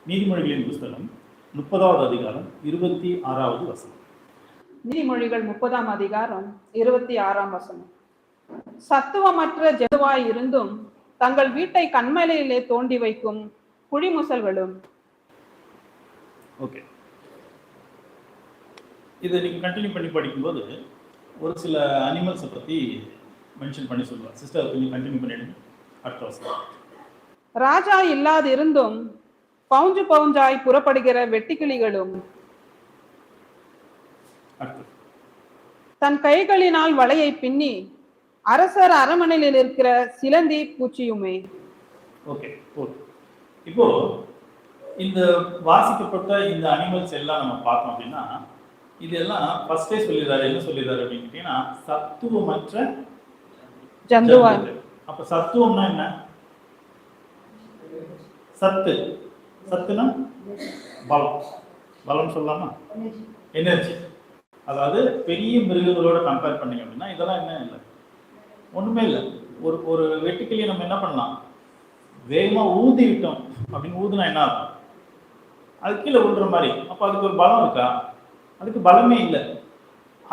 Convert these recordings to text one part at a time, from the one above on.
நீதிமொழிகளின் புஸ்தகம் 30வது அதிகாரம் 26வது வசனம். நீதிமொழிகள் 30ஆம் அதிகாரம் 26ஆம் வசனம். சத்துவமற்ற ஜந்துவாய் இருந்தும் தங்கள் வீட்டை கண்மலையிலே தோண்டி வைக்கும் குழிமுசல்களும். ஓகே, இதை நீங்க கண்டினியூ பண்ணி படிக்கும்போது ஒரு சில அனிமல்ஸை பத்தி மென்ஷன் பண்ணி சொல்லுவார். சிஸ்டர் கொஞ்சம் கண்டினியூ பண்ணிடுங்க. அடுத்த வசனம். ராஜா இல்லாது இருந்தும் பவுஞ்சு பவுஞ்சாய் புறப்படுகிற வெட்டுக்கிளிகளும். தன் கைகளினால் வலையை பின்னி அரசர் அரமனையில் இருக்கிற சிலந்தி பூச்சியுமே. ஓகே, இப்போ இந்த வாசிக்கப்பட்ட இந்த அனிமல்ஸ் எல்லாம் நம்ம பார்த்தோம் அப்படின்னா இதெல்லாம் ஃபர்ஸ்டே சொல்லிடுறாரு. என்ன சொல்லிடுறாரு அப்படின்னு கேட்டீங்கன்னா சத்துவமற்ற ஜந்துவாய். அப்ப சத்துவம்னா என்ன? சத்துனா பலம். பலம் சொல்லலாமா? எனர்ஜி. அதாவது பெரிய மிருகங்களோட கம்பேர் பண்ணீங்க அப்படின்னா இதெல்லாம் என்ன இல்லை, ஒண்ணுமே இல்லை. ஒரு வெட்டுக்கிளியை நம்ம என்ன பண்ணலாம், வேகமா ஊதி விட்டோம் அப்படின்னு ஊதுனா என்ன ஆகும், அது கீழே விழுற மாதிரி. அப்ப அதுக்கு ஒரு பலம் இருக்கா? அதுக்கு பலமே இல்லை.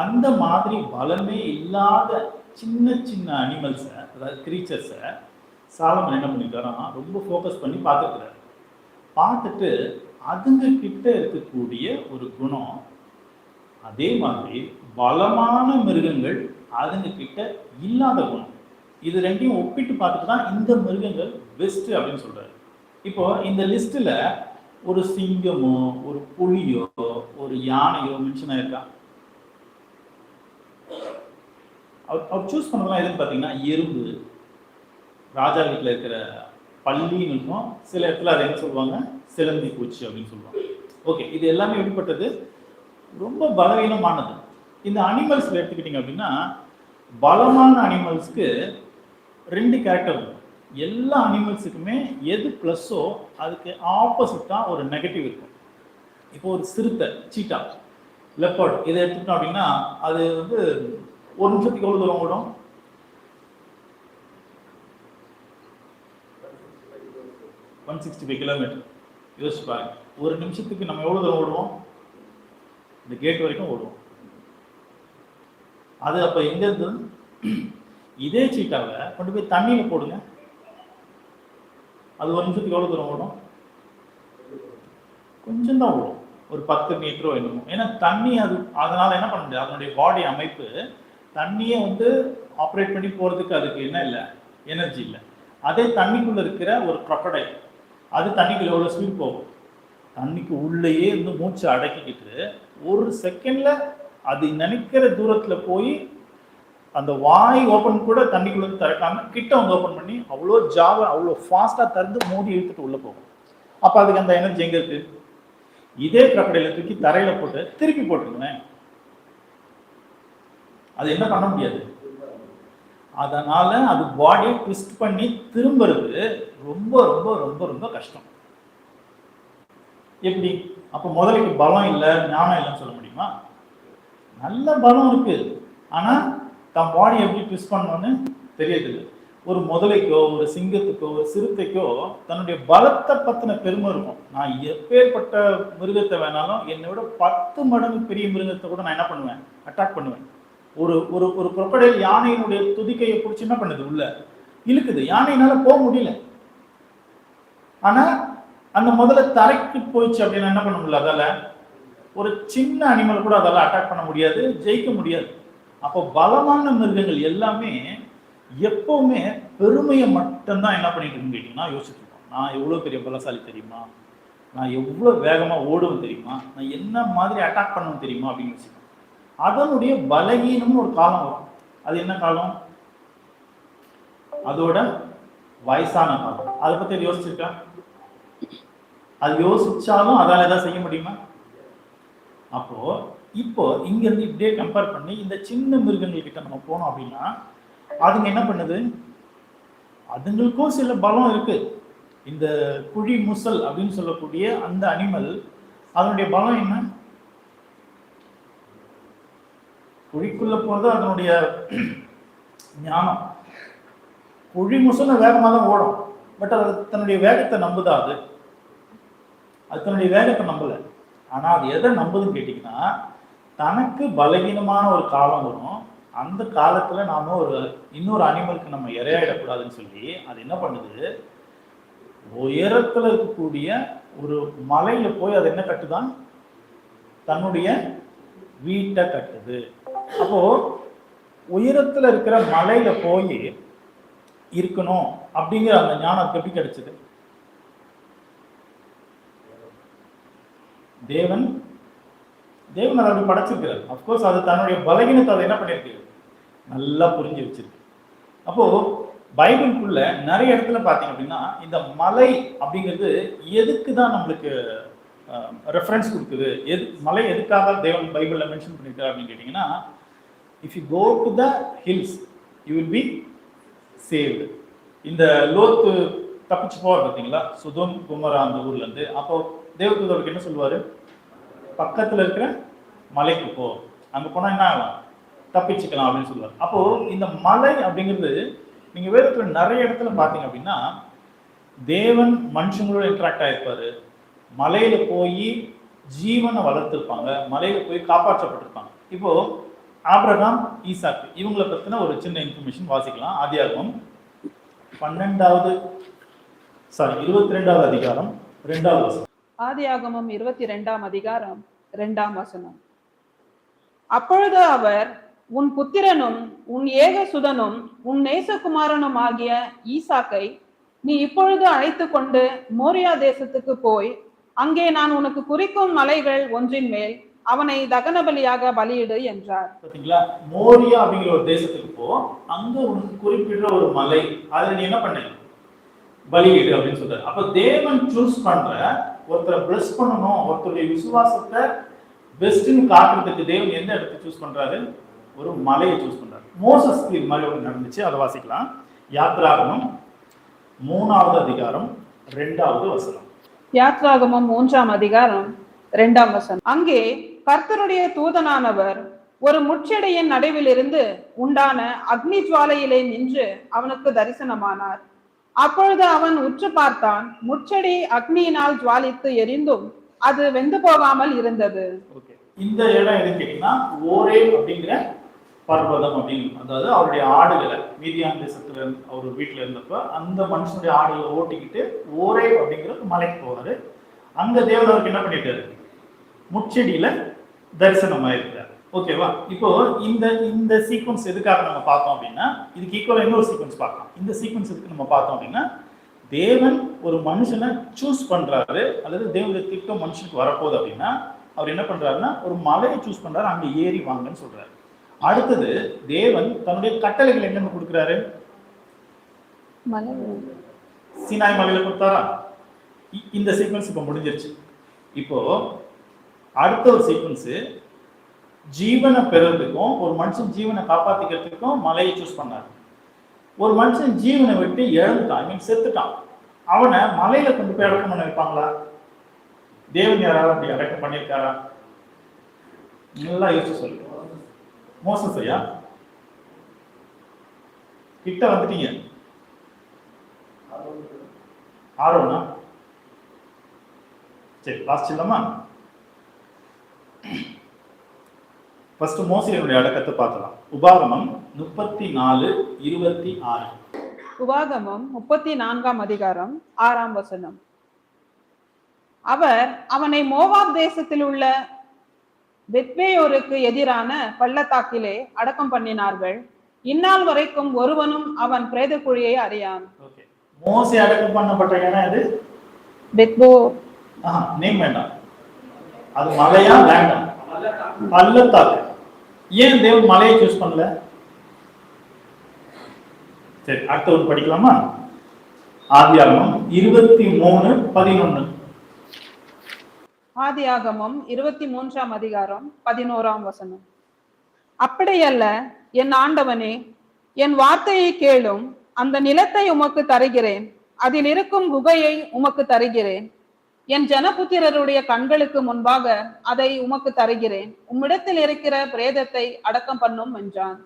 அந்த மாதிரி பலமே இல்லாத சின்ன சின்ன அனிமல்ஸை, அதாவது கிரீச்சர்ஸை சாலமன் என்ன பண்ணிருக்காராம், ரொம்ப ஃபோக்கஸ் பண்ணி பார்த்துருக்கிறார். பார்த்துட்டு அதுங்க கிட்ட இருக்கக்கூடிய ஒரு குணம், அதே மாதிரி பலமான மிருகங்கள் அதுங்க கிட்ட இல்லாத குணம், இது ரெண்டையும் ஒப்பிட்டு பார்த்துட்டு தான் இந்த மிருகங்கள் பெஸ்ட் அப்படின்னு சொல்றாரு. இப்போ இந்த லிஸ்ட்ல ஒரு சிங்கமோ ஒரு புலியோ ஒரு யானையோ மென்ஷன் ஆயிருக்கா? அவர் சூஸ் பண்ணலாம் எதுன்னு பார்த்தீங்கன்னா எறும்பு, ராஜா வீட்டில் இருக்கிற பள்ளின்னு இருக்கும், சில இடத்துல அதை என்ன சொல்லுவாங்க, சிலந்தி பூச்சி அப்படின்னு சொல்லுவாங்க. ஓகே, இது எல்லாமே எப்படிப்பட்டது, ரொம்ப பலவீனமானது. இந்த அனிமல்ஸ்ல எடுத்துக்கிட்டீங்க அப்படின்னா பலமான அனிமல்ஸ்க்கு ரெண்டு கேரக்டர் இருக்கும். எல்லா அனிமல்ஸுக்குமே எது ப்ளஸ்ஸோ அதுக்கு ஆப்போசிட்டா ஒரு நெகட்டிவ் இருக்கும். இப்போ ஒரு சிறுத்தை, சீட்டா, லெப்பர்ட் இதை எடுத்துக்கிட்டோம் அப்படின்னா அது வந்து ஒரு நிமிஷத்துக்கு எவ்வளவு தூரம் ஓடும்? 165 கிலோமீட்டர். யோசிச்சு பாருங்க, ஒரு நிமிஷத்துக்கு நம்ம எவ்வளவு தூரம் ஓடுவோம்? இந்த கேட் வரைக்கும் ஓடுவோம். அது அப்ப எங்க இருந்து இதே சீட்டாவை கொண்டு போய் தண்ணியில போடுங்க, அது ஒரு நிமிஷத்துக்கு எவ்வளவு தூரம் ஓடும்? கொஞ்சம் தான் ஓடும், ஒரு 10 மீட்டரோ என்னமோ. ஏன்னா தண்ணி அது அதனால என்ன பண்ண முடியாது, அதனுடைய பாடி அமைப்பு தண்ணியை வந்து ஆப்ரேட் பண்ணி போறதுக்கு அதுக்கு என்ன இல்லை, எனர்ஜி இல்லை. அதே தண்ணிக்குள்ள இருக்கிற ஒரு crocodile, அது தண்ணிக்குள்ள எவ்வளவு ஸ்பீட் போகும், தண்ணிக்கு உள்ளேயே இருந்து மூச்சு அடக்கிக்கிட்டு ஒரு செகண்ட்ல அது நினைக்கிற தூரத்துல போய் அந்த வாய் ஓப்பன் கூட தண்ணிக்குள்ள திறக்காம கிட்ட வந்து ஓப்பன் பண்ணி அவ்வளோ ஜாவா அவ்வளோ ஃபாஸ்டா திறந்து மோதி இழுத்துட்டு உள்ள போகும். அப்ப அதுக்கு அந்த எனர்ஜி எங்க இருக்கு? இதே crocodile தூக்கி தரையில போட்டு திருப்பி போட்டுருங்களேன், அது என்ன பண்ண முடியாது. அதனால அது பாடியை ட்விஸ்ட் பண்ணி திரும்புறது ரொம்ப ரொம்ப ரொம்ப ரொம்ப கஷ்டம். எப்படி? அப்ப முதலைக்கு பலம் இல்லை, ஞானம் இல்லைன்னு சொல்ல முடியுமா? நல்ல பலம் இருக்கு, ஆனா தன் பாடி எப்படி ட்விஸ்ட் பண்ணணும்னு தெரியதில்லை. ஒரு முதலைக்கோ ஒரு சிங்கத்துக்கோ ஒரு சிறுத்தைக்கோ தன்னுடைய பலத்தை பத்தின பெருமை இருக்கும். நான் எப்பேற்பட்ட மிருகத்தை வேணாலும் என்னை விட 10 மடங்கு பெரிய மிருகத்தை கூட நான் என்ன பண்ணுவேன், அட்டாக் பண்ணுவேன். ஒரு ஒரு ஒரு crocodile யானையினுடைய துதிக்கையை பிடிச்சி என்ன பண்ணுது, உள்ள இழுக்குது, யானையினால போக முடியல. ஆனா அந்த முதல்ல தரைக்கு போயிடுச்சு அப்படின்னா என்ன பண்ண முடியல, அதால ஒரு சின்ன அனிமல் கூட அதால அட்டாக் பண்ண முடியாது, ஜெயிக்க முடியாது. அப்போ பலமான மிருகங்கள் எல்லாமே எப்பவுமே பெருமையை மட்டும்தான் என்ன பண்ணிட்டு இருக்கீங்கன்னா யோசிச்சுட்டு இருக்கோம். நான் எவ்வளவு பெரிய பலசாலி தெரியுமா, நான் எவ்வளவு வேகமா ஓடுவேன் தெரியுமா, நான் என்ன மாதிரி அட்டாக் பண்ணுவேன் தெரியுமா அப்படின்னு யோசிக்கணும். அதனுடைய பலகீனம்னு ஒரு காலம் வரும். அது என்ன காலம்? அதோட வயசான காலம். அதை பத்தி அது யோசிச்சிருக்கா? அது யோசிச்சாலும் அதால ஏதாவது செய்ய முடியுமா? அப்போ இப்போ இங்க இருந்து இப்படியே கம்பேர் பண்ணி இந்த சின்ன மிருகங்கள் கிட்ட நம்ம போனோம் அப்படின்னா அதுங்க என்ன பண்ணுது, அதுங்களுக்கும் சில பலம் இருக்கு. இந்த குழி முசல் அப்படின்னு சொல்லக்கூடிய அந்த அனிமல், அதனுடைய பலம் என்ன? குழிக்குள்ள போறது அதனுடைய ஞானம். குழி முசல் வேகமாக தான் ஓடும், பட் அது தன்னுடைய வேகத்தை நம்புதா? அது அது தன்னுடைய வேகத்தை நம்பல. ஆனா அது எதை நம்புதுன்னு கேட்டீங்கன்னா, தனக்கு பலகீனமான ஒரு காலம் வரும். அந்த காலத்துல நாம இன்னொரு அனிமலுக்கு நம்ம இரையாயிடக்கூடாதுன்னு சொல்லி அது என்ன பண்ணுது, உயரத்துல இருக்கக்கூடிய ஒரு மலையில போய் அது என்ன கட்டுதான், தன்னுடைய வீட்டை கட்டுது. அப்போ உயரத்துல இருக்கிற மலையில போய் இருக்கணும் அப்படிங்கிற அந்த ஞானம் எப்படி கிடைச்சது? தேவன் தேவன் அதை அப்படி படைச்சிருக்கிறார். அப்கோர்ஸ் அது தன்னுடைய பலகீனத்தை அதை என்ன பண்ணிருக்கு, நல்லா புரிஞ்சு வச்சிருக்கு. அப்போ பைபிளுக்குள்ள நிறைய இடத்துல பார்த்தீங்க அப்படின்னா இந்த மலை அப்படிங்கிறது எதுக்கு தான் நம்மளுக்கு ரெஃபரன்ஸ் கொடுக்குது, மலை எதுக்காக தேவன் பைபிளில் மென்ஷன் பண்ணியிருக்காரு அப்படின்னு கேட்டிங்கன்னா, if you go to the hills you will be saved. இந்த லோத்து தப்பிச்சு போவார் பார்த்தீங்களா, சுதோம் குமரா அந்த ஊர்லேருந்து. அப்போ தேவதூதருக்கு என்ன சொல்லுவார், பக்கத்தில் இருக்கிற மலைக்கு போ, அங்கே போனால் என்ன ஆகலாம், தப்பிச்சுக்கலாம் அப்படின்னு சொல்லுவார். அப்போது இந்த மலை அப்படிங்கிறது நீங்கள் வேதத்தில் நிறைய இடத்துல பார்த்தீங்க அப்படின்னா தேவன் மனுஷங்களோட இன்ட்ராக்ட் ஆகிருப்பார். மலையில போய் ஜீவனை வளர்த்துருப்பாங்க, மலையில போய் காப்பாற்றப்பட்டிருப்பாங்க. இப்போ ஆபிரகாம், ஈசாக்கு இவங்களை பற்றின ஒரு சின்ன இன்ஃபர்மேஷன் வாசிக்கலாம். ஆதியாகமம் 22வது அதிகாரம் 2வது வசனம். ஆதியாகமம் 22ஆம் அதிகாரம் 2ஆம் வசனம். அப்பொழுது அவர், உன் புத்திரனும் உன் ஏகசுதனும் உன் நேசகுமாரனும் ஆகிய ஈசாக்கை நீ இப்பொழுது அழைத்து கொண்டு மோரியா தேசத்துக்கு போய் அங்கே நான் உனக்கு குறிக்கும் மலைகள் ஒன்றின் மேல் அவனை தகன பலியாக பலியிடு என்றார். பாத்தீங்களா, மோரியா அப்படிங்கிற ஒரு தேசத்துக்கு போ, அங்க உனக்கு குறிப்பிட்ட ஒரு மலை, அதுல நீ என்ன பண்ண, பலியிடு அப்படின்னு சொல்றாரு. அப்ப தேவன் சூஸ் பண்ற ஒருத்தரை பிளஸ் பண்ணணும், ஒருத்தருடைய விசுவாசத்தை பெஸ்ட்னு காட்டுறதுக்கு தேவன் எந்த இடத்தை சூஸ் பண்றாரு, ஒரு மலையை சூஸ் பண்றாரு. மோசஸ்க்கு இது மாதிரி ஒன்று நடந்துச்சு, அதை வாசிக்கலாம். யாத்ராகமம் 3வது அதிகாரம் 2வது வசனம். யாத்ராகமம் 3ஆம் அதிகாரம் 2ஆம் வசனம். அங்கே கர்த்தருடைய தூதனானவர் ஒரு முட்செடியின் நடுவில் இருந்து உண்டான அக்னி ஜுவாலையிலே நின்று அவனுக்கு தரிசனமானார். அப்பொழுது அவன் உற்று பார்த்தான், முட்செடி அக்னியினால் ஜுவாலித்து எரிந்தும் அது வெந்து போகாமல் இருந்தது. இந்த இடம் எதுன்னு கேட்டீங்கன்னா, ஓரே அப்படிங்கிற பர்வதம் அப்படிங்கிறது, அதாவது அவருடைய ஆடுகளை மீதியான் தேசத்துல அவர் வீட்டுல இருந்தப்ப அந்த மனுஷனுடைய ஆடுகளை ஓட்டிக்கிட்டு ஓரே அப்படிங்கிற மலைக்கு போவாரு. அங்க தேவன் அவருக்கு என்ன பண்ணிட்டாரு, முச்செடியில தரிசனமாயிருக்கிறார். ஓகேவா? இப்போ இந்த சீக்வன்ஸ் எதுக்காக நம்ம பார்த்தோம் அப்படின்னா, இதுக்கு ஈக்குவலா இன்னொரு சீக்வன்ஸ் பார்க்கலாம். இந்த சீக்வன்ஸ் எதுக்கு நம்ம பார்த்தோம் அப்படின்னா, தேவன் ஒரு மனுஷனை சூஸ் பண்றாரு, அல்லது தேவனுடைய திட்டம் மனுஷனுக்கு வரப்போகுது அப்படின்னா அவர் என்ன பண்றாருன்னா ஒரு மலையை சூஸ் பண்றாரு, அங்க ஏறி வாங்கன்னு சொல்றாரு. அடுத்தது தேவன் தன்னுடைய கட்டளைகள் என்னென்ன கொடுக்குறாரு, சீனாய் மலையில கொடுத்தாரா. இந்த சீக்வன்ஸ் இப்ப முடிஞ்சிருச்சு. இப்போ அடுத்த ஒரு சீக்வன்ஸ், ஜீவனை பெறுறதுக்கும் ஒரு மனுஷன் ஜீவனை காப்பாத்திக்கிறதுக்கும் மலையை சூஸ் பண்ணாரு. ஒரு மனுஷன் ஜீவனை விட்டு இழந்துட்டான், ஐ மீன் செத்துட்டான், அவனை மலையில கொண்டு போய் அடக்கம் பண்ண வைப்பாங்களா? தேவன் யாராவது அப்படி அடக்கம் பண்ணியிருக்காரா? நல்லா யோசிச்சு சொல்லு. மோசஸ் ஐயா கிட்ட வந்துட்டீங்க. ஆரோனா? சரி, வாசிச்சிடலாமா? ஃபர்ஸ்ட் மோசேயுடைய அடக்கத்தை பார்க்கலாம். உபாகமம் 34:26. உபாகமம் 34ஆம் அதிகாரம் 6ஆம் வசனம். அவர் அவனை மோவாப் தேசத்தில் உள்ள பெத்பேயோருக்கு எதிரான பள்ளத்தாக்கிலே அடக்கம் பண்ணினார்கள். இந்நாள் வரைக்கும் ஒருவனும் அவன் பிரேத குழியை அறியான். மோசே அடக்கம் பண்ணப்பட்ட இடம் எது? பெத்போ. நேம் வேண்டாம், அது மலையா வேண்டாம், பள்ளத்தாக்கு. ஏன் தேவன் மலையை சூஸ் பண்ணல? சரி, அடுத்த ஒரு படிக்கலாமா? ஆதியாகமம் 23:11. ஆதியாகமம் 23ஆம் அதிகாரம் 11ஆம் வசனம். அப்படியல்ல என் ஆண்டவனே, என் வார்த்தையை கேளும், அந்த நிலத்தை உமக்கு தருகிறேன், அதில் இருக்கும் குகையை உமக்கு தருகிறேன், என் ஜனபுத்திரருடைய கண்களுக்கு முன்பாக அதை உமக்கு தருகிறேன், உம்மிடத்தில் இருக்கிற பிரேதத்தை அடக்கம் பண்ணும் என்றான்.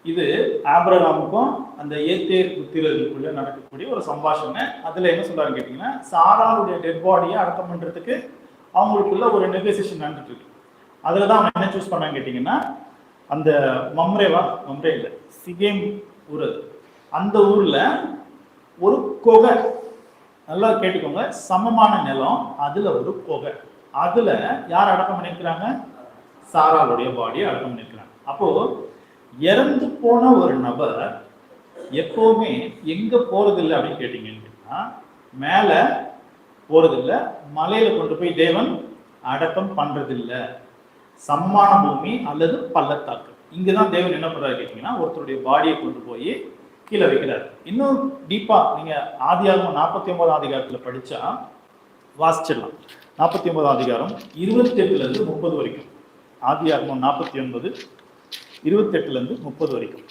இது ஆபிரகாமுக்கும் அந்த ஏத்தேர் புத்திரர்களுக்குள்ள நடக்கக்கூடிய ஒரு சம்பாஷணை. அதுல என்ன சொல்றாங்க கேட்டீங்கன்னா, சாராளுடைய டெட் பாடியை அடக்கம் பண்றதுக்கு அவங்களுக்குள்ள ஒரு நெகோசியேஷன் நடந்துட்டு இருக்கு. அதுலதான் அவங்க என்ன சூஸ் பண்ணாங்க கேட்டீங்கன்னா, அந்த மம்ரே இல்ல சிகேம் ஊர், அந்த ஊர்ல ஒரு கொகை, நல்லா கேட்டுக்கோங்க, சமமான நிலம், அதுல ஒரு கொகை, அதுல யார் அடக்கம் பண்ணிருக்கிறாங்க? சாராளுடைய பாடியை அடக்கம் பண்ணிருக்கிறாங்க. அப்போ இறந்து போன ஒரு நபர் எப்பவுமே எங்க போறதில்லை அப்படின்னு கேட்டீங்கன்னா, மேல போறதில்லை, மலையில கொண்டு போய் தேவன் அடக்கம் பண்றதில்லை. சமமான பூமி அல்லது பள்ளத்தாக்கு, இங்கதான் தேவன் என்ன பண்றாரு கேட்டீங்கன்னா, ஒருத்தருடைய பாடியை கொண்டு போய் கீழே வைக்கிறார். இன்னும் டீப்பா நீங்க ஆதியாகமம் 49ஆம் அதிகாரத்துல படிச்சா வாசிச்சிடலாம். 49ஆம் அதிகாரம் 28ல இருந்து 30 வரைக்கும். ஆதியாகமம் 49 28ல இருந்து 30 வரைக்கும்.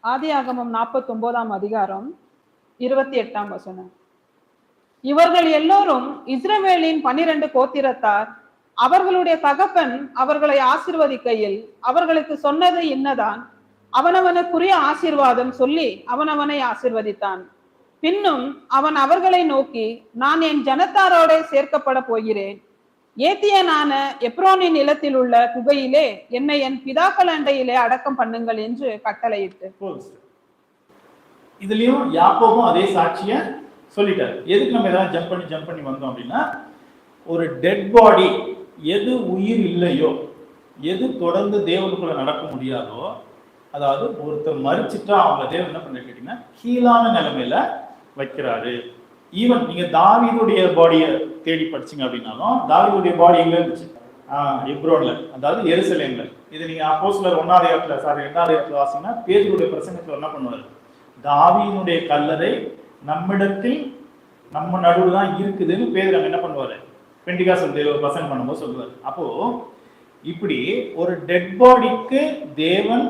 ஆதியாகமம் 49ஆம் அதிகாரம் 28ஆம் வசனம். இவர்கள் எல்லோரும் இஸ்ரவேலின் 12 கோத்திரத்தார். அவர்களுடைய தகப்பன் அவர்களை ஆசீர்வதிக்கையில் அவர்களுக்கு சொன்னது இன்னதான், அவனவனுக்குரிய ஆசீர்வாதம் சொல்லி அவனவனை ஆசீர்வதித்தான். பின்னும் அவன் அவர்களை நோக்கி, நான் என் ஜனத்தாரோட சேர்க்கப்பட போகிறேன். ஏத்தியனான எப்ரோனின் நிலத்தில் உள்ள குகையிலே என்னை என் பிதாக்கள் அண்டையிலே அடக்கம் பண்ணுங்கள் என்று கட்டளையிட்டு. இதுலயும் யாக்கோபும் அதே சாட்சிய சொல்லிட்டாரு. எதுக்கு நம்ம ஏதாவது ஜம்ப் பண்ணி வந்தோம் அப்படின்னா, ஒரு டெட் பாடி எது உயிர் இல்லையோ, எது தொடர்ந்து தேவனுக்குள்ள நடக்க முடியாதோ, அதாவது ஒருத்தர் மறிச்சுட்டா அவங்க தேவன் என்ன பண்ண கேட்டீங்கன்னா கீழான நிலைமையில வைக்கிறாரு. ஈவன் நீங்க தாவீதுடைய பாடியை தேடி படிச்சீங்க அப்படின்னாலும், தாவீதுடைய பாடி எங்க இருந்துச்சு? எப்ரோன்ல, அதாவது எருசலேம்ல. இது நீங்க அப்போஸ்தலர் 2ஆம் அதிகாரத்துல வாசிங்கன்னா, பேதுருடைய பிரசங்கத்துல என்ன பண்ணுவாரு? தாவீதுடைய கல்லறை நம்மிடத்தில் நம்ம நடுவில் தான் இருக்குதுன்னு பேதுரு என்ன பண்ணுவாரு? பெண்டிகாஸ்ட் பிரசங்கம் பண்ணும்போது சொல்லுவாரு. அப்போ இப்படி ஒரு டெட் பாடிக்கு தேவன்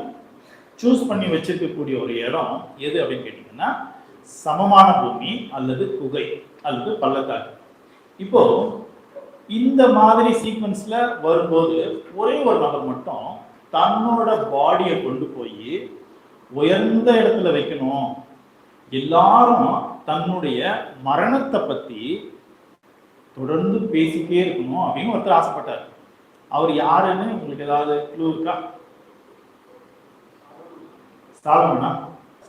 சூஸ் பண்ணி வச்சிருக்கக்கூடிய ஒரு இடம் எது அப்படின்னு கேட்டீங்கன்னா, சமமான பூமி அல்லது குகை அல்லது பள்ளத்தாக்கு. இப்போ இந்த மாதிரி சீக்வன்ஸ்ல வரும்போது ஒரே ஒரு நபர் மட்டும் தன்னோட பாடியை கொண்டு போய் உயர்ந்த இடத்துல வைக்கணும், எல்லாரும் தன்னுடைய மரணத்தை பத்தி தொடர்ந்து பேசிட்டே இருக்கணும் அப்படின்னு ஒருத்தர் ஆசைப்பட்டார். அவர் யாருன்னு உங்களுக்கு ஏதாவது க்ளூ இருக்கா? சாலமோனா?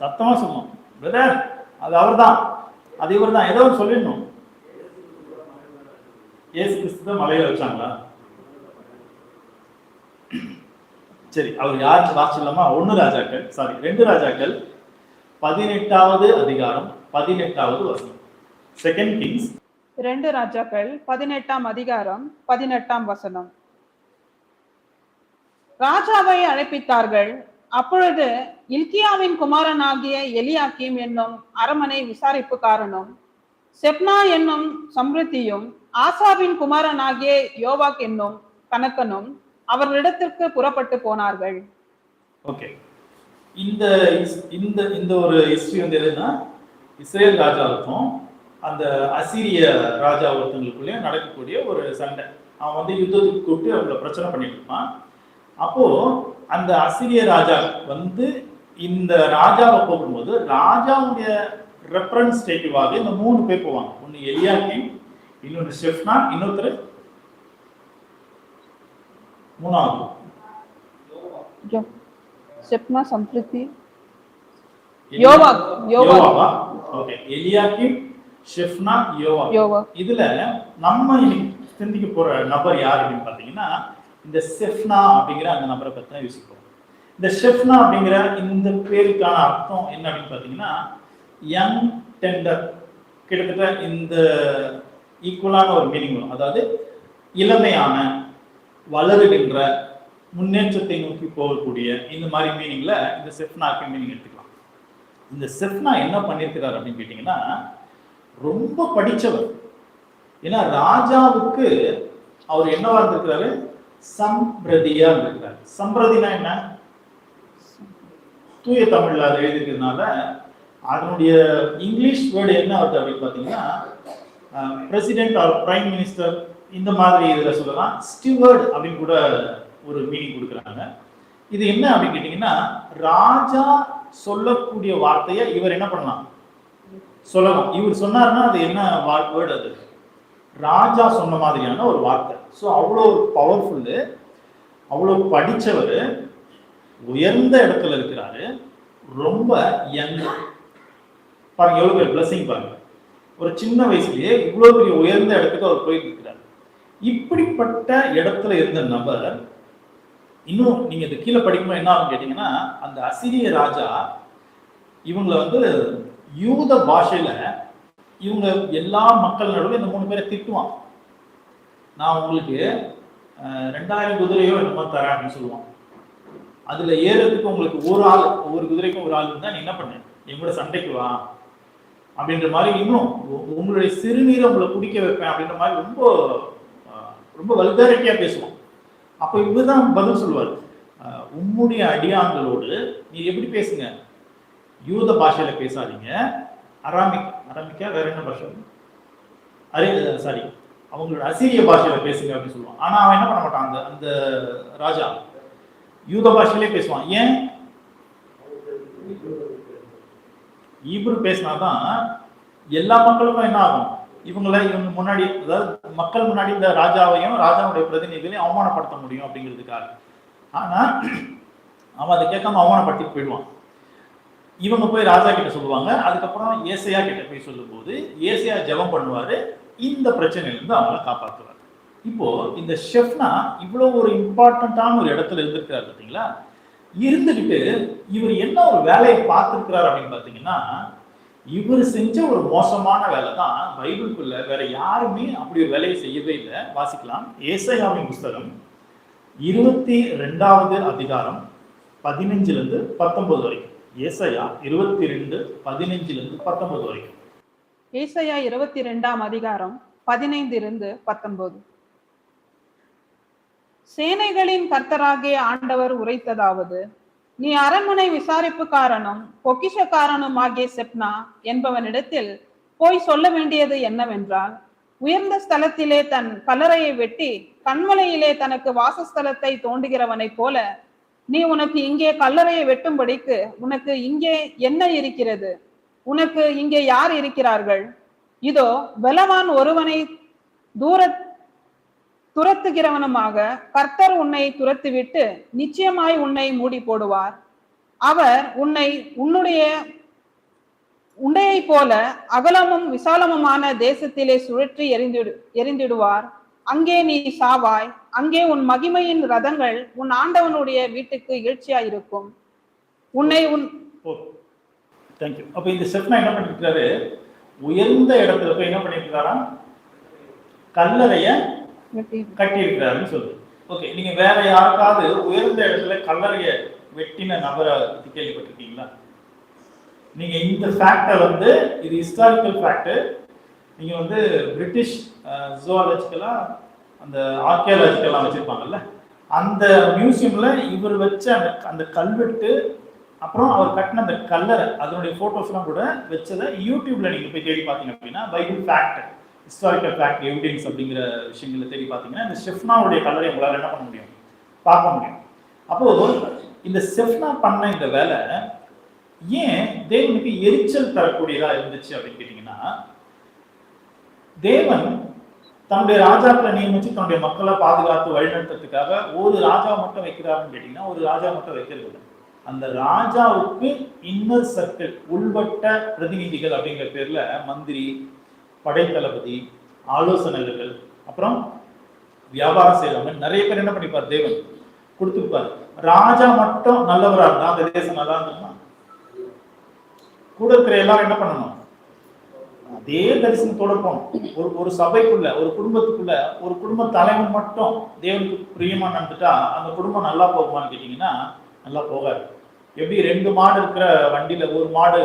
சத்தமா சொல்லணும் பிரதர், அது அவர் தான், அது இவர் தான், ஏதோ சொல்லிடணும். இயேசு கிறிஸ்து தான் மலையில வச்சாங்களா? சரி, அவர் யாருக்கு வாசிச்சலாமா? 2 ராஜாக்கள் 18வது அதிகாரம் 18வது வசனம். 2 கிங்ஸ் 2 ராஜாக்கள் 18ஆம் அதிகாரம் 18ஆம் வசனம். ராஜாவை அழைப்பித்தார்கள். அப்பொழுது இல்கியாவின் குமாரனாகிய எலியாக்கீம் என்னும் அரமனை விசாரிப்புக்காரனும், செப்னா என்னும் சம்ருத்தியும், ஆசாபின் குமாரனாகிய யோவாக் என்னும் கணக்கனும் அவர்களிடத்திற்கு புறப்பட்டு போனார்கள். ஓகே, இந்த இந்த இந்த ஒரு ஹிஸ்டரி வந்து எதுன்னா, இஸ்ரேல் ராஜாவுக்கும் அந்த அசீரிய ராஜா ஒருத்தங்களுக்குள்ளே நடக்கக்கூடிய ஒரு சண்டை. அவன் வந்து யுத்தத்துக்கு கூப்பிட்டு அவங்கள பிரச்சனை பண்ணிட்டு இருப்பான். அப்போ அந்த அசீரிய ராஜா வந்து இந்த ராஜாவை போகும்போது ராஜாவுடைய ரெப்ரசன்டேட்டிவாக இந்த 3 பேர் போவாங்க. ஒன்னு எலியாக்கீம், இன்னொன்று ஷெப்னா, இன்னொருத்தர் மூணாவது செப்னா, சம்ருத்தி, யோவாக். ஓகே, எலியாக்கீம், ஷெப்னா, யோவாக். இதுல நம்ம சிந்திக்க போற நபர் யார் அப்படின்னு பாத்தீங்கன்னா, இந்த செப்னா அப்படிங்கிற அந்த நபரை பத்தி தான் யோசிப்போம். இந்த ஷெப்னா அப்படிங்கிற இந்த பேருக்கான அர்த்தம் என்ன அப்படின்னு பாத்தீங்கன்னா, யங் டெண்டர். கிட்டத்தட்ட இந்த ஈக்குவலான ஒரு மீனிங் வரும். அதாவது இளமையான, வளருகின்ற, முன்னேற்றத்தை நோக்கி போகக்கூடிய இந்த மாதிரி மீனிங்ல இந்த செப்னாக்கு மீனிங் எடுத்துக்கலாம். இந்த செப்னா என்ன பண்ணியிருக்கிறார் அப்படின்னு கேட்டீங்கன்னா, ரொம்ப படிச்சவர். ஏன்னா ராஜாவுக்கு அவர் என்னவா இருந்திருக்கிறாரு? சம்பிரதியா இருந்திருக்கிறார். சம்பிரதினா என்ன? தூய தமிழ்ல அதை எழுதிக்கிறதுனால அதனுடைய இங்கிலீஷ் வேர்டு என்ன வருது அப்படின்னு பாத்தீங்கன்னா, பிரசிடென்ட் ஆர் பிரைம் மினிஸ்டர், இந்த மாதிரி இதுல சொல்லலாம். ஸ்டிவர்ட் அப்படின்னு கூட ஒரு மீனிங் கொடுக்குறாங்க. இது என்ன அப்படின்னு கேட்டீங்கன்னா, ராஜா சொல்லக்கூடிய வார்த்தையை இவர் என்ன பண்ணலாம், சொல்லலாம். இவர் சொன்னாருன்னா அது என்ன வேர்டு, அது ராஜா சொன்ன மாதிரியான ஒரு வார்த்தை. ஸோ அவ்வளோ பவர்ஃபுல்லு, அவ்வளோ படித்தவர், உயர்ந்த இடத்துல இருக்கிறாரு, ரொம்ப யங். பாருங்க எவ்வளோ பெரிய பிளஸிங் பாருங்க. ஒரு சின்ன வயசுலயே இவ்வளோ பெரிய உயர்ந்த இடத்துக்கு அவர் போயிட்டு இருக்கிறார். இப்படிப்பட்ட இடத்துல இருந்த நபர், இன்னும் நீங்க இது கீழே படிக்கும்போது என்ன ஆகும் கேட்டீங்கன்னா, அந்த அசிரிய ராஜா இவங்களை வந்து யூத பாஷையில இவங்க எல்லா மக்கள் நடுவில் இந்த 3 பேரை திட்டுவான். நான் உங்களுக்கு 2000 குதிரையோ என்னமோ தரேன் அப்படின்னு சொல்லுவான். அதுல ஏறதுக்கு உங்களுக்கு ஒரு ஆள், ஒவ்வொரு குதிரைக்கும் ஒரு ஆள் இருந்தா நீ என்ன பண்ணு, எங்களோட சண்டைக்கு வா அப்படின்ற மாதிரி, இன்னும் உங்களுடைய சிறுநீரை உங்களை குடிக்க வைப்பேன் அப்படின்ற மாதிரி ரொம்ப ரொம்ப வல்காரிட்டியா பேசுவான். அப்போ இவர்தான் பதில் சொல்லுவார், உம்முடைய அடியாங்களோடு நீ எப்படி பேசுங்க, யூத பாஷையில பேசாதீங்க, அராமிக்கா வேற என்ன பாஷை, சாரி அவங்களோட அசீரிய பாஷையில பேசுங்க அப்படின்னு சொல்லுவான். ஆனா அவன் என்ன பண்ண மாட்டான், அந்த ராஜா யூத பாஷையிலே பேசுவான். ஏன்? ஈப்ரு பேசினாதான் எல்லா மக்களுக்கும் என்ன ஆகும், இவங்க முன்னாடி, அதாவது மக்கள் முன்னாடி இந்த ராஜாவையும் ராஜாவுடைய பிரதிநிதிகளையும் அவமானப்படுத்த முடியும் அப்படிங்கிறதுக்காக. ஆனா அவன் அதை கேட்காம அவமானப்படுத்திட்டு போயிடுவான். இவங்க போய் ராஜா கிட்ட சொல்லுவாங்க. அதுக்கப்புறம் ஏசையா கிட்ட போய் சொல்லும் போது ஏசையா ஜெபம் பண்ணுவாரு, இந்த பிரச்சனையிலிருந்து அவங்கள காப்பாற்றுவார். இப்போ இந்த ஷெஃப்னா இவ்வளவு ஒரு இம்பார்ட்டன்டான ஒரு இடத்துல இருந்திருக்காரு பார்த்தீங்களா. இருந்துகிட்டு இவர் என்ன ஒரு வேலையை பார்த்திருக்கிறார் அப்படின்னு பார்த்தீங்கன்னா, இவர் செஞ்ச ஒரு மோசமான வேலை தான் பைபிளுக்குள்ள வேற யாருமே அப்படி ஒரு வேலையை செய்யவே இல்லை. வாசிக்கலாம், ஏசாயாவின் புஸ்தகம் 22வது அதிகாரம் 15 19 வரைக்கும். ஏசாயா 22 15 19 வரைக்கும். ஏசாயா 22ஆம் அதிகாரம் 15 19. சேனைகளின் கர்த்தராகிய ஆண்டவர் உரைத்ததாவது, நீ அரண்மனை விசாரிப்புக்காரனும் பொக்கிஷக்காரனும் ஆகிய செப்னா என்பவனிடத்தில் போய் சொல்ல வேண்டியது என்னவென்றால், உயர்ந்த ஸ்தலத்திலே தன் கல்லறையை வெட்டி கண்மலையிலே தனக்கு வாசஸ்தலத்தை தோண்டுகிறவனை போல நீ உனக்கு இங்கே கல்லறையை வெட்டும்படிக்கு உனக்கு இங்கே என்ன இருக்கிறது, உனக்கு இங்கே யார் இருக்கிறார்கள்? இதோ பலவான் ஒருவனை துரத்துகிறவனுமாக கர்த்தர் உன்னை துரத்துவிட்டு நிச்சயமாய் உன்னை மூடி போடுவார். அவர் உன்னை உண்டையை போல அகலமும் விசாலமுமான தேசத்திலே சுழற்றி எரிந்திடுவார். அங்கே நீ சாவாய். அங்கே உன் மகிமையின் ரதங்கள் உன் ஆண்டவனுடைய வீட்டுக்கு இகழ்ச்சியாயிருக்கும். உன்னை தேங்க்யூ. அப்ப இந்த செஃப்னா என்ன பண்ணிருக்காரு, உயர்ந்த இடத்துல போய் என்ன பண்ணிருக்காரா, கல்லறைய கட்டி இருக்கிறாருன்னு சொல்லுது. ஓகே, நீங்க வேற யாருக்காவது உயர்ந்த இடத்துல கல்லறைய வெட்டின நபரை பத்தி கேள்விப்பட்டிருக்கீங்களா? நீங்க இந்த ஃபேக்டை வந்து, இது ஹிஸ்டாரிக்கல் ஃபேக்ட், நீங்க வந்து பிரிட்டிஷ் ஜுவாலஜிக்கலா அந்த ஆர்கியாலஜிக்கெல்லாம் வச்சிருப்பாங்கல்ல, அந்த மியூசியம்ல இவர் வச்ச அந்த கல்வெட்டு, அப்புறம் அவர் கட்டின அந்த கல்லறை, அதனுடைய போட்டோஸ்லாம் கூட வச்சதை யூடியூப்ல நீங்க போய் தேடி பார்த்தீங்க அப்படின்னா, Bible fact, historical fact, evidence அப்படிங்கிற விஷயங்களை தேடி பார்த்தீங்கன்னா இந்த செஃப்னாவுடைய கல்லறை உங்களால் என்ன பண்ண முடியும், பார்க்க முடியும். அப்போ இந்த செஃப்னா பண்ண இந்த வேலை ஏன் தேவனுக்கு எரிச்சல் தரக்கூடியதா இருந்துச்சு அப்படின்னு கேட்டீங்கன்னா, தேவன் தன்னுடைய ராஜாக்களை நியமிச்சு தன்னுடைய மக்களை பாதுகாத்து வழிநடத்துறதுக்காக ஒரு ராஜா மட்டும் வைக்கிறாருன்னு கேட்டீங்கன்னா, ஒரு ராஜா மட்டும் வைக்கிறது இல்லை. அந்த ராஜாவுக்கு இன்னர் சர்க்கிள், உள்வட்ட பிரதிநிதிகள் அப்படிங்கிற பேர்ல மந்திரி, படைத்தளபதி, ஆலோசகர்கள், அப்புறம் வியாபாரம் செய்யறவங்க நிறைய பேர் என்ன பண்ணிப்பார், தேவன் கொடுத்துருப்பார். ராஜா மட்டும் நல்லவரா இருந்தா அந்த தேசம் நல்லா இருந்ததுன்னா கூட இருக்கிற எல்லாரும் என்ன பண்ணணும், அதே தரிசனத்தோட போகணும். ஒரு சபைக்குள்ள, ஒரு குடும்பத்துக்குள்ள ஒரு குடும்ப தலைவன் மட்டும் தேவனுக்கு பிரியமா நடந்துட்டா அந்த குடும்பம் நல்லா போகுமான்னு கேட்டீங்கன்னா நல்லா போகாது. எப்படி 2 மாடு இருக்கிற வண்டியில ஒரு மாடு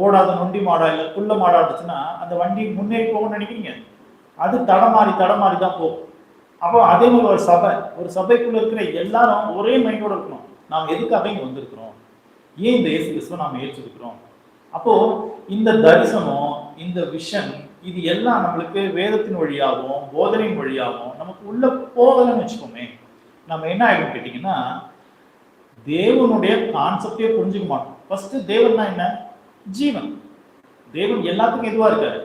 ஓடாத நொண்டி மாடா இல்லை குள்ள மாடா இருந்துச்சுன்னா அந்த வண்டி முன்னேறி போகணும்னு நினைக்கிறீங்க, அது தடமாறி தான் போகும். அப்போ அதே மாதிரி ஒரு சபைக்குள்ள இருக்கிற எல்லாரும் ஒரே மைண்டோட இருக்கணும். நாம் எதுக்காக இங்க வந்திருக்கிறோம், ஏன் இந்த இயேசு கிறிஸ்துவை நாம் ஏற்றிருக்கிறோம். அப்போ இந்த தரிசனம், இந்த விஷன், இது எல்லாம் நம்மளுக்கு வேதத்தின் வழியாகவும் போதனையின் வழியாகவும் நமக்கு உள்ள போகலன்னு வச்சுக்கோமே, நம்ம என்ன ஆகிடும் கேட்டீங்கன்னா, தேவனுடைய கான்செப்டே புரிஞ்சுக்க மாட்டோம். ஃபர்ஸ்ட் தேவன்னா என்ன? ஜீவன். தேவன் எல்லாத்துக்கும் எதுவா இருக்காரு?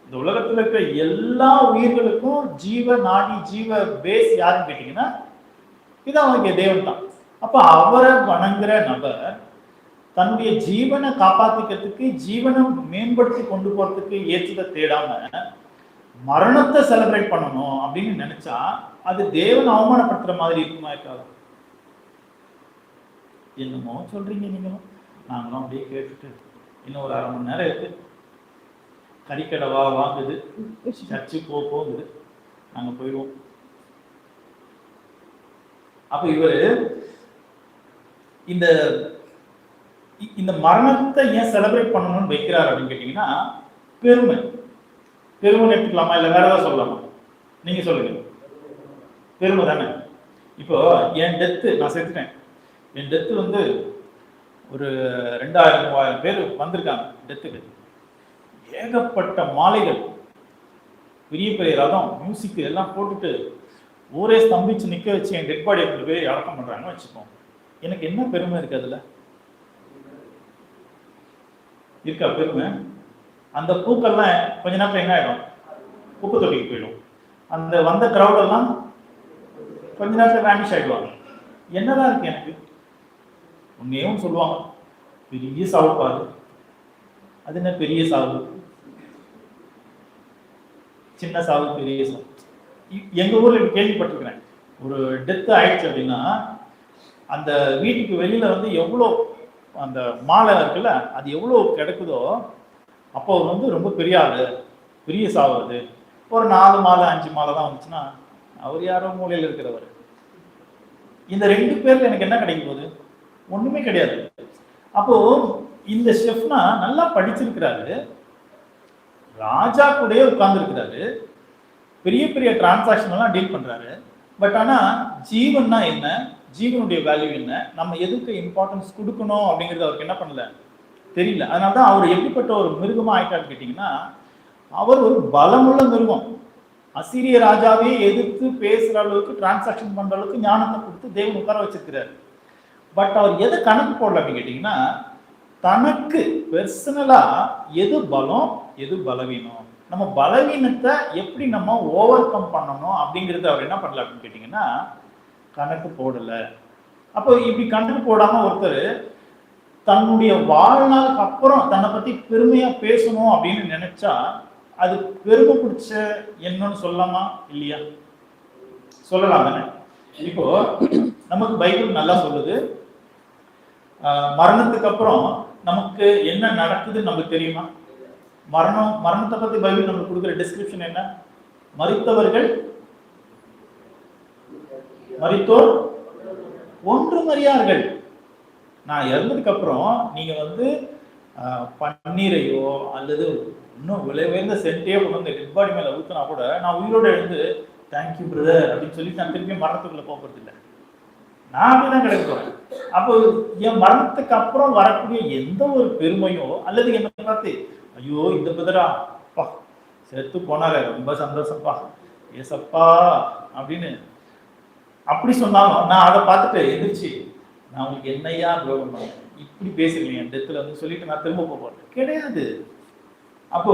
இந்த உலகத்துல இருக்கிற எல்லா உயிர்களுக்கும் ஜீவ நாடி, ஜீவ பேஸ் யாருன்னு கேட்டீங்கன்னா இது அவனுக்கு தேவன் தான். அப்ப அவரை வணங்குற நபர் தன்னுடைய ஜீவனை காப்பாத்திக்கிறதுக்கு, ஜீவனை மேம்படுத்தி கொண்டு போறதுக்கு ஏற்றதை தேடாம மரணத்தை செலிப்ரேட் பண்ணணும் அப்படின்னு நினைச்சா அது தேவன் அவமானப்படுத்துற மாதிரி இருக்குமா இருக்காது? என்னமோ சொல்றீங்க நீங்களும் நாங்களும் அப்படியே கேட்டுட்டு இன்னும் ஒரு 1/2 மணி நேரம் இருக்கு, கறிக்கடவா வாங்குது, சர்ச்சு போகுது, நாங்க போயிடுவோம். அப்ப இவரு இந்த இந்த மரணத்தை ஏன் செலிப்ரேட் பண்ணணும்னு வைக்கிறார் அப்படின்னு கேட்டீங்கன்னா பெருமை. பெருமை எடுத்துக்கலாமா இல்ல வேற ஏதாவது சொல்லலாமா? நீங்க சொல்லுங்க. பெருமை தானே. இப்போ என் டெத்து, நான் செத்துட்டேன், என் டெத்து வந்து ஒரு 2000-3000 பேர் வந்திருக்காங்க டெத்துக்கு. ஏகப்பட்ட மாலைகள், பெரிய பெரிய ரதம், மியூசிக் எல்லாம் போட்டுட்டு ஊரே ஸ்தம்பிச்சு நிக்க வச்சு என் டெட் பாடியை கொண்டு போய் அடக்கம் பண்றாங்கன்னு வச்சுப்போம். எனக்கு என்ன பெருமை இருக்கு அதுல? இருக்கா பெருமை? அந்த பூக்கள்லாம் கொஞ்ச நேரத்துல என்ன ஆயிடும்? குப்பை தொட்டிக்கு போயிடும். அந்த வந்த கிரௌட் எல்லாம் கொஞ்ச நேரத்துல வேனிஷ் ஆயிடுவாங்க. என்னதான் இருக்கு எனக்கு? உன்னையும் சொல்லுவாங்க பெரிய சாவு பாரு. அது என்ன பெரிய சாவு? சின்ன சாவு, பெரிய சாவு. எங்க ஊர்ல கேள்விப்பட்டிருக்கிறேன், ஒரு டெத் ஆயிடுச்சு அப்படின்னா அந்த வீட்டுக்கு வெளியில வந்து எவ்வளோ அந்த மாலை இருக்குல்ல அது எவ்வளோ கிடக்குதோ அப்போ அவர் வந்து ரொம்ப பெரிய ஆளு, பெரிய சாவு. அது ஒரு 4 மாலை 5 மாலை தான் வந்துச்சுன்னா அவர் யாரோ மூலையில் இருக்கிறவர். இந்த 2 பேர்ல எனக்கு என்ன கிடைக்கும் போது? ஒண்ணுமே கிடையாது. அப்போ இந்த ஷெஃப்னா நல்லா படிச்சிருக்கிறாரு, ராஜா கூட உட்கார்ந்து இருக்கிறாரு, பெரிய பெரிய டிரான்சாக்ஷன் எல்லாம் டீல் பண்றாரு. பட் ஆனா ஜீவன்னா என்ன, ஜீவனுடைய வேல்யூ என்ன, நம்ம எதுக்கு இம்பார்ட்டன்ஸ் கொடுக்கணும் அப்படிங்கிறது அவருக்கு என்ன பண்ணல, தெரியல. அதனாலதான் அவர் எப்படிப்பட்ட ஒரு மிருகமா ஆயிட்டான்னு கேட்டீங்கன்னா அவர் ஒரு பலமுள்ள மிருகம். அசீரிய ராஜாவே எதிர்த்து பேசுற அளவுக்கு, டிரான்சாக்ஷன் பண்ற அளவுக்கு ஞானத்தை கொடுத்து தேவன் உட்கார வச்சிருக்கிறாரு. பட் அவர் எதை கணக்கு போடல அப்படின்னு கேட்டீங்கன்னா தனக்கு பெர்சனலா எது பலம் எது பலவீனம், நம்ம பலவீனத்தை எப்படி நம்ம ஓவர் கம் பண்ணணும் அப்படிங்கிறது அவர் என்ன பண்ணல அப்படின்னு கேட்டீங்கன்னா கணக்கு போடல. அப்போ இப்படி கணக்கு போடாம ஒருத்தர் தன்னுடைய வாழ்நாளுக்கு அப்புறம் தன்னை பத்தி பெருமையா பேசணும் அப்படின்னு நினைச்சா அது பெருமை பிடிச்ச என்னன்னு சொல்லலாமா இல்லையா? சொல்லலாம் தானே. இப்போ நமக்கு பைபிள் நல்லா சொல்லுது, மரணத்துக்கு அப்புறம் நமக்கு என்ன நடக்குதுன்னு நமக்கு தெரியுமா? மரணத்தை பத்தி பைபிள் நமக்கு கொடுக்குற டிஸ்கிரிப்ஷன் என்ன? மரித்தோர் ஒன்றுமறியார்கள். நான் இறந்ததுக்கு அப்புறம் நீங்க வந்து பன்னீரையோ அல்லது இன்னும் விலை உயர்ந்த சென்ட்டே கொண்டு வந்து டெட் பாடி மேல ஊத்துனா கூட நான் உயிரோட எழுந்து தேங்க்யூ பிரதர் அப்படின்னு சொல்லிட்டு நான் திருப்பி மரணத்துக்குள்ள போகிறது இல்லை. நான் அப்படிதான் கிடைக்க போறேன். அப்போ என் மரணத்துக்கு அப்புறம் வரக்கூடிய எந்த ஒரு பெருமையோ அல்லது என்னை பார்த்து ஐயோ இந்த பிரதரா அப்பா செத்து போனாரு ரொம்ப சந்தோஷப்பா ஏசப்பா அப்படின்னு அப்படி சொன்னாலும் நான் அதை பார்த்துட்டு எதிர்ச்சி நான் உங்களுக்கு என்னையா துரோகம் பண்ணேன், இப்படி பேசுறீங்க என் டெத்துல வந்து சொல்லிட்டு நான் திரும்ப போறேன் கிடையாது. அப்போ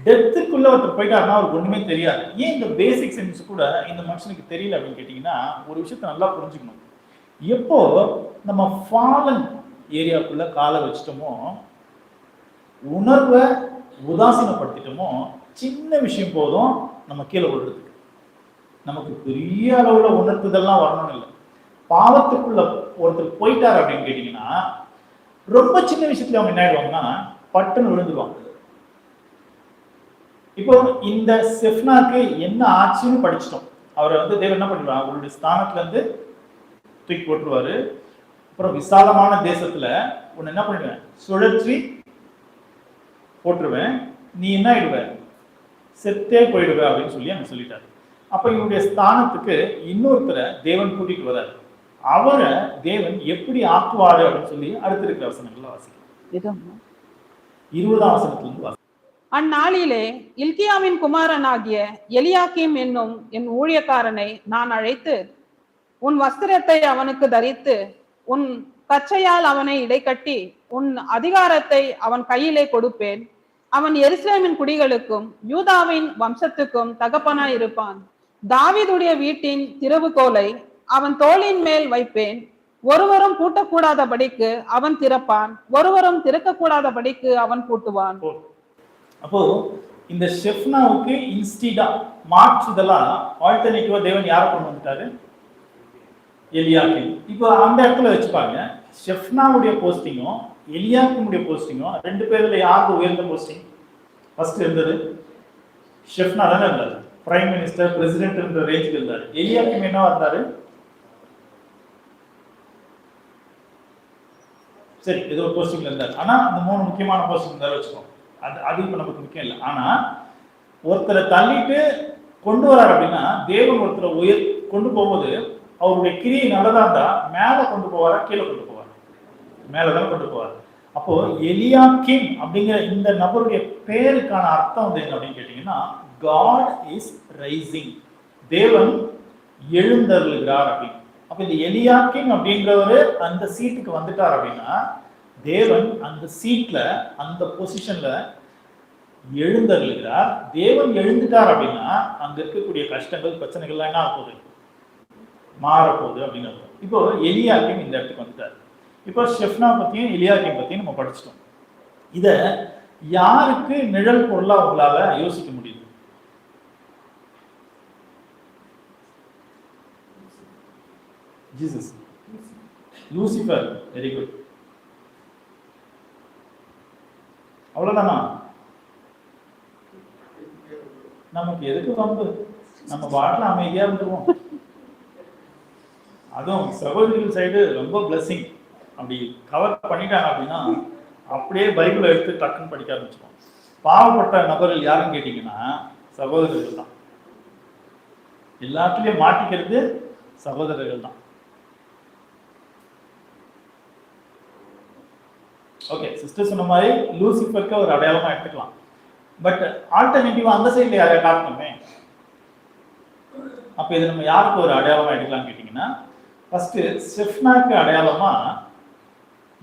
டெத்துக்குள்ள ஒருத்தர் போயிட்டாருன்னா அவருக்கு ஒண்ணுமே தெரியாது. ஏன் இந்த பேசிக் சென்ஸ் கூட இந்த மனுஷனுக்கு தெரியல அப்படின்னு கேட்டீங்கன்னா ஒரு விஷயத்த நல்லா புரிஞ்சுக்கணும். எப்போ நம்ம ஃபாலன் ஏரியாக்குள்ள காலை வச்சிட்டோமோ, உணர்வை உதாசீனப்படுத்திட்டோமோ, சின்ன விஷயம் போதும் நம்ம கீழே விழுறதுக்கு. நமக்கு பெரிய அளவுல உணர்த்துதெல்லாம் வரணும் இல்லை. பாவத்துக்குள்ள ஒருத்தர் போயிட்டார் அப்படின்னு கேட்டீங்கன்னா ரொம்ப சின்ன விஷயத்துல அவங்க என்ன ஆயிடுவாங்கன்னா பட்டுன்னு விழுந்துருவாங்க. இப்போ இந்த செஃப்னாக்கு என்ன ஆச்சுன்னு படிச்சிட்டோம். அவரை வந்து தேவன் என்ன பண்ணுவார், அவருடைய ஸ்தானத்துல இருந்து தூக்கி போட்டுருவாரு. அப்புறம் விசாலமான தேசத்துல உன்னை என்ன பண்ணுவேன், சுழற்றி போட்டுருவேன், நீ என்ன ஆயிடுவ, செத்தே போயிடுவ அப்படின்னு சொல்லி அங்க சொல்லிட்டாரு. அப்ப இவருடைய ஸ்தானத்துக்கு இன்னொருத்தரை தேவன் கூட்டிட்டு வர்றாரு. அவரை தேவன் எப்படி ஆக்குவாரு அப்படின்னு சொல்லி அடுத்த இருக்கிற வசனங்கள்ல வாசிக்கலாம். 20ஆம் வசனத்திலிருந்து வாசிக்கலாம். அந்நாளிலே இல்கியாவின் குமாரனாகிய எலியாக்கீம் என்னும் என் ஊழியக்காரனை நான் அழைத்து உன் வஸ்திரத்தை அவனுக்கு தரித்து உன் கச்சையால் அவனை இடைக்கட்டி உன் அதிகாரத்தை அவன் கையிலே கொடுப்பேன். அவன் எருசலேமின் குடிகளுக்கும் யூதாவின் வம்சத்துக்கும் தகப்பனாய் இருப்பான். தாவீதுடைய வீட்டின் திறவுகோலை அவன் தோளின் மேல் வைப்பேன். ஒருவரும் பூட்டக்கூடாதபடிக்கு அவன் திறப்பான், ஒருவரும் திறக்கக்கூடாதபடிக்கு அவன் பூட்டுவான். அப்போ இந்த ஷெஃப்னாவுக்கு இன்ஸ்டிடா மாற்றுதலா ஆல்டர்னேட்டிவா தேவன் யாரை கொண்டு வந்துட்டாரு? எலியாக்கிம். இப்போ அந்த இடத்துல வச்சுப்பாங்க, ஷெஃப்னாவுடைய போஸ்டிங்கும் எலியாக்கிமுடைய போஸ்டிங்கும் ரெண்டு பேர்ல யாருக்கு உயர்ந்த போஸ்டிங் ஃபர்ஸ்ட் இருந்தது? ஷெஃப்னா தானே இருந்தாரு, பிரைம் மினிஸ்டர் பிரசிடென்ட் என்ற ரேஞ்சுக்கு இருந்தாரு. எலியாக்கிம் என்னவா இருந்தாரு? சரி, ஏதோ ஒரு போஸ்டிங்ல இருந்தாரு. ஆனா அந்த மூணு முக்கியமான போஸ்டிங் இருந்தாரு வச்சுக்கோங்க. அது இப்ப நமக்கு முக்கியம் இல்லை. ஆனா ஒருத்தரை தள்ளிட்டு கொண்டு வராரு அப்படின்னா, தேவன் ஒருத்தரை கொண்டு போகும்போது அவருடைய கிரியை நல்லதா இருந்தா மேல கொண்டு போவாரா கீழே கொண்டு போவார்? மேலதான் கொண்டு போவார். அப்போ எலியாக்கிம் அப்படிங்கிற இந்த நபருடைய பேருக்கான அர்த்தம் வந்து என்ன அப்படின்னு கேட்டீங்கன்னா, காட் இஸ் ரைசிங், தேவன் எழுந்தருளுகிறார் அப்படின்னு. அப்ப இந்த எலியாக்கிம் அப்படின்றவரு அந்த சீட்டுக்கு வந்துட்டார் அப்படின்னா, தேவன் அந்த சீட்ல அந்த பொசிஷன்ல எழுந்தருளுகிறார். தேவன் எழுந்துட்டார் அப்படின்னா அங்க இருக்கக்கூடிய கஷ்டங்கள் பிரச்சனைகள்லாம் என்ன ஆக போகுது? மாறப்போகுது அப்படின்னு அர்த்தம். இப்போ எலியாக்கிம் இந்த இடத்துக்கு வந்துட்டார். இப்போ ஷெஃப்னா பத்தியும் எலியாக்கிம் பத்தியும் நம்ம படிச்சிட்டோம். இத யாருக்கு நிழல் பொருளா உங்களால யோசிக்க முடியுது? Jesus, Lucifer. Very good. அவ்வளவுதானா? நமக்கு எதுக்கு வம்பு? நம்ம பாட்டில் அமைதியா இருந்துருவோம். அதுவும் சகோதரிகள் சைடு ரொம்ப பிளஸிங். அப்படி கவர் பண்ணிட்டாங்க அப்படின்னா அப்படியே பைபிளை எடுத்து டக்குன்னு படிக்க ஆரம்பிச்சிடும். பாவப்பட்ட நபர்கள் யாருன்னு கேட்டீங்கன்னா சகோதரர்கள் தான். எல்லாத்துலயும் மாட்டிக்கிறது சகோதரர்கள் தான். ஓகே, சிஸ்டர் சொன்ன மாதிரி லூசிஃபருக்கு ஒரு அடையாளமா எடுத்துக்கலாம். பட் ஆல்டர்னேட்டிவா அந்த சைட்ல யாரையா காட்டணுமே. அப்ப இது நம்ம யாருக்கு ஒரு அடையாளமா எடுக்கலாம்னு கேட்டீங்கன்னா, ஃபர்ஸ்ட் ஷெஃப்னாக்கு அடையாளமா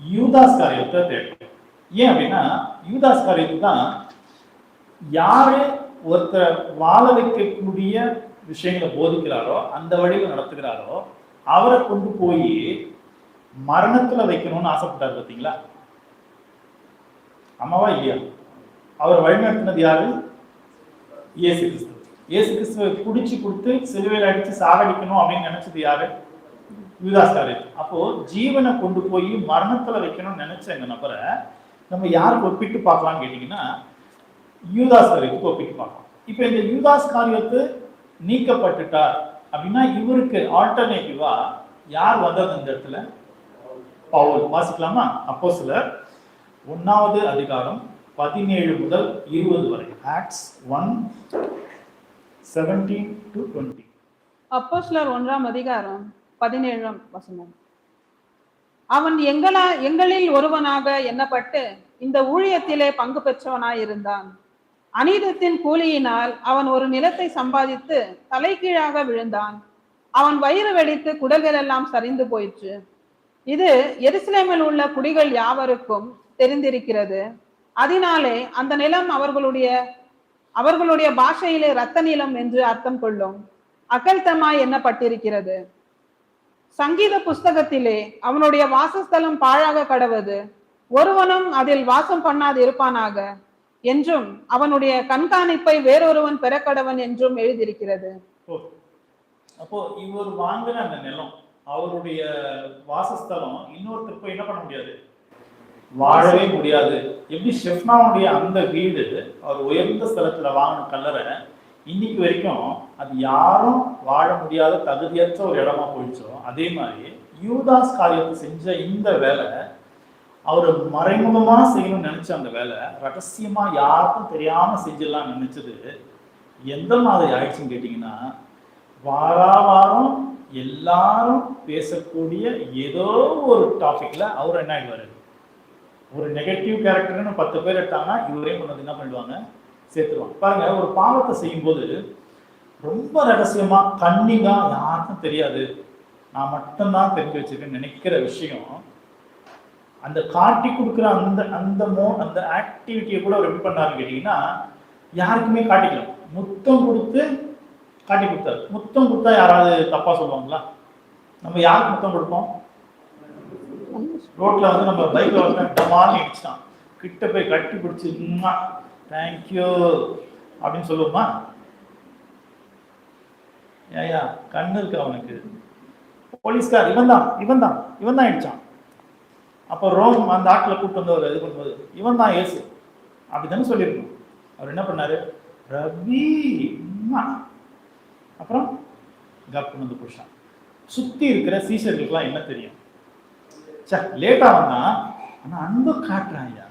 யூதாஸ் காரியத்தை தேடும். ஏன் அப்படின்னா யூதாஸ் காரியத்து தான் யாரு ஒருத்தர் வாழ வைக்கக்கூடிய விஷயங்களை போதிக்கிறாரோ, அந்த வழியில் நடத்துகிறாரோ, அவரை கொண்டு போய் மரணத்துல வைக்கணும்னு ஆசைப்பட்டார். பார்த்தீங்களா? அம்மாவா இல்லையா? அவர் வழிநடத்தினது யாரு? இயேசு கிறிஸ்து. இயேசு கிறிஸ்துவை குடிச்சு கொடுத்து சிலுவையில் அடிச்சு சாகடிக்கணும் அப்படின்னு நினைச்சது யாரு? யூதாஸ் காரியத்து. அப்போ ஜீவனை கொண்டு போய் மரணத்துல வைக்கணும்னு நினைச்ச இந்த நபரை நம்ம யாருக்கு ஒப்பிட்டு பார்க்கலாம்னு கேட்டீங்கன்னா, யூதாஸ் காரியத்துக்கு ஒப்பிட்டு பார்க்கலாம். இப்ப இந்த யூதாஸ் காரியத்து நீக்கப்பட்டுட்டார் அப்படின்னா இவருக்கு ஆல்டர்னேட்டிவா யார் வந்தது இந்த இடத்துல? பவுல். வாசிக்கலாமா? அப்போஸ்தலர் 1வது அதிகாரம் 17 முதல் 20 வரை. ஆக்ட்ஸ் 1:17-20. அப்போஸ்தலர் 1ஆம் அதிகாரம் 17ஆம் வசனம். அவன் எங்களில் ஒருவனாக எண்ணப்பட்டு இந்த ஊழியத்திலே பங்கு பெற்றவனாய் இருந்தான். அநீதத்தின் கூலியினால் அவன் ஒரு நிலத்தை சம்பாதித்து தலைகீழாக விழுந்தான். அவன் வயிறு வெடித்து குடல்கள் எல்லாம் சரிந்து போயிற்று. இது எருசலேமில் உள்ள குடிகள் யாவருக்கும் தெரிந்திருக்கிறது. அதனாலே அந்த நிலம் அவர்களுடைய பாஷையிலே இரத்த நிலம் என்று அர்த்தம் கொள்ளும். அகல்தமாய் எண்ணப்பட்டிருக்கிறது. சங்கீத புஸ்தகத்திலே அவனுடைய வாசஸ்தலம் பாழாக கடவது, ஒருவனும் அதில் வாசம் பண்ணாது இருப்பானாக என்றும் அவனுடைய கண்காணிப்பை வேறொருவன் பெறக்கடவன் என்றும் எழுதியிருக்கிறது. அப்போ இவர் வாங்கின அந்த நிலம், அவருடைய வாசஸ்தலம் இன்னொருத்தர் போய் என்ன பண்ண முடியாது? வாழவே முடியாது. எப்படி ஷெஃப்னாவுடைய அந்த வீடு அவர் உயர்ந்த ஸ்தலத்துல வாங்கின கல்லறை இன்னைக்கு வரைக்கும் அது யாரும் வாழ முடியாத தகுதியற்ற ஒரு இடமா போயிடுச்சோ, அதே மாதிரி யூதாஸ் காரியத்தை செஞ்ச இந்த வேலை அவர் மறைமுகமா செய்யணும்னு நினைச்ச அந்த வேலை ரகசியமா யாருக்கும் தெரியாம செஞ்சிடலாம் நினைச்சது எந்த மாதிரி ஆயிடுச்சுன்னு கேட்டீங்கன்னா, வாரம் எல்லாரும் பேசக்கூடிய ஏதோ ஒரு டாபிக்ல அவர் என்ன ஆயிடுவாரு? ஒரு நெகட்டிவ் கேரக்டர்னு 10 பேர் எடுத்தாங்கன்னா இவரே கொண்டு என்ன பண்ணிடுவாங்க? சேர்த்துருவாங்க. பாருங்க, ஒரு பாவத்தை செய்யும் போது ரொம்ப ரகசியமா கன்னிங்கா யாருக்கும் தெரியாது நான் மட்டும்தான் தெரிஞ்சு வச்சிருக்கேன்னு நினைக்கிற விஷயம், அந்த காட்டி கொடுக்குற அந்த ஆக்டிவிட்டியை கூட அவர் எப்படி பண்ணாருன்னு கேட்டீங்கன்னா, யாருக்குமே காட்டிக்கல. முத்தம் கொடுத்து காட்டி கொடுத்தாரு. முத்தம் கொடுத்தா யாராவது தப்பா சொல்லுவாங்களா? நம்ம யாருக்கு முத்தம் கொடுப்போம்? ரோட்ல வந்து நம்ம பைக்ல வந்து டமான்னு இடிச்சிட்டான், கிட்ட போய் கட்டி பிடிச்சி தேங்க்யூ அப்படின்னு சொல்லுவோமா? ஏயா கண்ணு இருக்கு அவனுக்கு? போலீஸ்கார் இவன் தான் இடிச்சான். அப்போ ரோம் அந்த ஆட்களை கூப்பிட்டு வந்து அவர் இது பண்ணும்போது இவன் தான் ஏசு அப்படித்தானே சொல்லியிருக்கணும். அவர் என்ன பண்ணாரு? ரவி அப்புறம் கப்புன்னு வந்து புடிச்சான். சுத்தி இருக்கிற சீசர்களுக்கெல்லாம் என்ன தெரியும்? லேட்டா வந்தா ஆனா அன்பு காட்டுறான் ஐயா.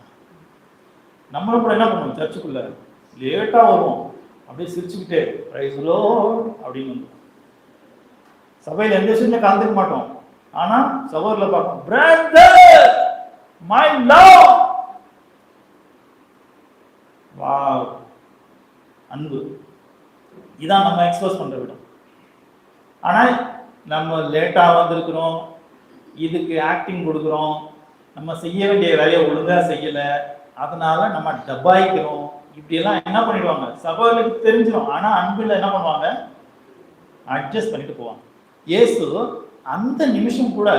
நம்மளும் கூட என்ன பண்ணுவோம்? சர்ச்சுக்குள்ள லேட்டா வருவோம், அப்படியே சிரிச்சுக்கிட்டே பிரைஸ் லார்ட் அப்படின்னு வந்து சபையில எந்த விஷயமே கலந்துக்க மாட்டோம். ஆனா சபையில பார்ப்போம், பிரதர் மை லவ், வாவ், அன்பு. இதான் நம்ம எக்ஸ்பிரஸ் பண்ற விடம். ஆனா நம்ம லேட்டா வந்திருக்கிறோம், இதுக்கு ஆக்டிங் கொடுக்குறோம், நம்ம செய்ய வேண்டிய வேலையை ஒழுங்கா செய்யல, அதனால நம்ம டபாய்க்கிறோம். இப்படி எல்லாம் என்ன பண்ணிடுவாங்க? சகோதரருக்கு தெரிஞ்சிடும். ஆனா அன்பில் என்ன பண்ணுவாங்க? அட்ஜஸ்ட் பண்ணிட்டு போவாங்க. இயேசு அந்த நிமிஷம் கூட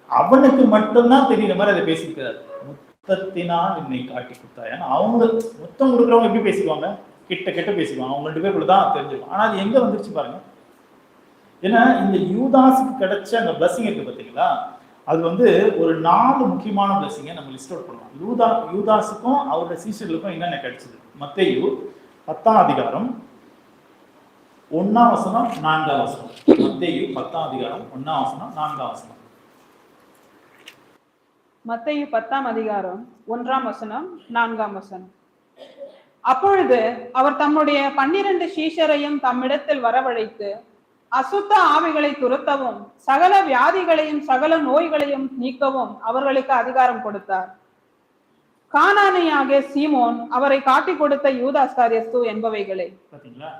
அவனுக்கு மட்டும்தான் தெரியுற மாதிரி அதை பேசியிருக்கிறார். முத்தத்தினால் என்னை காட்டி கொடுத்தா. ஏன்னா அவங்க முத்தம் கொடுக்குறவங்க எப்படி பேசிடுவாங்க? கிட்ட பேசிடுவாங்க. அவங்க 2 பேருக்குள்ள தான் தெரிஞ்சிடும். ஆனா அது எங்க வந்துருச்சு பாருங்க. ஏன்னா இந்த யூதாஸுக்கு கிடைச்ச அந்த பிளஸிங் இருக்கு பார்த்தீங்களா, அது வந்து ஒரு 4 முக்கியமான பிளஸிங்கை நம்ம லிஸ்ட் அவுட் பண்ணலாம். யூதாஸுக்கும் அவருடைய சீஷர்களுக்கும் என்னென்ன கிடைச்சது? மத்தேயு 10ஆம் அதிகாரம் 1ஆம் வசனம் 4ஆம் வசனம். மத்தேயு 10ஆம் அதிகாரம் 1ஆம் வசனம் 4ஆம் வசனம். மத்தேயு 10ஆம் அதிகாரம் 1ஆம் வசனம் 4ஆம் வசனம். அப்பொழுது அவர் தம்முடைய 12 சீஷரையும் தம்மிடத்தில் வரவழைத்து அசுத்த ஆவிகளை துரத்தவும் சகல வியாதிகளையும் சகல நோய்களையும் நீக்கவும் அவர்களுக்கு அதிகாரம் கொடுத்தார். கானானியாக சீமோன், அவரை காட்டி கொடுத்த யூதாஸ்காரியஸ்து என்பவைகளே. பாத்தீங்களா?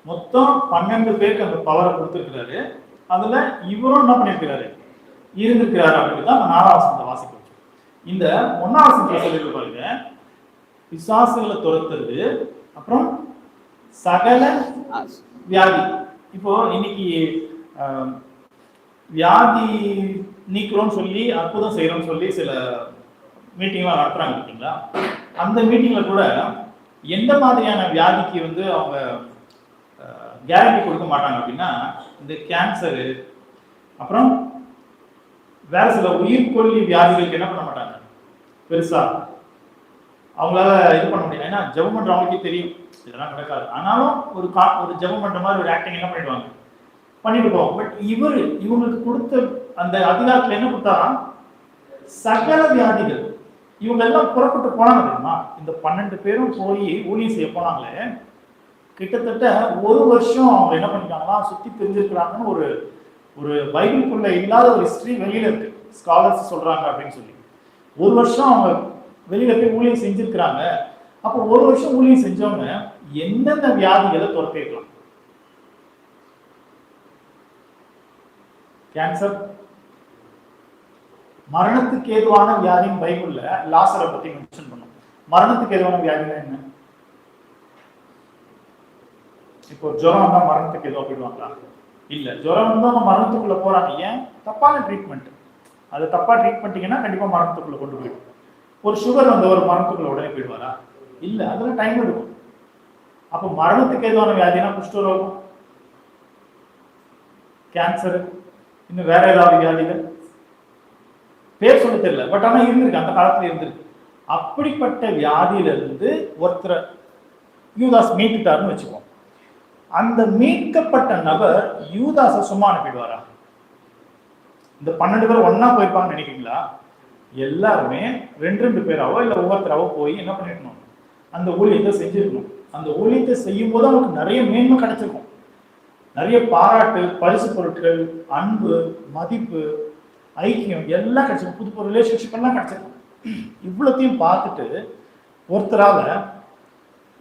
மொத்தம் 12 பேருக்கு அந்த பவரை கொடுத்திருக்கிறாரு. அதுல இவரும் என்ன பண்ணிருக்கிறாரு? இருந்திருக்கிறாரு. அப்படிதான் 4ஆம் வசனத்தை வாசிக்க வச்சோம். இந்த 1ஆம் வசனத்தை சொல்லி பாருங்க, பிசாசுகளை துரத்துறது, அப்புறம் சகல வியாதி. இப்போ இன்னைக்கு வியாதி நீக்கிறோம்னு சொல்லி அற்புதம் செய்யறோம்னு சொல்லி சில மீட்டிங்லாம் நடத்துறாங்க பார்த்தீங்களா? அந்த மீட்டிங்ல கூட எந்த மாதிரியான வியாதிக்கு வந்து அவங்க கேரண்டி கொடுக்க மாட்டாங்க அப்படின்னா, இந்த கேன்சரு, அப்புறம் வேற சில உயிர்கொல்லி வியாதிகளுக்கு என்ன பண்ண மாட்டாங்க பெருசா அவங்களால இது பண்ண முடியும். ஏன்னா ஜெபம் பண்றவங்களுக்கே தெரியும் இதெல்லாம் நடக்காது. ஆனாலும் ஒரு ஜெபம் பண்ற மாதிரி ஒரு ஆக்டிங் என்ன பண்ணிடுவாங்க, பண்ணிட்டு போவோம். பட் இவங்களுக்கு கொடுத்த அந்த அதிகாரத்துல என்ன கொடுத்தாரா? சகல வியாதிகள். இவங்க எல்லாம் புறப்பட்டு போனாங்க தெரியுமா? இந்த 12 பேரும் போய் ஊழியம் செய்ய போனாங்களே, கிட்டத்தட்ட 1 வருஷம் அவங்க என்ன பண்ணிட்டாங்களா, சுத்தி தெரிஞ்சிருக்கிறாங்கன்னு ஒரு பைபிளுக்குள்ள இல்லாத ஒரு ஹிஸ்டரி வெளியில இருக்கு. ஸ்காலர்ஸ் சொல்றாங்க அப்படின்னு சொல்லி 1 வருஷம் அவங்க வெளியில போய் ஊழியம் செஞ்சிருக்கிறாங்க. அப்போ 1 வருஷம் ஊழியம் செஞ்சவங்க எந்தெந்த வியாதிகளை துரத்திருக்கலாம்? கேன்சர், மரணத்துக்கு ஏதுவான வியாதியின் பைபிள்ல லாசரை பத்தி மென்ஷன் பண்ணும். மரணத்துக்கு ஏதுவான வியாதினா என்ன? இப்போ ஜுரம் வந்தா மரணத்துக்கு ஏதோ போயிடுவாங்களா? இல்ல, ஜுரம் வந்தா மரணத்துக்குள்ள போறாங்க. ஏன்? தப்பான ட்ரீட்மெண்ட். அதை தப்பா ட்ரீட் பண்ணிட்டீங்கன்னா கண்டிப்பா மரணத்துக்குள்ள கொண்டு போயிடும். ஒரு சுகர் வந்த ஒரு மரணத்துக்குள்ள உடனே போயிடுவாரா? இல்ல, அதுல டைம் எடுக்கும். அப்போ மரணத்துக்கு ஏதுவான வியாதினா குஷ்டரோகம், கேன்சர், இன்னும் வேற ஏதாவது வியாதிகள் பேர் சொல்ல தெரியல, பட் ஆனா இருந்திருக்கு, அந்த காலத்துல இருந்திருக்கு. அப்படிப்பட்ட வியாதியில இருந்து ஒருத்தரை யூதாஸ் மீட்டுட்டாருன்னு வச்சுக்கோம். அந்த மீட்கப்பட்ட நபர் யூதாஸை சும்மா அனுப்பிடுவாரா? இந்த 12 பேர் ஒன்னா போயிருப்பாங்கன்னு நினைக்கிறீங்களா? எல்லாருமே 2 பேராவோ இல்ல ஒவ்வொருத்தராவோ போய் என்ன பண்ணிருக்கணும்? அந்த ஊழியத்தை செஞ்சிருக்கணும். அந்த ஊழியத்தை செய்யும் போது அவனுக்கு நிறைய மேன்மை கிடைச்சிருக்கும். நிறைய பாராட்டு, பரிசு பொருட்கள், அன்பு, மதிப்பு, ஐக்கியம் எல்லாம் கிடைச்சிருக்கும். புது புது ரிலேஷன்ஷிப் எல்லாம் கிடைச்சிருக்கும். இவ்வளத்தையும் பார்த்துட்டு ஒருத்தரால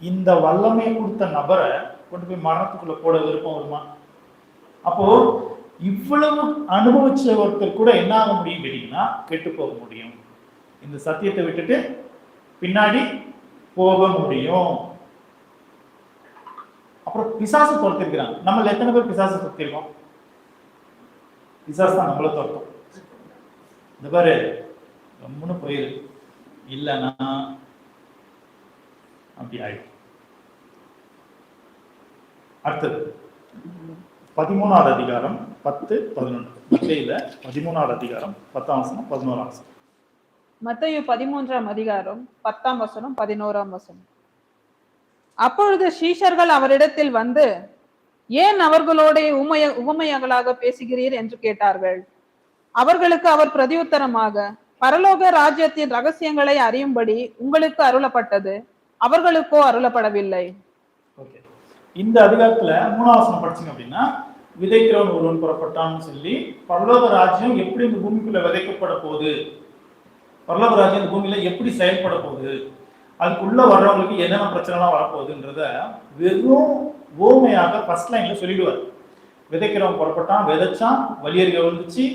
இந்த வல்லமை கொடுத்த நபரை கொண்டு போய் மரணத்துக்குள்ள போட விருப்பம் வருமா? அப்போ இவ்வளவு அனுபவிச்ச ஒருத்தர் கூட என்ன ஆக முடியும் கேட்டீங்கன்னா கெட்டு போக முடியும். இந்த சத்தியத்தை விட்டுட்டு பின்னாடி போக முடியும். அப்புறம் பிசாசு துரத்திருக்கிறாங்க. நம்மள எத்தனை பேர் பிசாசு துரத்திருக்கோம்? பிசாசு தான் நம்மள துரத்தும். இந்த பாரு ரொம்பன்னு போயிரு, இல்லைன்னா அப்படி ஆயிடும். அடுத்தது 13வது அதிகாரம் 10, 11. மத்தேயுல 13வது அதிகாரம் 10ஆம் வசனம் 11ஆம் வசனம். மத்தேயு 13ஆம் அதிகாரம் 10ஆம் வசனம் 11ஆம் வசனம். அப்பொழுது சீஷர்கள் அவரிடத்தில் வந்து, ஏன் அவர்களோட உவமையங்களாக பேசுகிறீர் என்று கேட்டார்கள். அவர்களுக்கு அவர் பிரதியுத்தரமாக, பரலோக ராஜ்யத்தின் ரகசியங்களை அறியும்படி உங்களுக்கு அருளப்பட்டது, அவர்களுக்கோ அருளப்படவில்லை. இந்த அதிகாரத்துல 3ஆம் வசனம் படிச்சீங்க அப்படின்னா, விதைக்கிறவன் ஒருவன் புறப்பட்டான்னு சொல்லி பரலோக ராஜ்யம் எப்படி இந்த பூமிக்குள்ள விதைக்கப்பட போகுது, பரலோக ராஜ்யம் இந்த பூமியில எப்படி செயல்பட போகுது, அதுக்குள்ள வர்றவங்களுக்கு என்னென்ன பிரச்சனைலாம் வரப்போகுதுன்றத வெறும் ஓமையாக ஃபர்ஸ்ட் லைன்ல சொல்லிடுவார். விதைக்கிறவன் புறப்பட்டான், விதைச்சான், வலியருக வந்துச்சு,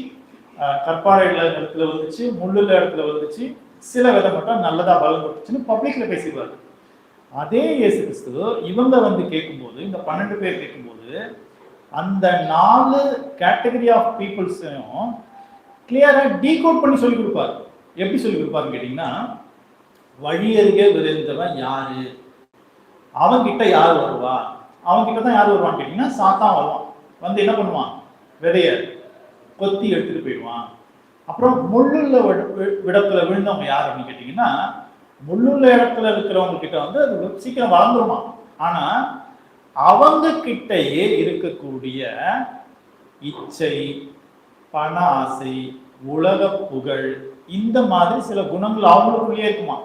கற்பாறை இடத்துல வந்துச்சு, முள்ளுள்ள இடத்துல வந்துச்சு, சில விதை மட்டும் நல்லதா பலன் கொடுத்துச்சுன்னு பப்ளிக்ல பேசிடுவார். அதே இயேசு கிறிஸ்து இவங்க வந்து கேட்கும்போது, இந்த 12 பேர் கேட்கும்போது, அந்த 4 கேட்டகரி ஆஃப் பீப்புள்ஸையும் கிளியரா டீகோட் பண்ணி சொல்லி கொடுப்பார். எப்படி சொல்லி கொடுப்பாருன்னு கேட்டீங்கன்னா, வழி அருகே விழுந்தவன் யாரு, அவன்கிட்ட யார் வருவா, அவன்கிட்ட தான் யார் வருவான்னு கேட்டீங்கன்னா சாத்தான் வருவான். வந்து என்ன பண்ணுவான், விதைய கொத்தி எடுத்துட்டு போயிடுவான். அப்புறம் முள்ளுள்ள இடத்துல விழுந்தவங்க யார் அப்படின்னு கேட்டீங்கன்னா, முள்ளுள்ள இடத்துல இருக்கிறவங்க கிட்ட வந்து அது சீக்கிரம் வளர்ந்துருமா. ஆனா அவங்க கிட்டயே இருக்கக்கூடிய இச்சை, பண ஆசை, உலக புகழ், இந்த மாதிரி சில குணங்கள் அவங்களுக்குள்ளேயே இருக்குமா.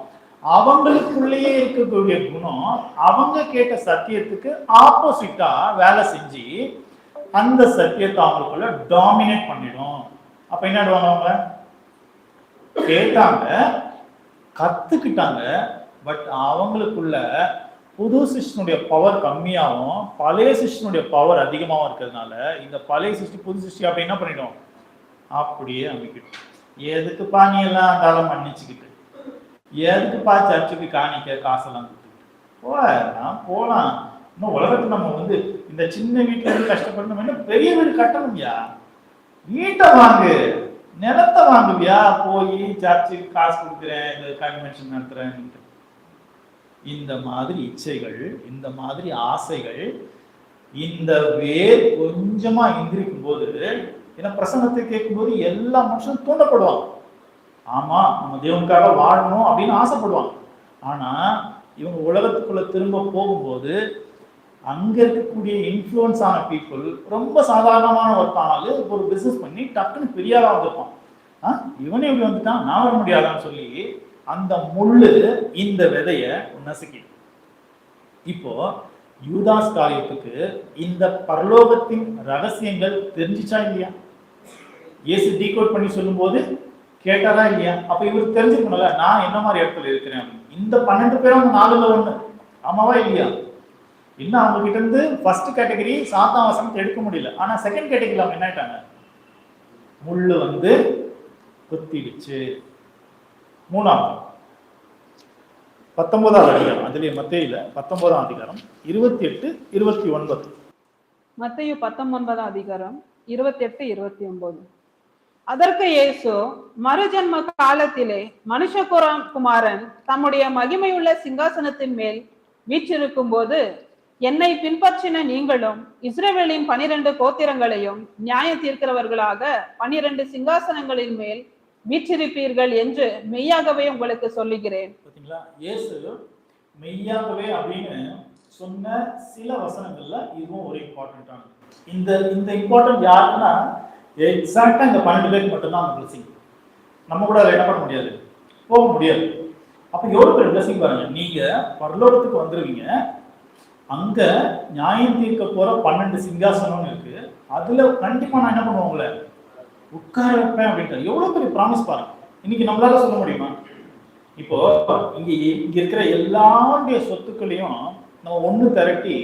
அவங்களுக்குள்ளேயே இருக்கக்கூடிய குணம் அவங்க கேட்ட சத்தியத்துக்கு ஆப்போசிட்டா வேலை செஞ்சு அந்த சத்தியத்தை அவங்களுக்குள்ள டாமினேட் பண்ணிடும். அப்ப என்ன ஆடுவாங்க, அவங்க கேட்டாங்க, கத்துக்கிட்டாங்க, பட் அவங்களுக்குள்ள புது சிஸ்டனுடைய பவர் கம்மியாகவும் பழைய சிஸ்டனுடைய பவர் அதிகமாகவும் இருக்கிறதுனால இந்த பழைய சிஸ்டி புது சிஸ்டி அப்படி என்ன பண்ணிடும், அப்படியே அமைக்கிடும். எதுக்குப்பா நீ எல்லாம் அந்தாலும் மன்னிச்சுக்கிட்டு, எதுக்குப்பா சர்ச்சுக்கு காணிக்க காசெல்லாம் கொடுத்துக்கிட்டு போலாம். இன்னும் உலகத்துல நம்ம வந்து இந்த சின்ன வீட்டுல இருந்து கஷ்டப்படணும், பெரிய வீடு கட்டணும்யா, வீட்டை வாங்கு, நிலத்தை வாங்குவியா, போய் சர்ச்சுக்கு காசு கொடுக்குறேன், இந்த கன்வென்ஷன் நடத்துறேன். இந்த மாதிரி இச்சைகள், இந்த மாதிரி ஆசைகள், இந்த வேர் கொஞ்சமா எந்திரிக்கும் போது, ஏன்னா பிரசங்கத்தை கேட்கும் போது எல்லா மனுஷனும் தூண்டப்படுவாங்க. ஆமா நம்ம தேவனுக்காக வாழணும் அப்படின்னு ஆசைப்படுவாங்க. ஆனா இவங்க உலகத்துக்குள்ள திரும்ப போகும்போது அங்க இருக்கக்கூடிய இன்ஃப்ளூயன்ஸ் ஆன பீப்புள் ரொம்ப சாதாரணமான ஒருத்தானால ஒரு பிசினஸ் பண்ணி டக்குன்னு பெரியாரா வந்திருப்பான். இவனே இப்படி வந்துட்டான், நான் வர முடியாதான்னு சொல்லி அந்த முள்ளு இந்த விதைய நசுக்கிடும். இப்போ யூதாஸ் காரியத்துக்கு இந்த பரலோகத்தின் ரகசியங்கள் தெரிஞ்சிச்சா இல்லையா? இயேசு டீகோட் பண்ணி சொல்லும் போது கேட்டாரா இல்லையா? அப்ப இவருக்கு தெரிஞ்சுக்கணும்ல நான் என்ன மாதிரி இடத்துல இருக்கிறேன். இந்த 12 பேரும் அவங்க 4ல 1, ஆமாவா இல்லையா? இன்னும் அவங்க கிட்ட இருந்து ஃபர்ஸ்ட் கேட்டகரி சாத்தான் வசனத்தை எடுக்க முடியல. ஆனா செகண்ட் கேட்டகரியில அவங்க என்ன ஆயிட்டாங்க, முள்ளு வந்து குத்திடுச்சு. 3ஆவது 19ஆவது அதிகாரம், அதுலயே மத்தேயுல 19ஆம் அதிகாரம் 28, 29. மத்தேயு 19ஆம் அதிகாரம் 28, 29. அதற்கு இயேசு, மறுஜன்ம காலத்திலே மனுஷகுமாரன் தம்முடைய மகிமையுள்ள சிங்காசனத்தின் மேல் வீற்றிருக்கும் போது என்னை பின்பற்றின நீங்களும் இஸ்ரவேலின் 12 கோத்திரங்களையும் நியாய தீர்க்கிறவர்களாக 12 சிங்காசனங்களின் மேல் வீற்றிருப்பீர்கள் என்று மெய்யாகவே உங்களுக்கு சொல்லுகிறேன். பாத்தீங்களா, இயேசு மெய்யாகவே அப்படின்னு சொன்ன சில வசனங்கள்ல இதுவும் ஒரு இம்பார்ட்டன்டான. இந்த இம்பார்ட்டன்ட் யாருன்னா எக்ஸாக்டா இந்த 12 பேருக்கு மட்டும்தான் அந்த பிளஸிங். நம்ம கூட அதை என்ன பண்ண முடியாது, போக முடியாது. அப்ப எவ்வளவு பேர் பிளஸிங் பாருங்க. நீங்க பரலோகத்துக்கு வந்துருவீங்க, அங்க நியாயம் தீர்க்க போற 12 சிங்காசனம் இருக்கு, அதுல கண்டிப்பா நான் என்ன பண்ணுவேன், உங்களை உட்கார வைப்பேன் அப்படின்ட்டு. எவ்வளவு பெரிய ப்ராமிஸ் பாருங்க. இன்னைக்கு நம்மளால சொல்ல முடியுமா? இப்போ இங்க இருக்கிற எல்லாருடைய சொத்துக்களையும் நம்ம ஒண்ணு திரட்டி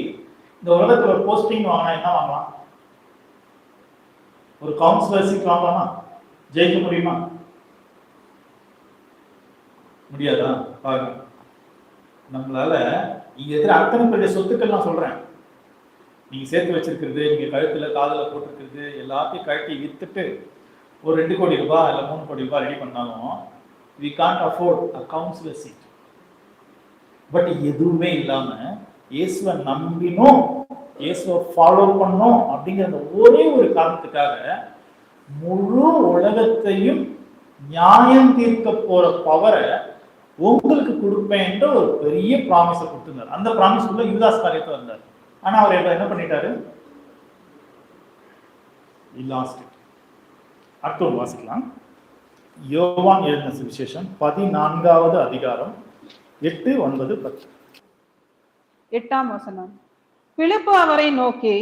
இந்த உலகத்துல ஒரு போஸ்டிங் வாங்கினா என்ன வாங்கலாம்? ஒரு கவுன்சிலர் சீட் வாங்கலாமா? ஜெயிக்க முடியுமா? முடியாதா? பாருங்க, நம்மளால இங்க இருக்கிற அத்தனை பேருடைய சொத்துக்கள் நான் சொல்றேன், நீங்க சேர்த்து வச்சிருக்கிறது, நீங்க கழுத்துல காதுல போட்டிருக்கிறது எல்லாத்தையும் கழட்டி வித்துட்டு ஒரு 2 கோடி ரூபாய் இல்ல 3 கோடி ரூபாய் ரெடி பண்ணாலும் we can't afford a counselor seat. But எதுவுமே இல்லாம இயேசுவை நம்பினோம், இயேசுவை ஃபாலோ பண்ணோம் அப்படிங்கிற அந்த ஒரே ஒரு காரணத்துக்காக முழு உலகத்தையும் நியாயம் தீர்க்க போற பவரை உங்களுக்கு கொடுப்பேன் என்ற ஒரு பெரிய ப்ராமிஸை கொடுத்திருந்தார். அந்த ப்ராமிஸ்க்குள்ள யூதாஸ் காரியத்தை வந்தார். ஆனா அவர் என்ன பண்ணிட்டாரு? அடுத்த வாசிக்கலாம். யோவான் எழுதின சுவிசேஷம் 14வது அதிகாரம் 8, 9, 10. 8ஆம் வசனம். பிலிப்பு அவரை நோக்கி,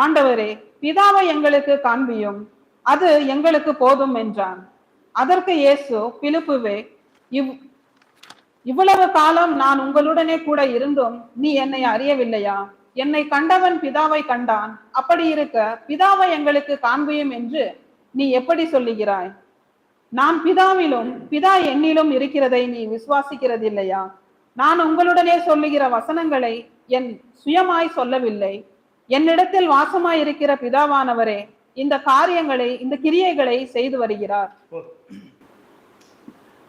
ஆண்டவரே, பிதாவை எங்களுக்கு காண்பியும், அது எங்களுக்கு போதும் என்றான். அதற்கு இயேசு, பிலிப்புவே, இவ்வளவு காலம் நான் உங்களுடனே கூட இருந்தும் நீ என்னை அறியவில்லையா? என்னை கண்டவன் பிதாவை கண்டான். அப்படி இருக்க பிதாவை எங்களுக்கு காண்பியும் என்று நீ எப்படி சொல்லுகிறாய்? நான் பிதாவிலும் பிதா என்னிலும் இருக்கிறதை நீ விசுவாசிக்கிறது இல்லையா? நான் உங்களுடனே சொல்லுகிற வசனங்களை என் சுயமாய் சொல்லவில்லை. என்னிடத்தில் வாசமாய் இருக்கிற பிதாவானவரே இந்த கிரியைகளை செய்து வருகிறார்.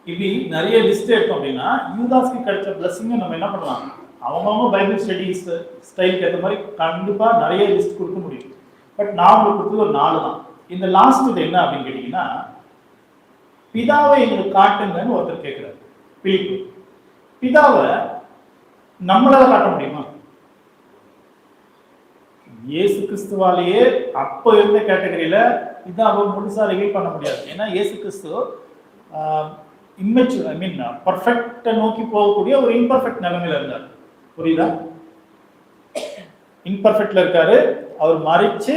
இப்படி நிறைய லிஸ்ட் எடுத்தோம் அப்படின்னா யூதாஸ்க்கு கிடைச்ச பிளஸிங்க நம்ம என்ன பண்ணலாம்? அவங்க பைபிள் ஸ்டடிஸ் ஸ்டைலுக்கு ஏற்ற மாதிரி கண்டிப்பா நிறைய லிஸ்ட் கொடுக்க முடியும். பட் நான் உங்களுக்கு கொடுத்தது ஒரு 4 தான். இந்த லாஸ்ட் இது என்ன அப்படின்னு கேட்டீங்கன்னா, பிதாவை எங்களுக்கு காட்டுங்கன்னு ஒருத்தர் கேட்கிறாரு. பிலிப்பு, பிதாவை நம்மளால காட்ட முடியுமா? இயேசு கிறிஸ்துவாலேயே அப்ப இருந்த கேட்டகரியில பிதாவை முழுசா ரிவீல் பண்ண முடியாது. ஏன்னா இயேசு கிறிஸ்து இம்மெச்சூர், ஐ மீன் பர்ஃபெக்டை நோக்கி போகக்கூடிய ஒரு இம்பர்ஃபெக்ட் நிலைமையில இருந்தார். புரியுதா? இம்பர்ஃபெக்ட்ல இருக்காரு. அவர் மறிச்சு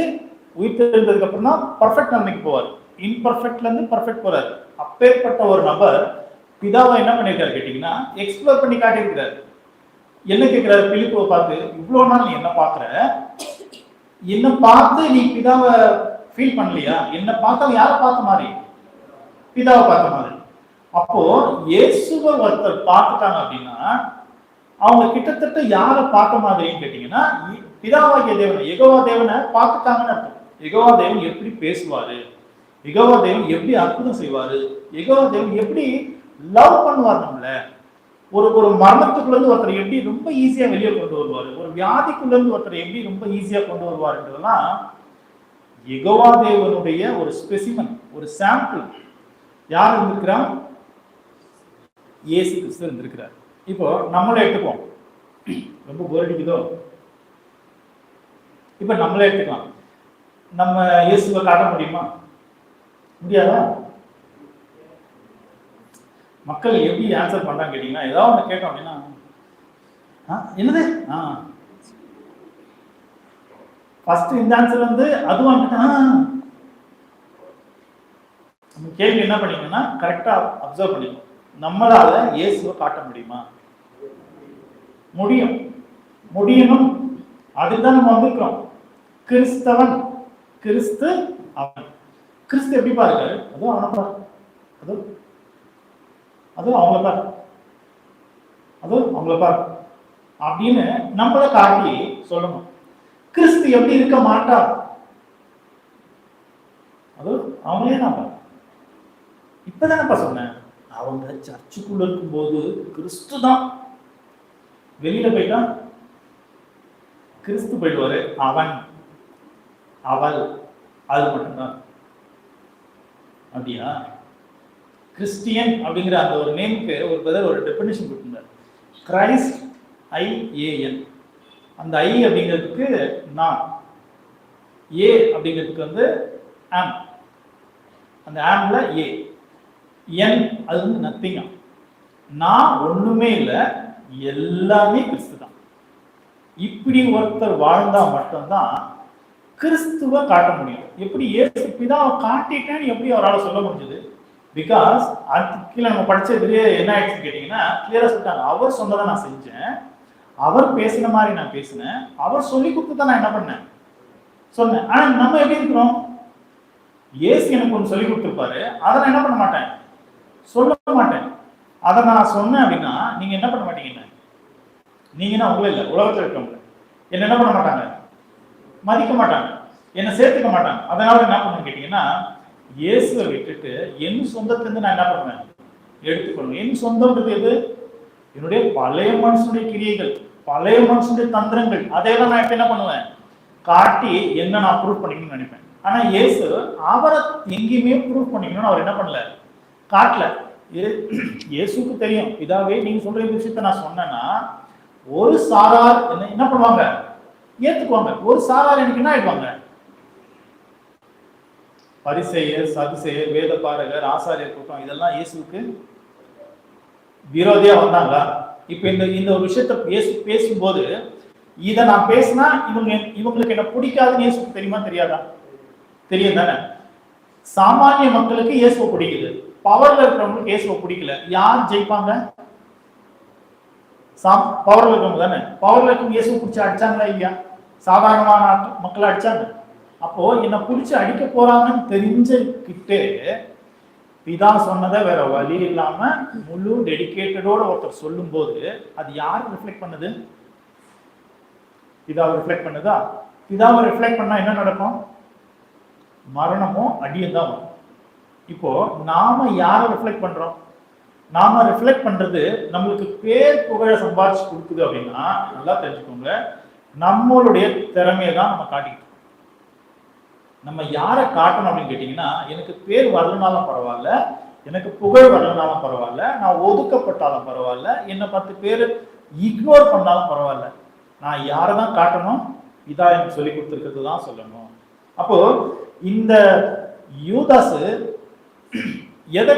உயிர்த்தெழுந்ததுக்கு அப்புறம் தான் பர்ஃபெக்ட் நிலைமைக்கு போவார். இம்பர்ஃபெக்ட்ல இருந்து பர்ஃபெக்ட் போறாரு. அப்பேற்பட்ட ஒரு நபர் பிதாவை என்ன பண்ணிருக்காரு கேட்டீங்கன்னா, எக்ஸ்ப்ளோர் பண்ணி காட்டியிருக்கிறார். என்ன கேட்கிறாரு பிலிப்புவை பார்த்து, இவ்வளவு நாள் நீ என்ன பாக்குற, என்ன பார்த்து நீ பிதாவை ஃபீல் பண்ணலையா? என்ன பார்த்தா யாரை பார்த்த மாதிரி? பிதாவை பார்த்த மாதிரி. அப்போ இயேசுவை ஒருத்தர் பார்த்துட்டாங்க அப்படின்னா அவங்க கிட்டத்தட்ட யாரை பார்த்த மாதிரின்னு கேட்டீங்கன்னா, பிதாவாகிய தேவனை, யெகோவா தேவனை பார்த்துட்டாங்கன்னு அர்த்தம். யெகோவா தேவன் எப்படி பேசுவாரு, யெகோவா தேவன் எப்படி அற்புதம் செய்வாரு, யெகோவா தேவன் எப்படி லவ் பண்ணுவார் நம்மள, ஒரு மரணத்துக்குள்ள இருந்து ஒருத்தர் எப்படி ரொம்ப ஈஸியா வெளியே கொண்டு வருவாரு, ஒரு வியாதிக்குள்ள இருந்து ஒருத்தர் எப்படி ரொம்ப ஈஸியா கொண்டு வருவாருன்றதெல்லாம் யெகோவா தேவனுடைய ஒரு ஸ்பெசிமன், ஒரு சாம்பிள் யார் இருந்திருக்கிறார்? இயேசு கிறிஸ்து இருந்திருக்கிறார். இப்போ நம்மளே எடுத்துக்குவோம். ரொம்ப போர் அடிக்குதோ? இப்ப நம்மளே எடுத்துக்கலாம். நம்ம இயேசுவை காட்ட முடியுமா? முடியாதா? மக்கள் எப்படி ஆன்சர் பண்றாங்க கேட்டீங்கன்னா, ஏதாவது ஒன்று கேட்டோம் அப்படின்னா, என்னது ஃபர்ஸ்ட் இந்த ஆன்சர் வந்து அது வந்துட்டா நம்ம கேள்வி என்ன பண்ணீங்கன்னா கரெக்டா அப்சர்வ் பண்ணிக்கணும். நம்மளால இயேசுவை காட்ட முடியுமா? முடியும், முடியணும். அதுதான் நம்ம வந்திருக்கிறோம். கிறிஸ்தவன், கிறிஸ்து அவன். கிறிஸ்து எப்படி பாருக்காரு? அதுவும் அவனை பாரு, அதுவும் அவங்கள பாரு, அதுவும் அவங்கள பாரு அப்படின்னு நம்மளை காட்டி சொல்லணும். கிறிஸ்து எப்படி இருக்க மாட்டார்? அது அவங்களே நான் பாரு. இப்பதானப்பா சொன்னேன், அவங்க சர்ச்சுக்குள்ள இருக்கும்போது கிறிஸ்து தான், வெளியில போயிட்டா கிறிஸ்து போயிடுவாரு. அவன், அவள், அது மட்டும்தான். அப்படியா? கிறிஸ்டியன் அப்படிங்கிற அந்த ஒரு நேமுக்கு ஒரு பதில் ஒரு டெஃபினிஷன் கொடுத்திருந்தார். Christ, IAN. அந்த ஐ அப்படிங்கிறதுக்கு நான், ஏ அப்படிங்கிறதுக்கு வந்து ஆம், அந்த ஆம்ல ஏ, என் அது வந்து நத்திங்கா. நான் ஒண்ணுமே இல்லை, எல்லாமே கிறிஸ்து தான். இப்படி ஒருத்தர் வாழ்ந்தா மட்டும்தான் கிறிஸ்துவை காட்ட முடியும். எப்படி இயேசு பிதாவை காட்டிட்டேன்னு எப்படி அவரால் சொல்ல முடிஞ்சது? பிகாஸ் அதுக்கு கீழே நம்ம படிச்சதுலேயே என்ன ஆயிடுச்சுன்னு கேட்டீங்கன்னா, கிளியரா சொல்லிட்டாங்க. அவர் சொன்னதை நான் செஞ்சேன், அவர் பேசின மாதிரி நான் பேசினேன், அவர் சொல்லி கொடுத்து தான் நான் என்ன பண்ணேன் சொன்னேன். ஆனா நம்ம எப்படி இருக்கிறோம்? இயேசு எனக்கு ஒன்று சொல்லி கொடுத்துருப்பாரு, அதை நான் என்ன பண்ண மாட்டேன், சொல்ல மாட்டேன். அதை நான் சொன்னேன் அப்படின்னா நீங்க என்ன பண்ண மாட்டீங்க, நீங்கன்னா உங்களே இல்லை, உலகத்தில் இருக்கவங்க என்ன என்ன பண்ண மாட்டாங்க, மதிக்க மாட்டாங்க, என்னை சேர்த்துக்க மாட்டாங்க. அதனால என்ன பண்ணு கேட்டீங்கன்னா, இயேசுவை விட்டுட்டு என் சொந்தத்திலிருந்து நான் என்ன பண்ணுவேன், எடுத்துக்கொள்ளும். என் சொந்தம்ன்றது எது, என்னுடைய பழைய மனுஷனுடைய கிரியைகள், பழைய மனுஷனுடைய தந்திரங்கள், அதையெல்லாம் நான் என்ன பண்ணுவேன், காட்டி என்ன நான் ப்ரூவ் பண்ணிக்கணும்னு நினைப்பேன். ஆனா இயேசு அவரை எங்கேயுமே ப்ரூவ் பண்ணிக்கணும்னு அவர் என்ன பண்ணல, காட்டல. இயேசுக்கு தெரியும், இதாவே நீங்க சொல்ற இந்த விஷயத்த நான் சொன்னேன்னா ஒரு சாரார் என்ன பண்ணுவாங்க, ஏத்துக்குவாங்க. ஒரு சாரார் எனக்கு என்ன ஆயிடுவாங்க, பரிசேயர், சதுசேயர், வேத பாரகர், ஆசாரியர் கூட்டம், இதெல்லாம் இயேசுக்கு விரோதியா வந்தாங்களா? இப்ப இந்த ஒரு விஷயத்த இயேசு பேசும்போது இதை நான் பேசினா இவங்களுக்கு என்ன பிடிக்காதுன்னு இயேசுக்கு தெரியுமா தெரியாதா? தெரியும் தானே. சாமானிய மக்களுக்கு இயேசுவை பிடிக்குது, பவர்ல இருக்கிறவங்களுக்கு இயேசுவை பிடிக்கல. யார் ஜெயிப்பாங்க? பவர்ல இருக்கவங்க தானே. பவர்ல இருக்கவங்க இயேசுவை பிடிச்சி அடிச்சாங்களா இல்லையா? சாதாரணமான மக்களை அடிச்சாங்க. அப்போ என்ன பிடிச்சி அடிக்க போறாங்கன்னு தெரிஞ்சுக்கிட்டு பிதா சொன்னதை வேற வழி இல்லாம முழு டெடிகேட்டடோட ஒருத்தர் சொல்லும் போது அது யாருக்கு ரிஃப்ளெக்ட் பண்ணுது? பிதாவை ரிஃப்ளெக்ட் பண்ணுதா? பிதாவை ரிஃப்ளெக்ட் பண்ணா என்ன நடக்கும்? மரணமும் அடியும் தான் வரும். இப்போ நாம யாரை ரிஃப்ளெக்ட் பண்றோம்? நாம ரிஃப்ளெக்ட் பண்றது நம்மளுக்கு பேர் புகழ சம்பாதிச்சு கொடுக்குது அப்படின்னா நல்லா தெரிஞ்சுக்கோங்க, நம்மளுடைய திறமையை தான் நம்ம காட்டிக்கிட்டோம். நம்ம யாரை காட்டணும் அப்படின்னு கேட்டீங்கன்னா, எனக்கு பேர் வரலனாலும் பரவாயில்ல, எனக்கு புகழ் வரலனாலும் பரவாயில்ல, நான் ஒதுக்கப்பட்டாலும் பரவாயில்ல, என்னை 10 பேர் இக்னோர் பண்ணாலும் பரவாயில்ல, நான் யாரை தான் காட்டணும்? இதா எனக்கு சொல்லி கொடுத்துருக்கிறது தான் சொல்லணும். அப்போ இந்த யூதாசு எதை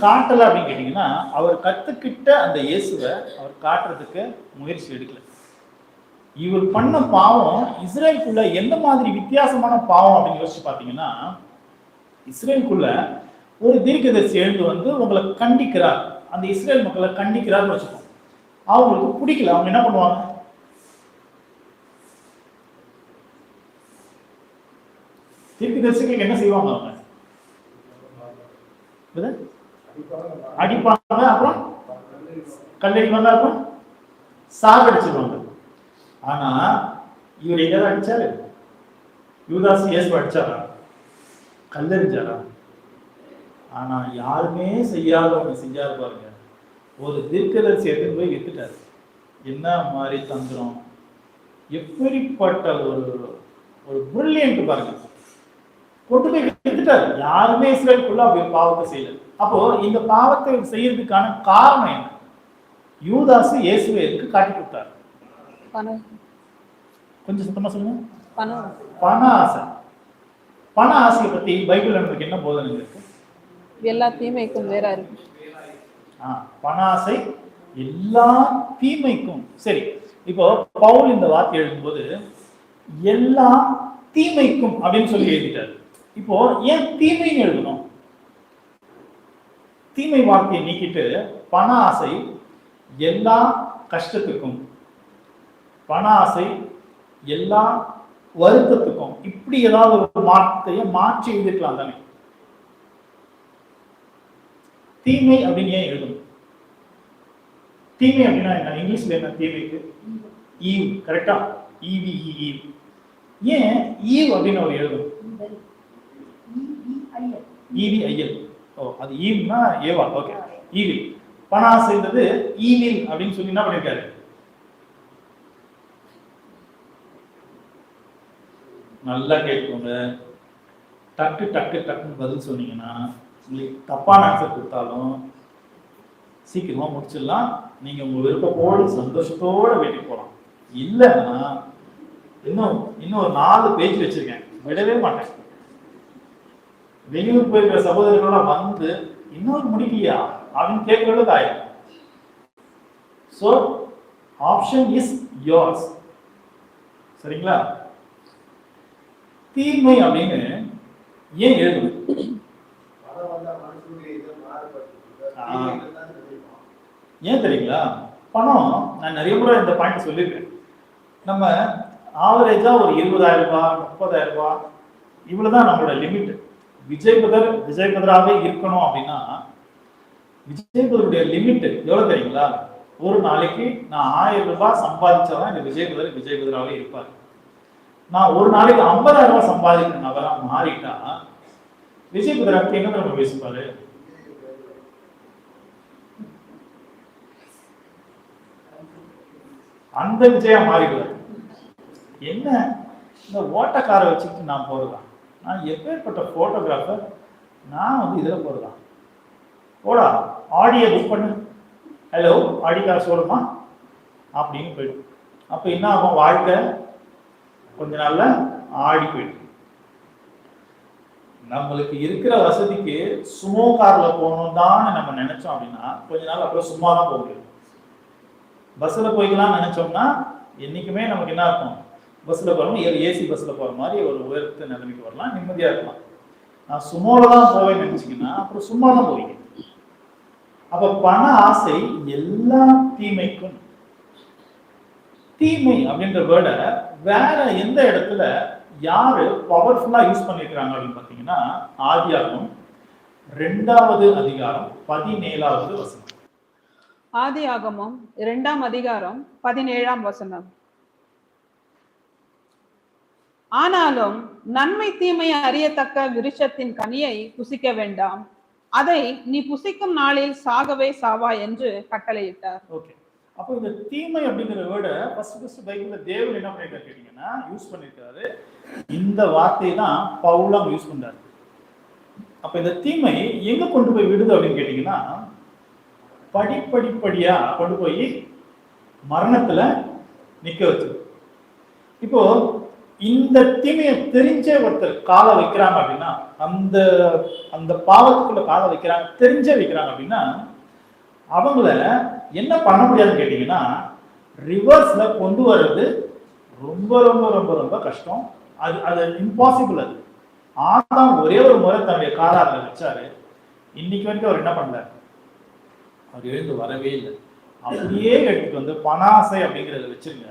காட்டல அப்படின்னு கேட்டீங்கன்னா, அவர் கத்துக்கிட்ட அந்த இயேசுவை அவர் காட்டுறதுக்கு முயற்சி எடுக்கல. இவர் பண்ண பாவம் இஸ்ரேலுக்குள்ள எந்த மாதிரி வித்தியாசமான பாவம் அப்படின்னு யோசிச்சு பார்த்தீங்கன்னா, இஸ்ரேலுக்குள்ள ஒரு தீர்க்கதரிசி எழுந்து வந்து உங்களை கண்டிக்கிறார், அந்த இஸ்ரேல் மக்களை கண்டிக்கிறார்னு வச்சுக்கோங்க. அவங்களுக்கு பிடிக்கல, அவங்க என்ன பண்ணுவாங்க? தீர்க்கதரிசிகளுக்கு என்ன செய்வாங்க? அவங்க அடிப்பாங்க, அப்புறம் கல்லடிப்பாங்க, அப்புறம் சாகடிச்சிருவாங்க. ஆனா இவர் எங்கதான் அடிச்சாரு? யூதாஸ் இயேசு அடிச்சாரா? கல்லெறிஞ்சாரா? ஆனா யாருமே செய்யாதவங்க செஞ்சாரு பாருங்க. ஒரு தீர்க்கதரிசி எடுத்து போய் வித்துட்டாரு. என்ன மாதிரி தந்திரம், எப்படிப்பட்ட ஒரு பிரில்லியன்ட் பாருங்க. கொண்டு போய் வித்துட்டாரு. யாருமே இஸ்ரேலுக்குள்ள அப்படி பாவத்தை செய்யல. அப்போ இந்த பாவத்தை செய்யறதுக்கான காரணம் என்ன? யூதாஸ் இயேசுவை எதுக்கு காட்டி கொடுத்தாரு? கொஞ்சம் சத்தமா சொல்லுங்க. பண ஆசை. பண ஆசையை பத்தி பைபிள் நமக்கு என்ன போதனை இருக்கு? எல்லா தீமைக்கும் வேற இருக்கு. பண ஆசை எல்லா தீமைக்கும். சரி, இப்போ பவுல் இந்த வார்த்தை எழுதும்போது எல்லா தீமைக்கும் அப்படின்னு சொல்லி எழுதிட்டாரு. இப்போ ஏன் தீமைன்னு எழுதணும்? தீமை வார்த்தையை நீக்கிட்டு பண ஆசை எல்லா கஷ்டத்துக்கும், பண ஆசை எல்லா வருத்தத்துக்கும், இப்படி ஏதாவது ஒரு வார்த்தையை மாற்றி எழுதிக்கலாம் தானே. தீமை அப்படின்னு ஏன் எழுதணும்? தீமை அப்படின்னா என்ன? இங்கிலீஷ்ல என்ன தீமைக்கு? ஈவ். கரெக்டா? இவிஇ ஈவ். ஏன் ஈவ் அப்படின்னு அவர் எழுதணும்? இவிஐஎல். ஓ, அது ஈவ்னா ஏவா? Okay, evil. பண ஆசைன்றது ஈவில் அப்படின்னு சொல்லி என்ன பண்ணிருக்காரு? நல்லா கேட்கோங்க. டக்கு டக்கு டக்குன்னு பதில் சொன்னீங்கன்னா, உங்களுக்கு தப்பான ஆன்சர் கொடுத்தாலும் சீக்கிரமா முடிச்சிடலாம். நீங்க உங்க விருப்பத்தோடு சந்தோஷத்தோட வீட்டுக்கு போகலாம். இல்லைன்னா இன்னும் ஒரு 4 பேஜ் வச்சிருக்கேன், விடவே மாட்டேன். வெளியூர் போயிருக்கிற சகோதரர்களோட வந்து இன்னொரு முடிக்கலையா அப்படின்னு கேட்கறது ஆயிடும். So option is yours. சரிங்களா? தீமை அப்படின்னு ஏன் எழுதணும்? ஏன் தெரியுங்களா? பணம், நான் நிறைய முறை இந்த பாயிண்ட் சொல்லியிருக்கேன். நம்ம ஆவரேஜா ஒரு 20,000 ரூபாய், 30,000 ரூபாய், இவ்வளவுதான் நம்மளோட லிமிட். விஜய் பிரதராகவே இருக்கணும் அப்படின்னா விஜய் பிரதருடைய லிமிட் எவ்வளவு தெரியுங்களா? ஒரு நாளைக்கு நான் 1000 ரூபாய் சம்பாதிச்சாதான் இந்த விஜய் பிரதராகவே இருப்பாரு. நான் ஒரு நாளைக்கு 50,000 ரூபாய் சம்பாதிக்கிற நபரா மாறிட்டா விஜய் பிரதராக என்ன நம்ம பேசிப்பாரு? அந்த விஜயா மாறிடுவார். என்ன இந்த ஓட்டக்காரை வச்சுக்கிட்டு நான் போறதா? நான் எப்பேற்பட்ட போட்டோகிராஃபர், நான் வந்து இதுல போறதா? போடா ஆடியை புக் பண்ணு, ஹலோ ஆடிக்கார சொல்லுமா அப்படின்னு போயிடும். அப்ப என்ன ஆகும்? வாழ்க்கை கொஞ்ச நாள்ல ஆடி போயிடும். நம்மளுக்கு இருக்கிற வசதிக்கு சுமோ கார்ல போகணும் தான் நம்ம நினைச்சோம் அப்படின்னா கொஞ்ச நாள் அப்புறம் சும்மா தான் போக முடியும். பஸ்ல போய்க்கலாம்னு நினைச்சோம்னா என்னைக்குமே நமக்கு என்ன இருக்கும்? பஸ்ல போறோம், ஏசி பஸ்ல போற மாதிரி ஒரு உயர்த்த நிலைமைக்கு வரலாம், நிம்மதியா இருக்கலாம். நான் சுமோல தான் போவேன்னு நினைச்சீங்கன்னா அப்புறம் சும்மா தான் போவீங்க. அப்ப பண ஆசை எல்லா தீமைக்கும். தீமை அப்படின்ற வேர்டை வேற எந்த இடத்துல யாரு பவர்ஃபுல்லா யூஸ் பண்ணிருக்கிறாங்க அப்படின்னு பாத்தீங்கன்னா ஆதியாகமம் 2வது அதிகாரம் 17வது வசனம். ஆதியாகமம் 2ஆம் அதிகாரம் 17ஆம் வசனம். ஆனாலும் நன்மை தீமை அறியத்தக்க விருட்சத்தின் கனியை புசிக்க வேண்டாம், அதை நீ புசிக்கும் நாளில் சாகவே சாவா என்று கட்டளையிட்டார். ஓகே, அப்போ இந்த தீமை அப்படிங்கிற வேர்டை ஃபர்ஸ்ட் பைபிள்ல தேவன் என்ன பண்ணிருக்காரு கேட்டீங்கன்னா யூஸ் பண்ணிருக்காரு. இந்த வார்த்தையை தான் பவுலும் யூஸ் பண்றாரு. அப்ப இந்த தீமை எங்க கொண்டு போய் விடுது அப்படின்னு கேட்டீங்கன்னா படிப்படிப்படியா கொண்டு போய் மரணத்துல நிக்க வச்சு. இப்போ இந்த தீமையை தெரிஞ்ச ஒருத்தர் காலை வைக்கிறாங்க அப்படின்னா, அந்த அந்த பாவத்துக்குள்ள காலை வைக்கிறாங்க, தெரிஞ்சே வைக்கிறாங்க அப்படின்னா அவங்கள என்ன பண்ண முடியாதுன்னு கேட்டீங்கன்னா ரிவர்ஸ்ல கொண்டு வர்றது ரொம்ப ரொம்ப ரொம்ப ரொம்ப கஷ்டம். அது இம்பாசிபிள். அது ஆதாம் ஒரே ஒரு முறை தன்னுடைய காலால வச்சாரு. இன்னைக்கு வரைக்கும் அவர் என்ன பண்ணல? அவர் எழுந்து வரவே இல்லை. அப்படியே எடுத்துட்டு வந்து பண ஆசை அப்படிங்கிறத வச்சிருங்க.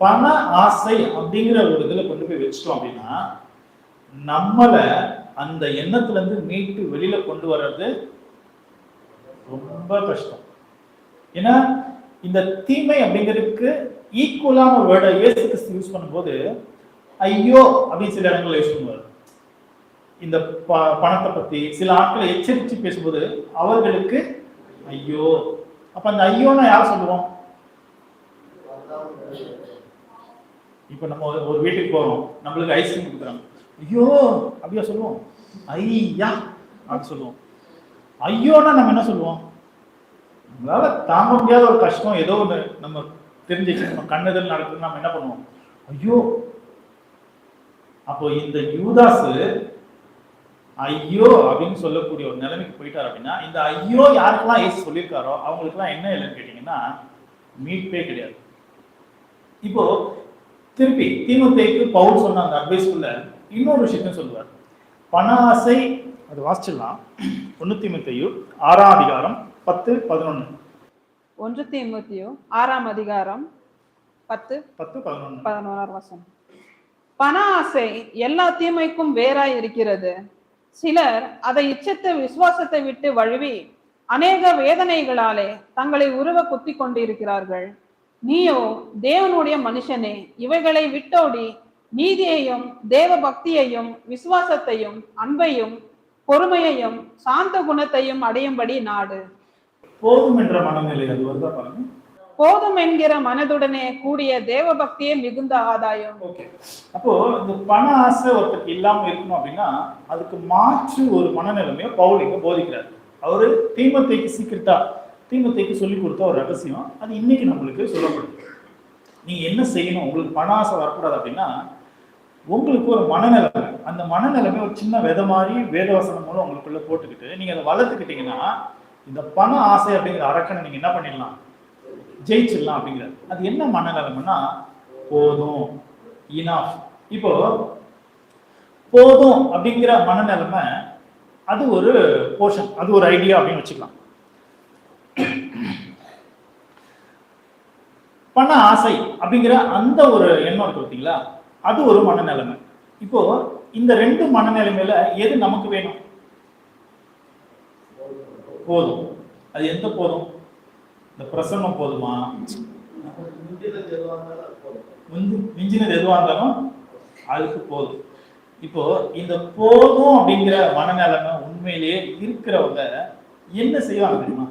பண ஆசை அப்படிங்கிற ஒரு இதுல கொண்டு போய் வச்சிட்டோம் அப்படின்னா நம்மள அந்த எண்ணத்துல இருந்து மீட்டு வெளியில கொண்டு வர்றது ரொம்ப கஷ்டம். ஏன்னா இந்த தீமை அப்படிங்கிறதுக்கு ஈக்குவலான வேர்டை இயேசு கிறிஸ்து யூஸ் பண்ணும்போது ஐயோ அப்படின்னு சில இடங்கள்ல யூஸ் பண்ணுவார். இந்த பணத்தை பத்தி சில ஆட்களை எச்சரித்து பேசும்போது அவர்களுக்கு ஐயோ. அப்ப அந்த ஐயோன்னு யார் சொல்லுவோம்? இப்ப நம்ம ஒரு வீட்டுக்கு போறோம், நம்மளுக்கு ஐஸ்கிரீம் கொடுக்குறாங்க, ஐயோ அப்படியா சொல்லுவோம்? ஐயா அப்படி சொல்லுவோம். ஐயோன்னா நம்ம என்ன சொல்லுவோம்? நம்மளால தாங்க முடியாத ஒரு கஷ்டம் ஏதோ ஒன்று நம்ம தெரிஞ்சிச்சு, நம்ம கண்ணெதில் நடக்குதுன்னு நம்ம என்ன பண்ணுவோம்? ஐயோ. அப்போ இந்த யூதாசு ஐயோ அப்படின்னு சொல்லக்கூடிய ஒரு நிலைமைக்கு போயிட்டார் அப்படின்னா இந்த ஐயோ யாருக்கெல்லாம் ஏசு சொல்லியிருக்காரோ அவங்களுக்குலாம் என்ன இல்லைன்னு கேட்டீங்கன்னா மீட்பே கிடையாது. இப்போ திருப்பி தீமோத்தேயுக்கு பவுல் சொன்ன அந்த அட்வைஸ்க்குள்ள இன்னொரு விஷயத்தையும் சொல்லுவார். பண ஆசை, அது வாசிச்சிடலாம். 1 தீமோத்தேயு 6ஆம் அதிகாரம் 10-11. 1 தீமோத்தேயு 6ஆம் அதிகாரம் 10-11 வசனம். பண ஆசை எல்லா தீமைக்கும் வேறாய் இருக்கிறது. சிலர் அதை இச்சத்தை விசுவாசத்தை விட்டு வழுவி அநேக வேதனைகளாலே தங்களை உருவ குத்தி கொண்டிருக்கிறார்கள். நீயோ தேவனுடைய மனுஷனே, இவைகளை விட்டோடி நீதியையும் தேவ பக்தியையும் விசுவாசத்தையும் அன்பையும் பொறுமையையும் சாந்த குணத்தையும் அடையும்படி நாடு. போதும் என்ற மனநிலை அது வருதா பாருங்க. போதும் என்கிற மனதுடனே கூடிய தேவ பக்தியே மிகுந்த ஆதாயம். ஓகே, அப்போ இந்த பண ஆசை ஒருத்தருக்கு இல்லாம இருக்கணும் அப்படின்னா அதுக்கு மாற்று ஒரு மனநிலைமையை பவுல் இங்க போதிக்கிறார். அவரு தீமோத்தேயுக்கு சீக்கிரட்டா தீமோத்தேயுக்கு சொல்லி கொடுத்த ஒரு ரகசியம் அது இன்னைக்கு நம்மளுக்கு சொல்லப்படுது. நீங்க என்ன செய்யணும்? உங்களுக்கு பண ஆசை வரக்கூடாது அப்படின்னா உங்களுக்கு ஒரு மனநிலைமை, அந்த மனநிலைமை ஒரு சின்ன விதை மாதிரி வேதவசனம் மூலம் உங்களுக்குள்ள போட்டுக்கிட்டு நீங்க அதை வளர்த்துக்கிட்டீங்கன்னா இந்த பண ஆசை அப்படிங்கிற அரக்கனை நீங்க என்ன பண்ணிடலாம்? ஜெயிச்சிடலாம் அப்படிங்கிறது. அது என்ன மனநிலைமைன்னா போதும், இனஃப். இப்போ போதும் அப்படிங்கிற மனநிலைமை அது ஒரு போர்ஷன், அது ஒரு ஐடியா அப்படின்னு வச்சுக்கலாம். பண ஆசை அப்படிங்கிற அந்த ஒரு எண்ணம் இருக்கு பார்த்தீங்களா, அது ஒரு மனநிலைமை. இப்போ இந்த ரெண்டு மனநிலைமையில எது நமக்கு வேணும்? போதும். அது எந்த போதும்? இந்த பிரசன்னம் போதுமா? மிஞ்சினது எதுவா இருந்தாலும் அதுக்கு போதும். இப்போ இந்த போதும் அப்படிங்கிற மனநிலைமை உண்மையிலேயே இருக்கிறவங்க என்ன செய்வாங்க தெரியுமா?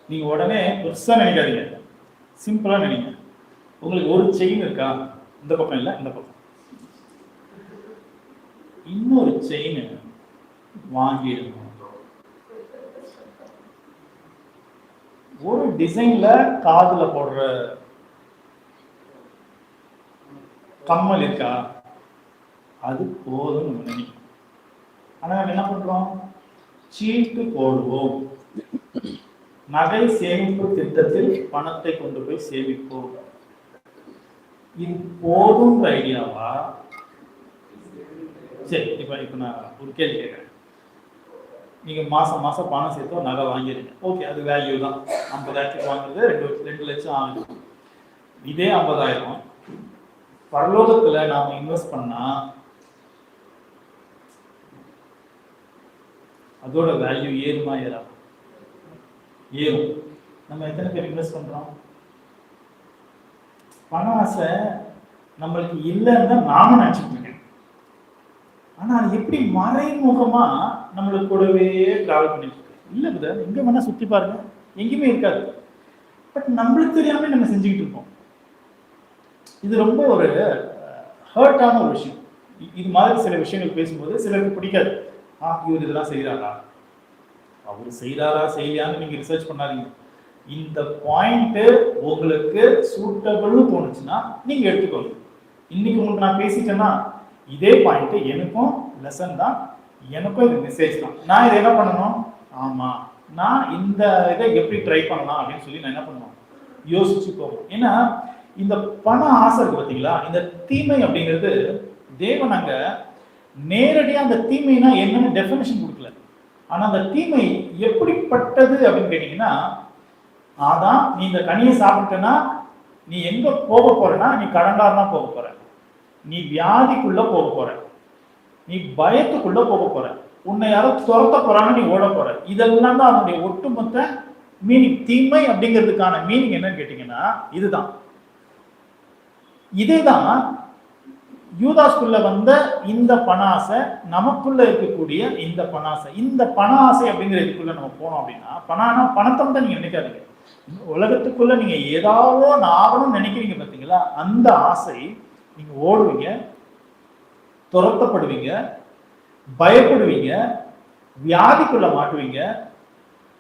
நீங்க உடனே பெருசா நினைக்காதீங்க, சிம்பிளா நினைங்க. உங்களுக்கு ஒரு செயின் இருக்கா? இந்த பக்கம் இல்லை, இந்த பக்கம். இன்னொரு செயின் வாங்கிடணும். ஒரு டிசைன்ல காதுல போடுற கம்மல் இருக்கா? அது போதும் நினைக்கும். ஆனா என்ன பண்றோம்? சீட்டு போடுவோம். நகை சேமிப்பு திட்டத்தில் பணத்தை கொண்டு போய் சேமிப்போம். இது போதும் ஐடியாவா? சரி, இப்ப நான் ஒரு கேள்வி கேட்கிறேன். நீங்க மாசம் மாசம் பணம் சேர்த்து நகை வாங்கிடுங்க. ஓகே, அது வேல்யூ தான். 50,000 வாங்குறது 2 லட்சம் ஆகுது. இதே 50,000 பரலோகத்துல நாம இன்வெஸ்ட் பண்ணா அதோட வேல்யூ ஏறுமா ஏறா? ஏறும். நம்ம எத்தனை பேர் இன்வெஸ்ட் பண்றோம்? பண ஆசை நம்மளுக்கு இல்லைன்னு தான் நாம நினைச்சிட்டு இருக்கேன். ஆனா அது எப்படி மறைமுகமா நம்மளுக்கு கூடவே டிராவல் பண்ணிட்டு இருக்கு? இல்ல பிரதர், எங்க வேணா சுத்தி பாருங்க, எங்கேயுமே இருக்காது. பட் நம்மளுக்கு தெரியாம நம்ம செஞ்சுக்கிட்டு இருக்கோம். இது ரொம்ப ஒரு ஹர்ட்டான ஒரு விஷயம். இது மாதிரி சில விஷயங்கள் பேசும்போது சிலருக்கு பிடிக்காது. இவர் இதெல்லாம் செய்யறாரா, அவர் செய்யறாரா செய்யலையான்னு நீங்க ரிசர்ச் பண்ணாதீங்க. இந்த பாயிண்ட் உங்களுக்கு சூட்டபிள்னு தோணுச்சுன்னா நீங்க எடுத்துக்கோங்க. இன்னைக்கு உங்களுக்கு நான் பேசிட்டேன்னா இதே பாயிண்ட் எனக்கும் லெசன் தான், எனக்கும் இது மெசேஜ் தான். நான் இதை என்ன பண்ணணும்? ஆமா, நான் இந்த இதை எப்படி ட்ரை பண்ணலாம் அப்படின்னு சொல்லி நான் என்ன பண்ணுவேன்? யோசிச்சு போவோம். ஏன்னா இந்த பண ஆசை இருக்கு பார்த்தீங்களா, இந்த தீமை அப்படிங்கிறது தேவன் அங்க நேரடியா அந்த தீமைனா என்னன்னு டெஃபினிஷன் கொடுக்கல. ஆனா அந்த தீமை எப்படிப்பட்டது அப்படின்னு கேட்டீங்கன்னா, அதான் நீ இந்த கனியை சாப்பிட்டனா நீ எங்க போக போறனா, நீ கடன்காரனா போக போற, நீ வியாதிக்குள்ள போக போற, நீ பயத்துக்குள்ள போக போற, உன்னை யாரோ துரத்த போறாங்க, நீ ஓட போற. இதெல்லாம் தான் அதனுடைய ஒட்டுமொத்த மீனிங். தீமை அப்படிங்கிறதுக்கான மீனிங் என்னன்னு கேட்டீங்கன்னா இதுதான். இதேதான் யூதாஸ்குள்ள வந்த இந்த பண ஆசை, நமக்குள்ள இருக்கக்கூடிய இந்த பண ஆசை. இந்த பண ஆசை அப்படிங்கிற இதுக்குள்ள நம்ம போனோம் அப்படின்னா, பணத்தை மட்டும் நீங்க நினைக்காதீங்க. உலகத்துக்குள்ள நீங்க ஏதாவது ஆகணும்னு நினைக்கிறீங்க பார்த்தீங்களா, அந்த ஆசை நீங்க ஓடுவீங்க, துரத்தப்படுவீங்க, பயப்படுவீங்க, வியாதிக்குள்ள மாட்டுவீங்க,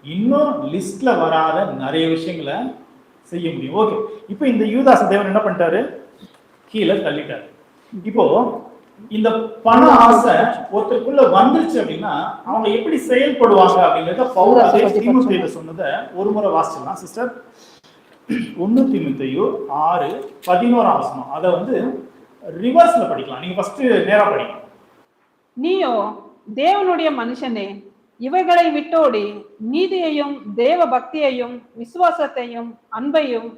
இன்னும் லிஸ்ட்ல வராத நிறைய விஷயங்களை செய்ய முடியும். ஓகே, இப்போ இந்த யூதாச தேவன் என்ன பண்ணிட்டாரு? கீழே தள்ளிட்டாரு. இப்போ இந்த பண ஆசை ஒருத்தருக்குள்ள வந்துருச்சு அப்படின்னா அவங்க எப்படி செயல்படுவாங்க அப்படிங்கறத பவுல் அதே தீமோத்தேயுல சொன்னதை ஒரு முறை வாசிச்சலாம் சிஸ்டர். 1 தீமோத்தேயு 6:11 அதை ரிவர்ஸ்ல படிக்கலாம். நீங்க ஃபர்ஸ்ட் நேரா படிங்க. நீயோ தேவனுடைய மனுஷனே, இவைகளை விட்டோடி நீதியையும் தேவ பக்தியையும் விசுவாசத்தையும் அன்பையும்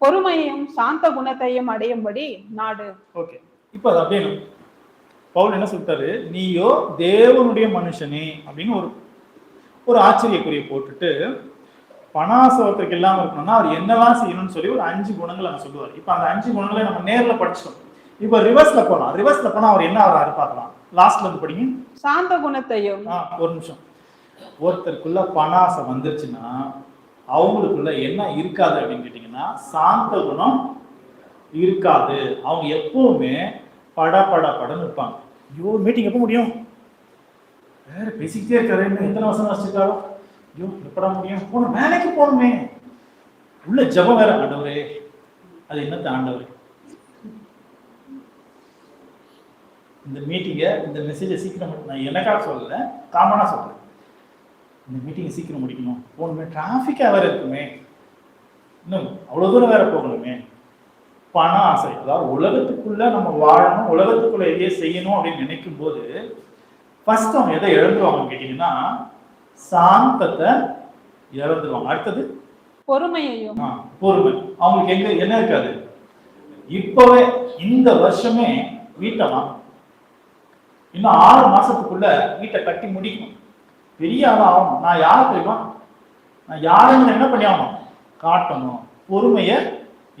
பொறுமையையும் சாந்த குணத்தையும் அடையும்படி நாடு. ஓகே, இப்போ அது அப்படியே பவுல் என்ன சொல்லிட்டாரு? நீயோ தேவனுடைய மனுஷனே அப்படின்னு ஒரு ஆச்சரியக்குறியை போட்டுட்டு, பணாசவத்துக்கு இல்லாம இருக்கணும்னா அவர் என்னெல்லாம் செய்யணும்னு சொல்லி ஒரு 5 குணங்களை அவர் சொல்லுவார். இப்போ அந்த 5 குணங்களை நம்ம நேர்ல படிச்சிட்டோம். இப்போ ரிவர்ஸ்ல போலாம். ரிவர்ஸ்ல போனா அவர் என்ன ஆகிறாரு பார்க்கலாம். லாஸ்ட்ல இருந்து படிங்க. சாந்த குணத்தையும். ஒரு நிமிஷம். ஒருத்தருக்குள்ள பணாசை வந்துருச்சுன்னா அவங்களுக்குள்ள என்ன இருக்காது அப்படின்னு கேட்டீங்கன்னா, சாந்த குணம் இருக்காது. அவங்க எப்பவுமே படன்னு இருப்பாங்க. ஐயோ, மீட்டிங் எப்போ முடியும், வேற பேசிக்கிட்டே இருக்காரு, எத்தனை வருஷம் வச்சிருக்காரோ, ஐயோ எப்படா முடியும், போன வேலைக்கு போகணுமே, உள்ள ஜபம் வேற, ஆண்டவரே அது என்னத்த ஆண்டவரே, இந்த மீட்டிங்கை இந்த மெசேஜை சீக்கிரம், நான் எனக்காக சொல்லல, காமனா சொல்றேன், இந்த மீட்டிங்கை சீக்கிரம் முடிக்கணும், போகணுமே, டிராஃபிக்காக வேற இருக்குமே, இன்னும் அவ்வளோ தூரம் வேற போகணுமே. பண ஆசை, அதாவது உலகத்துக்குள்ள நம்ம வாழணும், உலகத்துக்குள்ள எதையே செய்யணும் அப்படின்னு நினைக்கும் போது ஃபர்ஸ்ட் அவங்க எதை இழந்துருவாங்கன்னு கேட்டீங்கன்னா, சாந்தத்தை இழந்துருவாங்க. அடுத்தது பொறுமையையும். பொறுமை. அவங்களுக்கு என்ன இருக்காது? இப்பவே இந்த வருஷமே வீட்டை வாங்க. இன்னும் 6 மாசத்துக்குள்ள வீட்டை கட்டி முடிக்கணும். பெரிய ஆளா ஆகணும். நான் யார் தெரியுமா? நான் யாருன்னு என்ன பண்ணி ஆகணும்? காட்டணும். பொறுமையை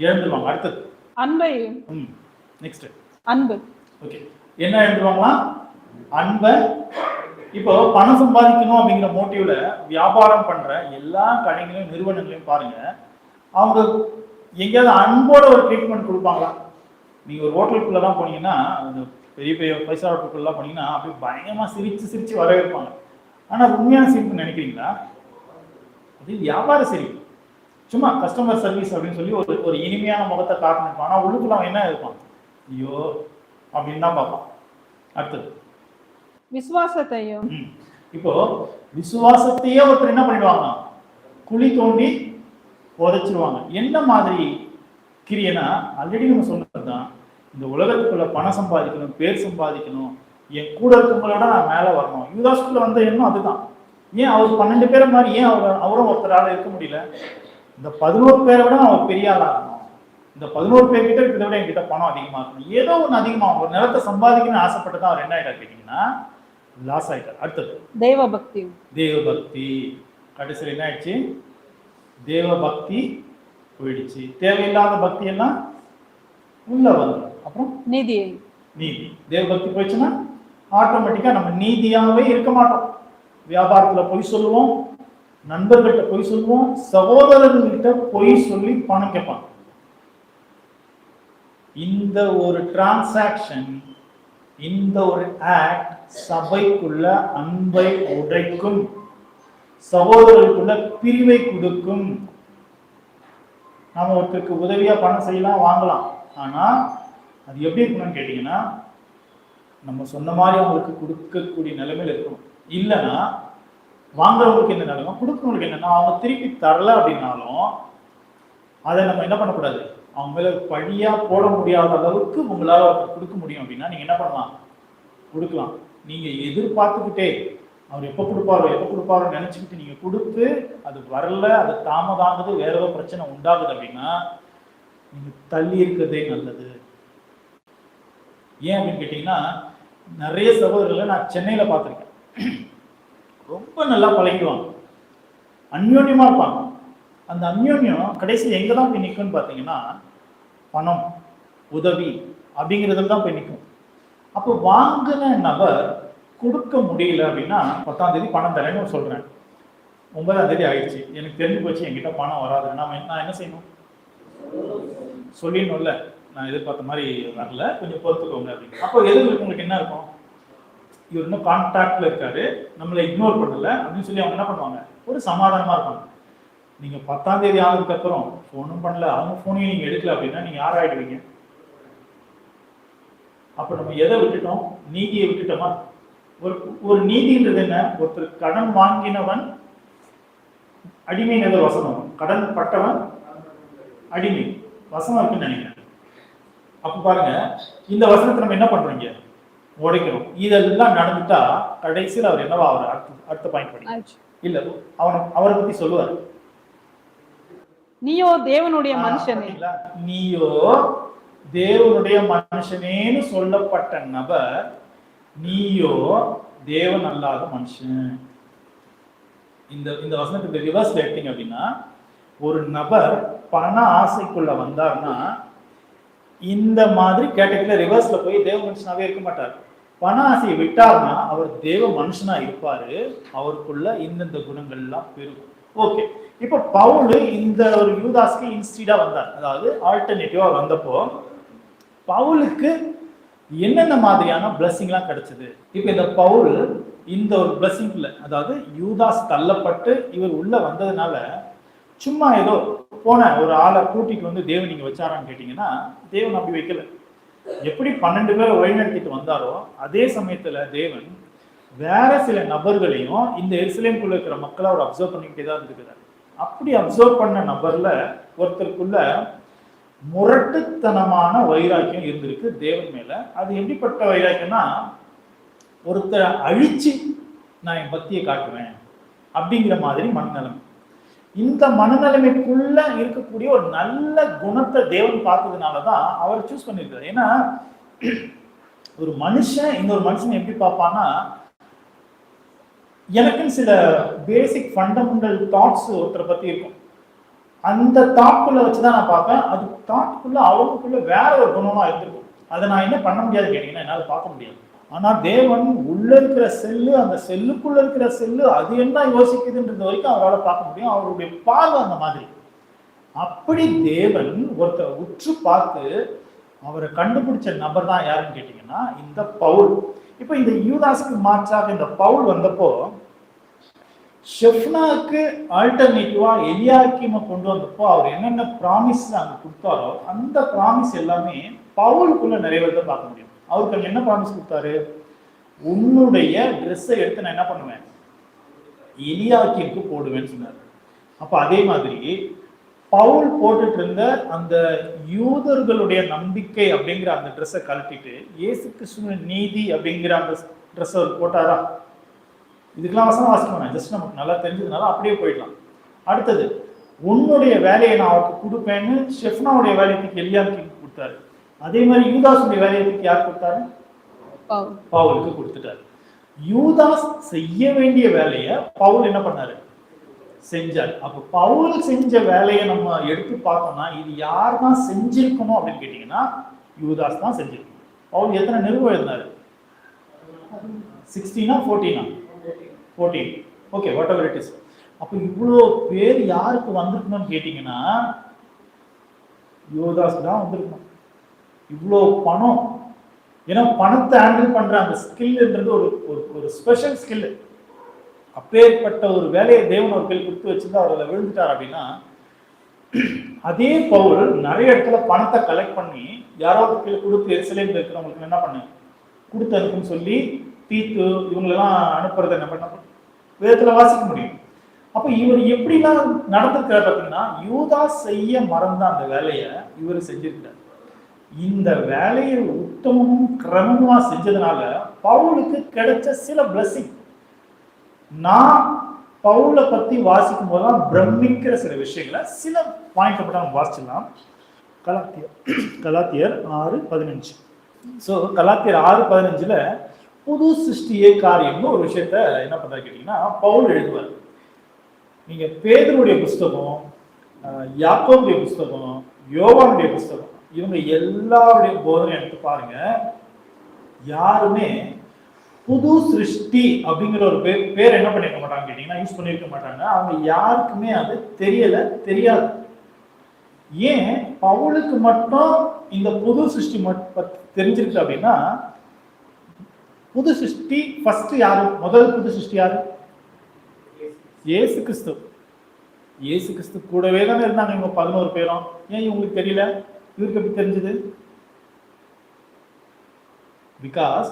இழந்துருவாங்க. அடுத்தது அன்பை. நெக்ஸ்ட் அன்பு. ஓகே, என்ன இழந்துருவாங்களா? அன்பை. இப்போ பணம் சம்பாதிக்கணும் அப்படிங்கிற மோட்டிவ்ல வியாபாரம் பண்ற எல்லா கடைகளையும் நிறுவனங்களையும் பாருங்க, அவங்க எங்கேயாவது அன்போட ஒரு ட்ரீட்மெண்ட் கொடுப்பாங்களா? நீங்க ஒரு ஹோட்டலுக்குள்ளதான் போனீங்கன்னா, பெரிய பெரிய 5 ஸ்டார் ஹோட்டலுக்குள்ள போனீங்கன்னா அப்படியே பயங்கரமா சிரிச்சு சிரிச்சு வரவேற்பாங்க. ஆனா உண்மையான சிரிப்பு நினைக்கிறீங்களா? அது வியாபார சிரிப்பு. சும்மா கஸ்டமர் சர்வீஸ் அப்படின்னு சொல்லி ஒரு இனிமையான முகத்தை காட்டணும். ஆனா உள்ளுக்குள்ள அவன் என்ன இருப்பான்? ஐயோ அப்படின்னு தான் பார்ப்பான். அடுத்தது விசுவாசத்தையும். இப்போ விசுவாசத்தையே ஒருத்தர் என்ன பண்ணிடுவாங்க? குழி தோண்டி புதைச்சிருவாங்க. என்ன மாதிரி கிரியனா? ஆல்ரெடி நம்ம சொன்னதுதான், இந்த உலகத்துக்குள்ள பணம் சம்பாதிக்கணும், பேர் சம்பாதிக்கணும், என் கூட இருக்கவங்களோட நான் மேல வரணும். யூதாஸ்குள்ள வந்த எண்ணம் அதுதான். ஏன் அவர் 12 பேரை மாதிரி ஏன் அவரும் ஒருத்தரால இருக்க முடியல? இந்த 11 பேரை விட அவர் பெரிய ஆளாகணும். இந்த 11 பேர்கிட்ட இருக்கிறத விட என்கிட்ட பணம் அதிகமா இருக்கணும். ஏதோ ஒன்று அதிகமாகும். ஒரு நிலத்தை சம்பாதிக்கணும்னு ஆசைப்பட்டு தான் அவர் என்ன ஆயிட்டார் கேட்டீங்கன்னா, லாஸ் ஆயிட்டார். அடுத்தது தேவபக்தி. தேவபக்தி. கடைசியில் என்ன ஆயிடுச்சு? தேவபக்தி போயிடுச்சு. தேவையில்லாத பக்தி எல்லாம் உள்ள வந்துடும். அப்புறம் நீதி. நீதி. தேவபக்தி போயிடுச்சுன்னா ஆட்டோமேட்டிக்கா நம்ம நீதியாவே இருக்க மாட்டோம். வியாபாரத்துல பொய் சொல்லுவோம், நண்பர்கள்ட்ட பொய் சொல்லுவோம், சகோதரர்கள்கிட்ட பொய் சொல்லி பணம் கேட்பாங்க. இந்த ஒரு டிரான்சாக்ஷன், இந்த ஒரு ஆக்ட் சபைக்குள்ள அன்பை உடைக்கும், சகோதரர்களுக்குள்ள பிரிவை கொடுக்கும். நாம ஒருத்தருக்கு உதவியா பணம் செய்யலாம், வாங்கலாம். ஆனா அது எப்படி இருக்கணும்னு கேட்டீங்கன்னா, நம்ம சொன்ன மாதிரி அவங்களுக்கு கொடுக்கக்கூடிய நிலைமையில இருக்கணும். இல்லைன்னா வாங்குறவங்களுக்கு என்ன நிலைமை, கொடுக்கறவங்களுக்கு என்னன்னா, அவங்க திருப்பி தரல அப்படின்னாலும் அதை நம்ம என்ன பண்ணக்கூடாது, அவங்க மேல பழியா போட முடியாத அளவுக்கு உங்களால கொடுக்க முடியும் அப்படின்னா நீங்க என்ன பண்ணலாம்? கொடுக்கலாம். நீங்க எதிர்பார்த்துக்கிட்டே அவர் எப்போ கொடுப்பாரோ நினைச்சுக்கிட்டு நீங்க கொடுத்து அது வரல, அது தாமதாகுது, வேற ஏதோ பிரச்சனை உண்டாகுது அப்படின்னா நீங்க தள்ளி இருக்கிறதே நல்லது. ஏன் அப்படின்னு கேட்டீங்கன்னா, நிறைய சகோதரர்களை நான் சென்னையில பார்த்துருக்கேன். ரொம்ப நல்லா பழகிடுவாங்க, அந்யோன்யமா இருப்பாங்க. அந்த அந்யோன்யம் கடைசி எங்க தான் போய் நிற்கும்னு பார்த்தீங்கன்னா, பணம், உதவி அப்படிங்கிறதுல தான் போய் நிற்கும். அப்போ வாங்கின நபர் கொடுக்க முடியல அப்படின்னா, 10ஆம் தேதி பணம் தரேன்னு சொல்றேன், 9ஆம் தேதி ஆயிடுச்சு, எனக்கு தெரிஞ்சு போச்சு என்கிட்ட பணம் வராது, நான் என்ன செய்யணும்? சொல்லிடணும்ல, நான் எதிர்பார்த்த மாதிரி வரல, கொஞ்சம் பொறுத்துக்கோங்க அப்படின்னு. அப்போ எதிர்ப்பு உங்களுக்கு என்ன இருக்கும்? இவர் இன்னும் கான்டாக்ட்ல இருக்காரு, நம்மளை இக்னோர் பண்ணல அப்படின்னு சொல்லி அவங்க என்ன பண்ணுவாங்க? ஒரு சமாதானமா இருப்பாங்க. நீங்க 10ஆம் தேதி ஆனதுக்கு அப்புறம் போனும் பண்ணல, அவங்க போனையும் நீங்க எடுக்கல அப்படின்னா நீங்க யார் ஆயிடுவீங்க? அப்ப நம்ம எதை விட்டுட்டோம்? நீதியை விட்டுட்டோமா? ஒரு நீதின்றது என்ன? ஒருத்தர் கடன் வாங்கினவன் அடிமை நகர் வசனம், கடன் பட்டவன் அடிமை வசனம் இருக்குன்னு நினைக்கிறேன். அப்ப பாருங்க, இந்த வசனத்தை நம்ம என்ன பண்றோங்க? உடைக்கிறோம். இதெல்லாம் நடந்துட்டா கடைசியில் அவர் என்னவா அவர் அடுத்த பாயிண்ட் பண்ணி இல்ல அவரை பத்தி சொல்லுவார், நீயோ தேவனுடைய மனுஷனே. நீயோ தேவனுடைய மனுஷனேன்னு சொல்லப்பட்ட நபர், நீயோ தேவன் அல்லாத மனுஷன். இந்த வசனத்துக்கு ரிவர்ஸ் எடுத்தீங்க அப்படின்னா, ஒரு நபர் பண ஆசைக்குள்ள வந்தார்னா இந்த மாதிரி கேட்டகரியில ரிவர்ஸ்ல போய் தேவ மனுஷனாவே இருக்க மாட்டார். பண ஆசையை விட்டார்னா அவர் தேவ மனுஷனா இருப்பாரு, அவருக்குள்ள இந்தந்த குணங்கள் எல்லாம் பெருகும். ஓகே, இப்ப பவுல் இந்த ஒரு யூதாஸ்க்கு இன்ஸ்டீடா வந்தார், அதாவது ஆல்டர்னேட்டிவா வந்தப்போ பவுலுக்கு என்னென்ன மாதிரியான பிளஸிங்லாம் கிடைச்சது? இப்ப இந்த பவுல் இந்த ஒரு பிளஸிங்ல, அதாவது யூதாஸ் தள்ளப்பட்டு இவர் உள்ள வந்ததுனால சும்மா ஏதோ போன ஒரு ஆளை கூட்டிட்டு வந்து தேவன் நீங்க வச்சாரான்னு கேட்டீங்கன்னா, தேவன் அப்படி வைக்கல. எப்படி 12 பேரை வழிநடத்திட்டு வந்தாரோ அதே சமயத்துல தேவன் வேற சில நபர்களையும் இந்த எருசலேமுக்குள்ள இருக்கிற மக்களை அவர் அப்சர்வ் பண்ணிக்கிட்டே தான் இருக்கிறார். அப்படி அப்சர்வ் பண்ண நபர்ல ஒருத்தருக்குள்ள முரட்டுத்தனமான வைராக்கியம் இருந்திருக்கு தேவன் மேல. அது எப்படிப்பட்ட வைராக்கியம்னா, ஒருத்தரை அழிச்சு நான் என் பக்தியை காட்டுவேன் அப்படிங்கிற மாதிரி மனநலம். இந்த மனநிலைமைக்குள்ள இருக்கக்கூடிய ஒரு நல்ல குணத்தை தேவன் பார்த்ததுனாலதான் அவர் சூஸ் பண்ணிருக்காரு. ஏன்னா ஒரு மனுஷன் இன்னொரு மனுஷன் எப்படி பார்ப்பான்னா, எனக்குன்னு சில பேசிக் ஃபண்டமெண்டல் தாட்ஸ் ஒருத்தரை பத்தி இருக்கும். அந்த தாட்குள்ள வச்சுதான் நான் பார்ப்பேன். அது தாட்குள்ள அவங்களுக்குள்ள வேற ஒரு குணமா இருந்திருக்கும். அதை நான் என்ன பண்ண முடியாது கேட்டீங்கன்னா என்னால பார்க்க முடியாது. ஆனா தேவன் உள்ள இருக்கிற செல்லு, அந்த செல்லுக்குள்ள இருக்கிற செல்லு அது என்ன யோசிக்குதுன்றது வரைக்கும் அவரால் பார்க்க முடியும். அவருடைய பார்வை அந்த மாதிரி. அப்படி தேவன் ஒருத்தர் உற்று பார்த்து அவரை கண்டுபிடிச்ச நபர் தான் யாருன்னு கேட்டீங்கன்னா இந்த பவுல். இப்ப இந்த யூதாஸ்க்கு மாற்றாக இந்த பவுல் வந்தப்போ ஷெஃப்னாக்கு ஆல்டர்னேட்டிவா எலியாக்கீமை கொண்டு வந்தப்போ அவர் என்னென்ன ப்ராமிஸ் அங்க கொடுத்தாரோ அந்த ப்ராமிஸ் எல்லாமே பவுலுக்குள்ள நிறைவேறத பார்க்க முடியும். அவருக்கு அங்க என்ன ப்ராமிஸ் கொடுத்தாரு? உன்னுடைய ட்ரெஸ்ஸை எடுத்து நான் என்ன பண்ணுவேன், எலியாக்கீமுக்கு போடுவேன்னு சொன்னார். அப்ப அதே மாதிரி பவுல் போட்டுட்டு இருந்த அந்த யூதர்களுடைய நம்பிக்கை அப்படிங்கிற அந்த ட்ரெஸ்ஸை கழட்டிட்டு இயேசு கிறிஸ்துவின் நீதி அப்படிங்கிற அந்த ட்ரெஸ்ஸை அவர் போட்டாரா? இதுக்கெல்லாம் வசனம் வாசிக்கணும், ஜஸ்ட் நமக்கு நல்லா தெரிஞ்சதுனால அப்படியே போயிடலாம். அடுத்தது, உன்னுடைய வேலையை நான் அவருக்கு கொடுப்பேன்னு ஷெஃப்னாவுடைய வேலையத்துக்கு எலியாக்கீமுக்கு கொடுத்தாரு. அதே மாதிரி யூதாஸுடைய வேலையத்துக்கு யார் கொடுத்தாரு? பவுலுக்கு கொடுத்துட்டாரு. யூதாஸ் செய்ய வேண்டிய வேலையை பவுல் என்ன பண்ணாரு? செஞ்சார். அப்ப பவுல் செஞ்ச வேலையை நம்ம எடுத்து பார்த்தோம்னா இது யார் தான் செஞ்சிருக்கணும் அப்படின்னு கேட்டீங்கன்னா யூதாஸ் தான் செஞ்சிருக்கணும். பவுல் எத்தனை நிருபம் எழுதினாரு? 16 14 14. Okay, what ever it is. அப்ப இவ்வளோ பேர் யாருக்கு வந்திருக்கணும்னு கேட்டீங்கன்னா யூதாஸ் தான் வந்திருக்கணும். இவ்வளோ பணம், ஏன்னா பணத்தை ஹேண்டில் பண்ற அந்த ஸ்கில்ன்றது ஒரு ஒரு ஸ்பெஷல் ஸ்கில். அப்பேற்பட்ட ஒரு வேலையை தேவன் ஒரு கையில் கொடுத்து வச்சிருந்தா அவர்களை விழுந்துட்டார் அப்படின்னா, அதே பவுல் நிறைய இடத்துல பணத்தை கலெக்ட் பண்ணி யாராவது கையில் கொடுத்து எருசலேமில் இருக்கிறவங்களுக்கு என்ன பண்ணு கொடுத்து அனுப்புன்னு சொல்லி தீத்து இவங்களெல்லாம் அனுப்புறதை என்ன பண்ண வேதத்துல வாசிக்க முடியும். அப்ப இவர் எப்படிலாம் நடந்திருக்கிறார் பார்த்தீங்கன்னா, யூதாஸ் செய்ய மறந்த அந்த வேலையை இவர் செஞ்சிருக்கிறார். இந்த வேலையை உத்தமமும் கிரமமா செஞ்சதுனால பவுலுக்கு கிடைச்ச சில பிளஸிங் நான் பவுலை பத்தி வாசிக்கும் போதுதான் பிரமிக்கிற சில விஷயங்களை சில பாயிண்ட் மட்டும் நம்ம வாசிக்கலாம். கலாத்தியர் 6:15. ஸோ கலாத்தியர் 6:15 புது சிருஷ்டியே காரியம்னு ஒரு விஷயத்த என்ன பண்றாரு கேட்டீங்கன்னா பவுல் எழுதுவார். நீங்க பேதுருடைய புஸ்தகம், யாக்கோபுடைய புஸ்தகம், யோவானுடைய புஸ்தகம், இவங்க எல்லாருடைய போதனை எடுத்து பாருங்க. யாருமே புது சிருஷ்டி அப்படிங்கிற ஒரு பேர் என்ன பண்ணிருக்க மாட்டாங்க கேட்டீங்கன்னா யூஸ் பண்ணிருக்க மாட்டாங்க. அவங்க யாருக்குமே அது தெரியாது. ஏன் பவுலுக்கு மட்டும் இந்த புது சிருஷ்டி தெரிஞ்சிருக்கு அப்படின்னா, புது சிருஷ்டி ஃபர்ஸ்ட் யாரு? முதல் புது சிருஷ்டி யாரு? இயேசு கிறிஸ்து. இயேசு கிறிஸ்து கூடவே தானே இருந்தாங்க இவங்க 11 பேரும். ஏன் இவங்களுக்கு தெரியல? இவருக்கு எப்படி தெரிஞ்சது? பிகாஸ்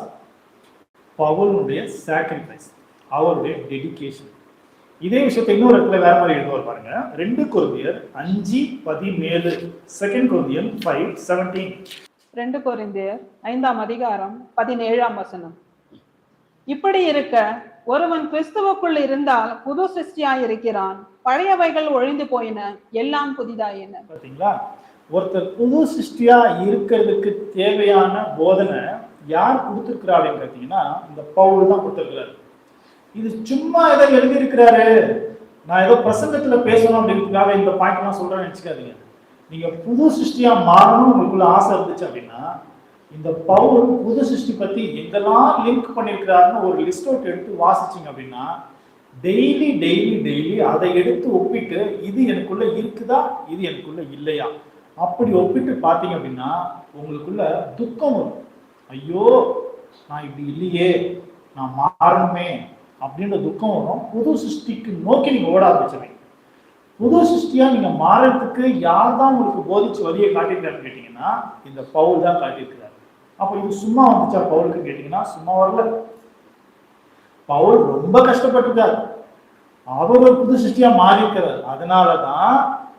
பவுலுடைய சாக்ரிஃபைஸ், அவருடைய டெடிகேஷன். இதே விஷயத்தை இன்னொரு இடத்துல வேற மாதிரி எழுதுவார் பாருங்க. 2 கொரிந்தியர் 5:17, 2 கொரிந்தியர் 5:17. 2 கொரிந்தியர் 5:17. இப்படி இருக்க ஒருவன் கிறிஸ்துவுக்குள் இருந்தால் புது சிருஷ்டியாய் இருக்கிறான், பழையவைகள் ஒழிந்து போயின, எல்லாம் புதிதாயின. பாத்தீங்களா? ஒருத்தர் புது சிருஷ்டியா இருக்கிறதுக்கு தேவையான போதனை யார் கொடுத்திருக்கிறா அப்படின்னு பார்த்தீங்கன்னா இந்த பவுல் தான் கொடுத்திருக்கிறாரு. இது சும்மா ஏதோ எழுதியிருக்கிறாரு, நான் ஏதோ பிரசங்கத்துல பேசணும் அப்படின்றதுக்காக இந்த பாயிண்ட் எல்லாம் சொல்றேன்னு நினைச்சுக்காதீங்க. நீங்க புது சிருஷ்டியா மாறணும் உங்களுக்குள்ள ஆசை இருந்துச்சு அப்படின்னா இந்த பவுல் புது சிருஷ்டி பத்தி எங்கெல்லாம் லிங்க் பண்ணிருக்கிறாருன்னு ஒரு லிஸ்ட் அவுட் எடுத்து வாசிச்சிங்க அப்படின்னா டெய்லி டெய்லி டெய்லி அதை எடுத்து ஒப்பிட்டு இது எனக்குள்ள இருக்குதா, இது எனக்குள்ள இல்லையா, அப்படி ஒப்பிட்டு பார்த்தீங்க அப்படின்னா உங்களுக்குள்ள துக்கம் வரும். ஐயோ நான் இப்படி இல்லையே, நான் மாறணுமே அப்படின்ற துக்கம் வரும். புது சிருஷ்டிக்கு நோக்கி நீங்க ஓட ஆரம்பிச்சுவீங்க. புது சிருஷ்டியா நீங்க மாறதுக்கு யார் தான் உங்களுக்கு போதிச்சு வழியை காட்டியிருக்காருன்னு கேட்டீங்கன்னா இந்த பவுல் தான் காட்டியிருக்கிறார். அப்ப இது சும்மா வந்துச்சா பவுலுக்கு கேட்டீங்கன்னா சும்மா வரல. பவுல் ரொம்ப கஷ்டப்பட்டிருக்கார். அவர் ஒரு புது சிருஷ்டியா மாறி இருக்கிறார். அதனாலதான்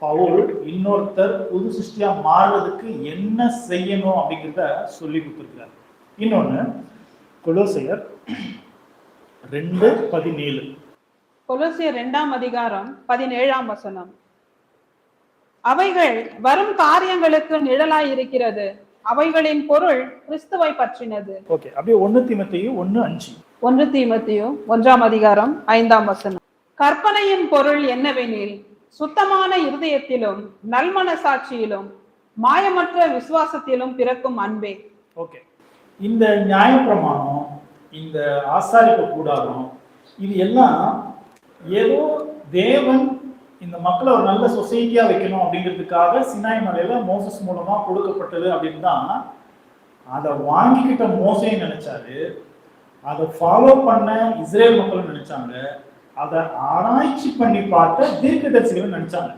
பவுல் இன்னொருத்தர் புது சிருஷ்டியா மாறுவதற்கு என்ன செய்யணும் அப்படிங்கிறத சொல்லி கொடுத்திருக்கிறார். இன்னொன்னு கொலோசையர் 2:17. கொலோசியர் 2ஆம் அதிகாரம் 17ஆம் வசனம். அவைகள் வரும் காரியங்களுக்கு நிழலாய் இருக்கிறது, அவைகளின் பொருள் கிறிஸ்துவை பற்றினது. ஓகே, அப்படியே 1 தீமோத்தேயு 1:5. 1 தீமோத்தேயு 1ஆம் அதிகாரம் 5ஆம் வசனம். கற்பனையின் பொருள் என்னவெனில், சுத்தமான இருதயத்திலும் நல்மனசாட்சியிலும் மாயமற்ற விசுவாசத்திலும் பிறக்கும் அன்பே. ஓகே, இந்த நியாயப்பிரமாணம், இந்த ஆசாரிப்பு கூடாரம், இது எல்லாம் ஏதோ தேவன் இந்த மக்களை ஒரு நல்ல சொசைட்டியா வைக்கணும் அப்படிங்கிறதுக்காக சினாய் மலையில மோசஸ் மூலமா கொடுக்கப்பட்டது அப்படின்னு தான் அதை வாங்கிக்கிட்ட மோசே நினைச்சாரு. அதை ஃபாலோ பண்ண இஸ்ரேல் மக்களும் நினைச்சாங்க. அதை ஆராய்ச்சி பண்ணி பார்த்த தீர்க்கதரிசிகளும் நினைச்சாங்க.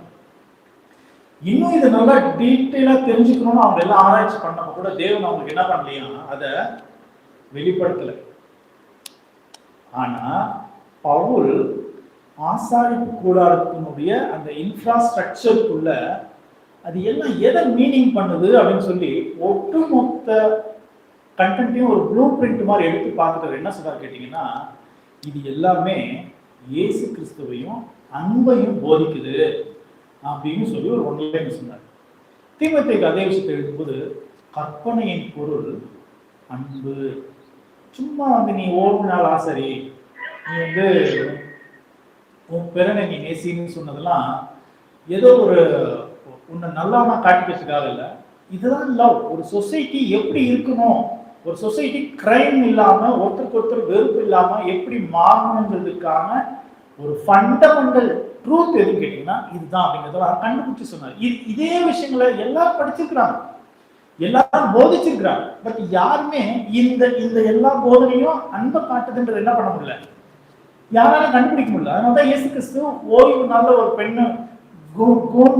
இன்னும் இதை நல்லா டீட்டெயிலா தெரிஞ்சுக்கணும்னு அவங்க எல்லாம் ஆராய்ச்சி பண்ணப்ப கூட தேவன் அவங்களுக்கு என்ன பண்ணலையா, அதை வெளிப்படுத்தலை. ஆனா பவுல் ஆசாரிப்பு கூடாரத்தினுடைய அந்த இன்ஃப்ராஸ்ட்ரக்சருக்குள்ள அது எல்லாம் எதை மீனிங் பண்ணுது அப்படின்னு சொல்லி ஒட்டுமொத்த கண்டென்ட்டையும் ஒரு ப்ளூ பிரிண்ட் மாதிரி எடுத்து பார்த்துட்டு என்ன சொல்றாரு கேட்டீங்கன்னா, இது எல்லாமே இயேசு கிறிஸ்துவையும் அன்பையும் போதிக்குது அப்படின்னு சொல்லி ஒரு ஒன்லைன் சொன்னார். தீமோத்தேயுக்கு அதே விஷயத்தை எழுதும்போது கற்பனையின் பொருள் அன்பு. சும்மா நீ ஓய்வு நாள் ஆசாரி, நீ உன் பிறனை நீ நேசின்னு சொன்னதெல்லாம் ஏதோ ஒரு உன்னை நல்லாமா காட்டிக்கிறதுக்காக இல்லை. இதுதான் லவ். ஒரு சொசைட்டி எப்படி இருக்கணும், ஒரு சொசைட்டி கிரைம் இல்லாம ஒருத்தருக்கு ஒருத்தர் வெறுப்பு இல்லாம எப்படி மாறணுங்கிறதுக்கான ஒரு ஃபண்டமெண்டல் ட்ரூத் எதுன்னு கேட்டீங்கன்னா இதுதான் அப்படிங்கிறத கண்டுபிடிச்சு சொன்னார். இதே விஷயங்களை எல்லாரும் படிச்சிருக்கிறாங்க, எல்லாரும் போதிச்சிருக்கிறாங்க. பட் யாருமே இந்த இந்த எல்லா போதனையும் அன்பை காட்டுதுன்றது என்ன பண்ண முடியல, யாராலும் கண்டுபிடிக்க முடியல. அதனாலதான் இயேசு கிறிஸ்து ஓய்வு நாள்ல ஒரு பெண்ணு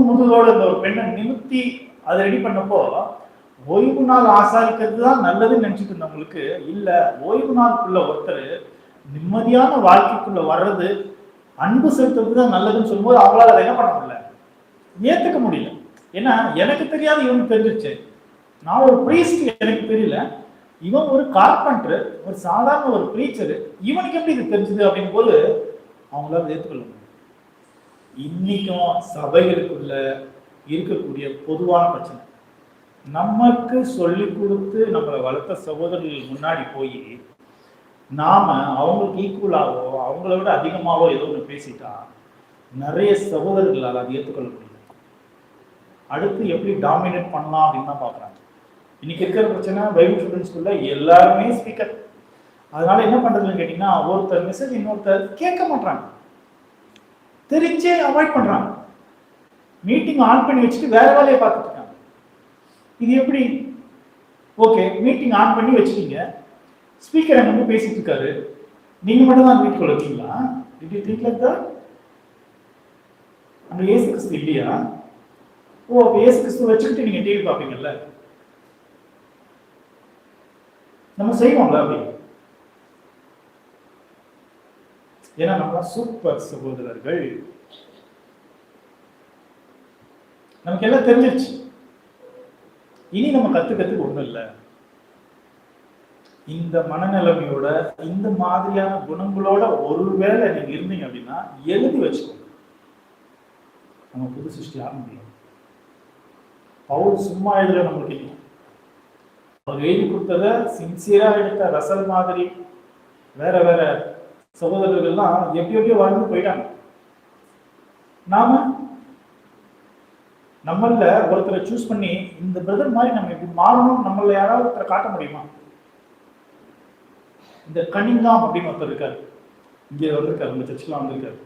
முதுகோட ஒரு பெண்ணை நிமித்தி அதை ரெடி பண்ணப்போ ஓய்வு நாள் ஆசாரிக்கிறது தான் நல்லதுன்னு நினைச்சிட்டு இருந்தவங்களுக்கு இல்ல, ஓய்வு நாளுக்குள்ள ஒருத்தர் நிம்மதியான வாழ்க்கைக்குள்ள வர்றது அன்பு செலுத்துறது தான் நல்லதுன்னு சொல்லும்போது அவங்களால அதை என்ன பண்ண முடியல, ஏத்துக்க முடியல. ஏன்னா எனக்கு தெரியாது, இவனுக்கு தெரிஞ்சிச்சு. நான் ஒரு பிரீஸ்ட், எனக்கு தெரியல. இவன் ஒரு கார்பெண்டர், ஒரு சாதாரண ஒரு பிரீச்சர், இவனுக்கு எப்படி இது தெரிஞ்சது அப்படின் போது அவங்களால ஏற்றுக்கொள்ள முடியும். இன்னைக்கும் சபைகளுக்குள்ள இருக்கக்கூடிய பொதுவான பிரச்சனை, நமக்கு சொல்லி கொடுத்து நம்மளை வளர்த்த சகோதரர்கள் முன்னாடி போய் நாம அவங்களுக்கு ஈக்குவலாகவோ அவங்கள விட அதிகமாகவோ ஏதோ ஒன்று பேசிட்டா நிறைய சகோதரர்களால் அதை ஏற்றுக்கொள்ள முடியும். அடுத்து எப்படி டாமினேட் பண்ணலாம் அப்படின்னு தான் பார்க்குறாங்க. இன்னைக்கு இருக்கிற பிரச்சனை பைபிள் ஸ்டூடெண்ட்ஸ்குள்ள எல்லாருமே ஸ்பீக்கர். அதனால என்ன பண்றதுன்னு கேட்டீங்கன்னா, ஒருத்தர் மெசேஜ் இன்னொருத்தர் கேட்க மாட்டாங்க, தெரிஞ்சே அவாய்ட் பண்றாங்க. மீட்டிங் ஆன் பண்ணி வச்சுட்டு வேற வேலையை பார்த்துட்டு இருக்காங்க. இது எப்படி? ஓகே, மீட்டிங் ஆன் பண்ணி வச்சுட்டீங்க, ஸ்பீக்கர் அங்க வந்து பேசிட்டு இருக்காரு, நீங்க மட்டும் தான் வீட்டுக்குள்ள இருக்கீங்களா? Did you think like that? அங்க இயேசு கிறிஸ்து இல்லையா? ஓ, அப்ப இயேசு கிறிஸ்து வச்சுக்கிட்டு நீங்க டிவி பார்ப்பீங்கல்ல? நம்ம செய்வோம்ல அப்படி? ஏன்னா நம்ம சூப்பர் சகோதரர்கள், நமக்கு எல்லாம் தெரிஞ்சிருச்சு. இனி நம்ம கத்துக்கிறதுக்கு ஒண்ணும் இல்லை. இந்த மனநிலைமையோட இந்த மாதிரியான குணங்களோட ஒருவேளை நீங்க இருந்தீங்க அப்படின்னா எழுதி வச்சுக்கோங்க, நம்ம புது சிருஷ்டி ஆக முடியும். பவுல் சும்மா எழுதுல நம்மளுக்கு இல்லை. அவர் எழுதி கொடுத்தத சின்சியரா எடுத்த ரசல் மாதிரி வேற வேற சகோதரர்கள்லாம் எப்படியோ வாழ்ந்து போயிட்டாங்க. நாம நம்மள ஒருத்தரை சூஸ் பண்ணி இந்த பிரதர் மாதிரி நம்ம இப்படி மாறணும் நம்மள யாராவது ஒருத்தரை காட்ட முடியுமா? இந்த கனிங்காம் அப்படின்னு ஒருத்தர் இருக்காரு, இங்கே வந்திருக்காரு, நம்ம சர்ச்சில் வந்திருக்காரு.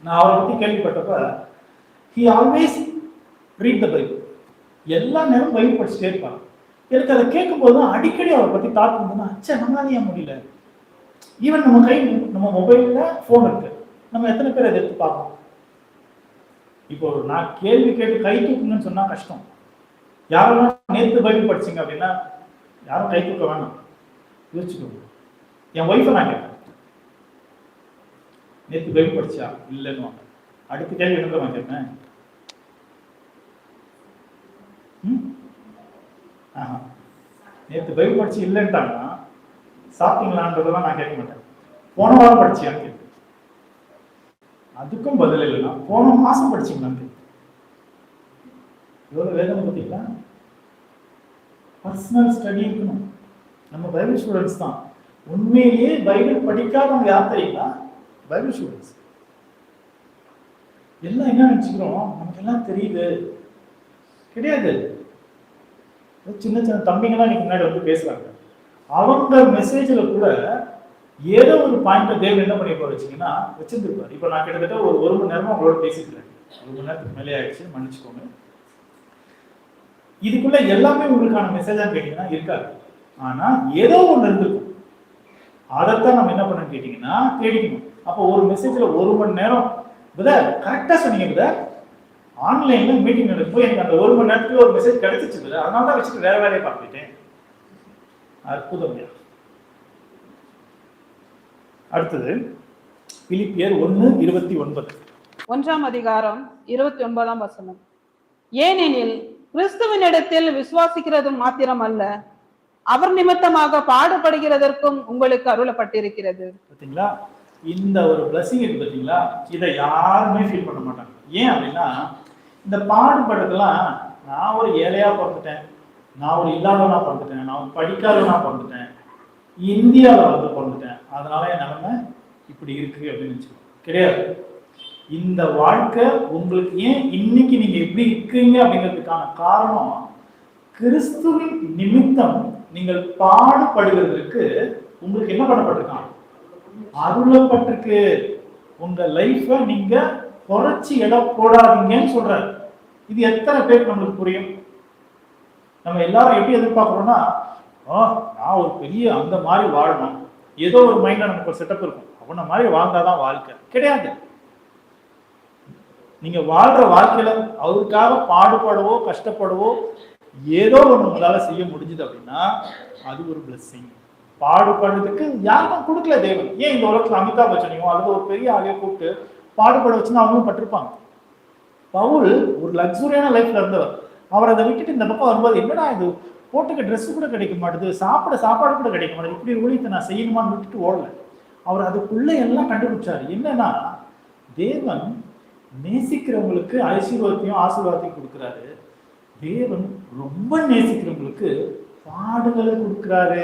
நான் அவரை பத்தி கேள்விப்பட்டப்ப he always read the Bible, எல்லா நேரம் பைபிள் படிச்சுட்டே இருப்பாங்க. எனக்கு அதை கேட்கும் போது அடிக்கடி அவரை பத்தி தாட் பண்ணுன்னா, அச்சா நம்மளால ஏன் முடியல? ஈவன் நம்ம கை, நம்ம மொபைல்ல போன் இருக்கு, நம்ம எத்தனை பேர் அதை எடுத்து பார்ப்போம்? இப்போ நான் கேள்வி கேட்டு கை தூக்குங்கன்னு சொன்னா கஷ்டம். யாரெல்லாம் நேற்று பைபிள் படிச்சீங்க அப்படின்னா யாரும் கை தூக்க வேணாம், யோசிச்சுக்கோங்க. என் ஒய்ஃபை நான் கேட்பேன், நேற்று பைபிள் படிச்சா? இல்லைன்னு வாங்க. அடுத்த கேள்வி என்ன நான் கேட்பேன், நேற்று பைபிள் படிச்சு இல்லைன்ட்டாங்கன்னா சாப்பிட்டீங்களான்றதெல்லாம் நான் கேட்க மாட்டேன், போன வாரம் படிச்சியான்னு கேட்பேன். அதுக்கும் பதில் இல்லைன்னா போன மாசம் படிச்சீங்களான்னு. எவ்வளவு வேதனை பார்த்தீங்களா? பர்சனல் ஸ்டடி இருக்கணும். நம்ம பைபிள் ஸ்டூடெண்ட்ஸ் தான். உண்மையிலேயே பைபிள் படிக்காதவங்க யார் தெரியுங்களா? Bible students. எல்லாம் என்ன நினைச்சுக்கிறோம், நமக்கு எல்லாம் தெரியுது. கிடையாது. சின்ன சின்ன தம்பிங்கெல்லாம் இன்னைக்கு முன்னாடி வந்து பேசுறாங்க. அவங்க மெசேஜ்ல கூட ஏதோ ஒரு பாயிண்ட தேவன் என்ன பண்ணி வச்சீங்கன்னா வச்சிருந்திருப்பாரு. இப்ப நான் கிட்டத்தட்ட ஒரு மணி நேரமா உங்களோட பேசிக்கிறேன். 1 மணி நேரத்துக்கு மேலே ஆயிடுச்சு, மன்னிச்சுக்கோங்க. இதுக்குள்ள எல்லாமே உங்களுக்கான மெசேஜா கேட்டீங்கன்னா இருக்காது. ஆனா ஏதோ ஒண்ணு இருந்திருக்கும். அதைத்தான் நம்ம என்ன பண்ண கேட்டீங்கன்னா தேடிக்கணும். அப்போ ஒரு மெசேஜ்ல 1 மணி நேரம் கரெக்டா சொன்னீங்க. ஆன்லைன்ல மீட்டிங் நடக்கும். எனக்கு அந்த 1 மணி நேரத்துக்கு ஒரு மெசேஜ் கிடைச்சிச்சு. அதனால தான் வச்சுட்டு வேற வேலையை பார்த்துட்டேன். அற்புதம். அடுத்தது பிலிப்பியர் 1:29. 1ஆம் அதிகாரம் 29ஆம் வசனம். ஏனெனில் கிறிஸ்துவினிடத்தில் விசுவாசிக்கிறது மாத்திரம் அல்ல, அவர் நிமித்தமாக பாடுபடுகிறதற்கும் உங்களுக்கு அருளப்பட்டிருக்கிறது. பாத்தீங்களா? இந்த ஒரு பிளஸிங் இருக்கு பாத்தீங்களா? இதை யாருமே ஃபீல் பண்ண மாட்டாங்க. ஏன் அப்படின்னா இந்த பாடுபடுறதுலாம் நான் ஒரு ஏழையா பிறந்துட்டேன், நான் ஒரு இல்லாதவனா பிறந்துட்டேன், நான் படிக்காதவனா பிறந்துட்டேன், இந்தியாவில் வந்து பிறந்துட்டேன், அதனால என் நிலைமை இப்படி இருக்கு அப்படின்னு வச்சுக்கோங்க. கிடையாது. இந்த வாழ்க்கை உங்களுக்கு ஏன் இன்னைக்கு நீங்க எப்படி இருக்கீங்க அப்படிங்கிறதுக்கான காரணம் கிறிஸ்துவின் நிமித்தம் நீங்கள் பாடுபடுகிறதுக்கு உங்களுக்கு என்ன பண்ணப்பட்டிருக்காங்க? அருளப்பட்டிருக்கு. உங்க லைஃபை நீங்க குறைச்சி இடம் போடாதீங்கன்னு சொல்றாரு. இது எத்தனை பேருக்கு நம்மளுக்கு புரியும்? நம்ம எல்லாரும் எப்படி எதிர்பார்க்கிறோம்னா, நான் ஒரு பெரிய அந்த மாதிரி வாழணும், ஏதோ ஒரு மைண்ட்ல நமக்கு ஒரு செட்டப் இருக்கும், அவன மாதிரி வாழ்ந்தாதான் வாழ்க்கை. கிடையாது. நீங்க வாழ்ற வாழ்க்கையில அவருக்காக பாடுபடவோ கஷ்டப்படவோ ஏதோ ஒண்ணு உங்களால செய்ய முடிஞ்சது அப்படின்னா அது ஒரு பிளெஸிங். பாடுபடுறதுக்கு யாருக்கும் கொடுக்கல தேவன். ஏன் இந்த உலகத்துல அமிதாப் பச்சனையோ அல்லது ஒரு பெரிய ஆளையோ கூப்பிட்டு பாடுபட வச்சுன்னா அவங்களும் பட்டிருப்பாங்க. பவுல் ஒரு லக்ஸுரியான லைஃப்ல இருந்தவர். அவர் அதை விட்டுட்டு இந்த பக்கம் வரும்போது என்னடா இது, போட்டுக்க ட்ரெஸ் கூட கிடைக்க மாட்டேது, சாப்பாடு கூட கிடைக்க மாட்டேது, இப்படி ஊழியத்தை நான் செய்யணுமான்னு விட்டுட்டு ஓடல. அவர் அதுக்குள்ள எல்லாம் கண்டுபிடிச்சாரு. என்னன்னா தேவன் நேசிக்கிறவங்களுக்கு ஐஸ்வர்யத்தையும் ஆசீர்வாதத்தையும் கொடுக்குறாரு. தேவன் ரொம்ப நேசிக்கிறவங்களுக்கு பாடுகளை கொடுக்குறாரு.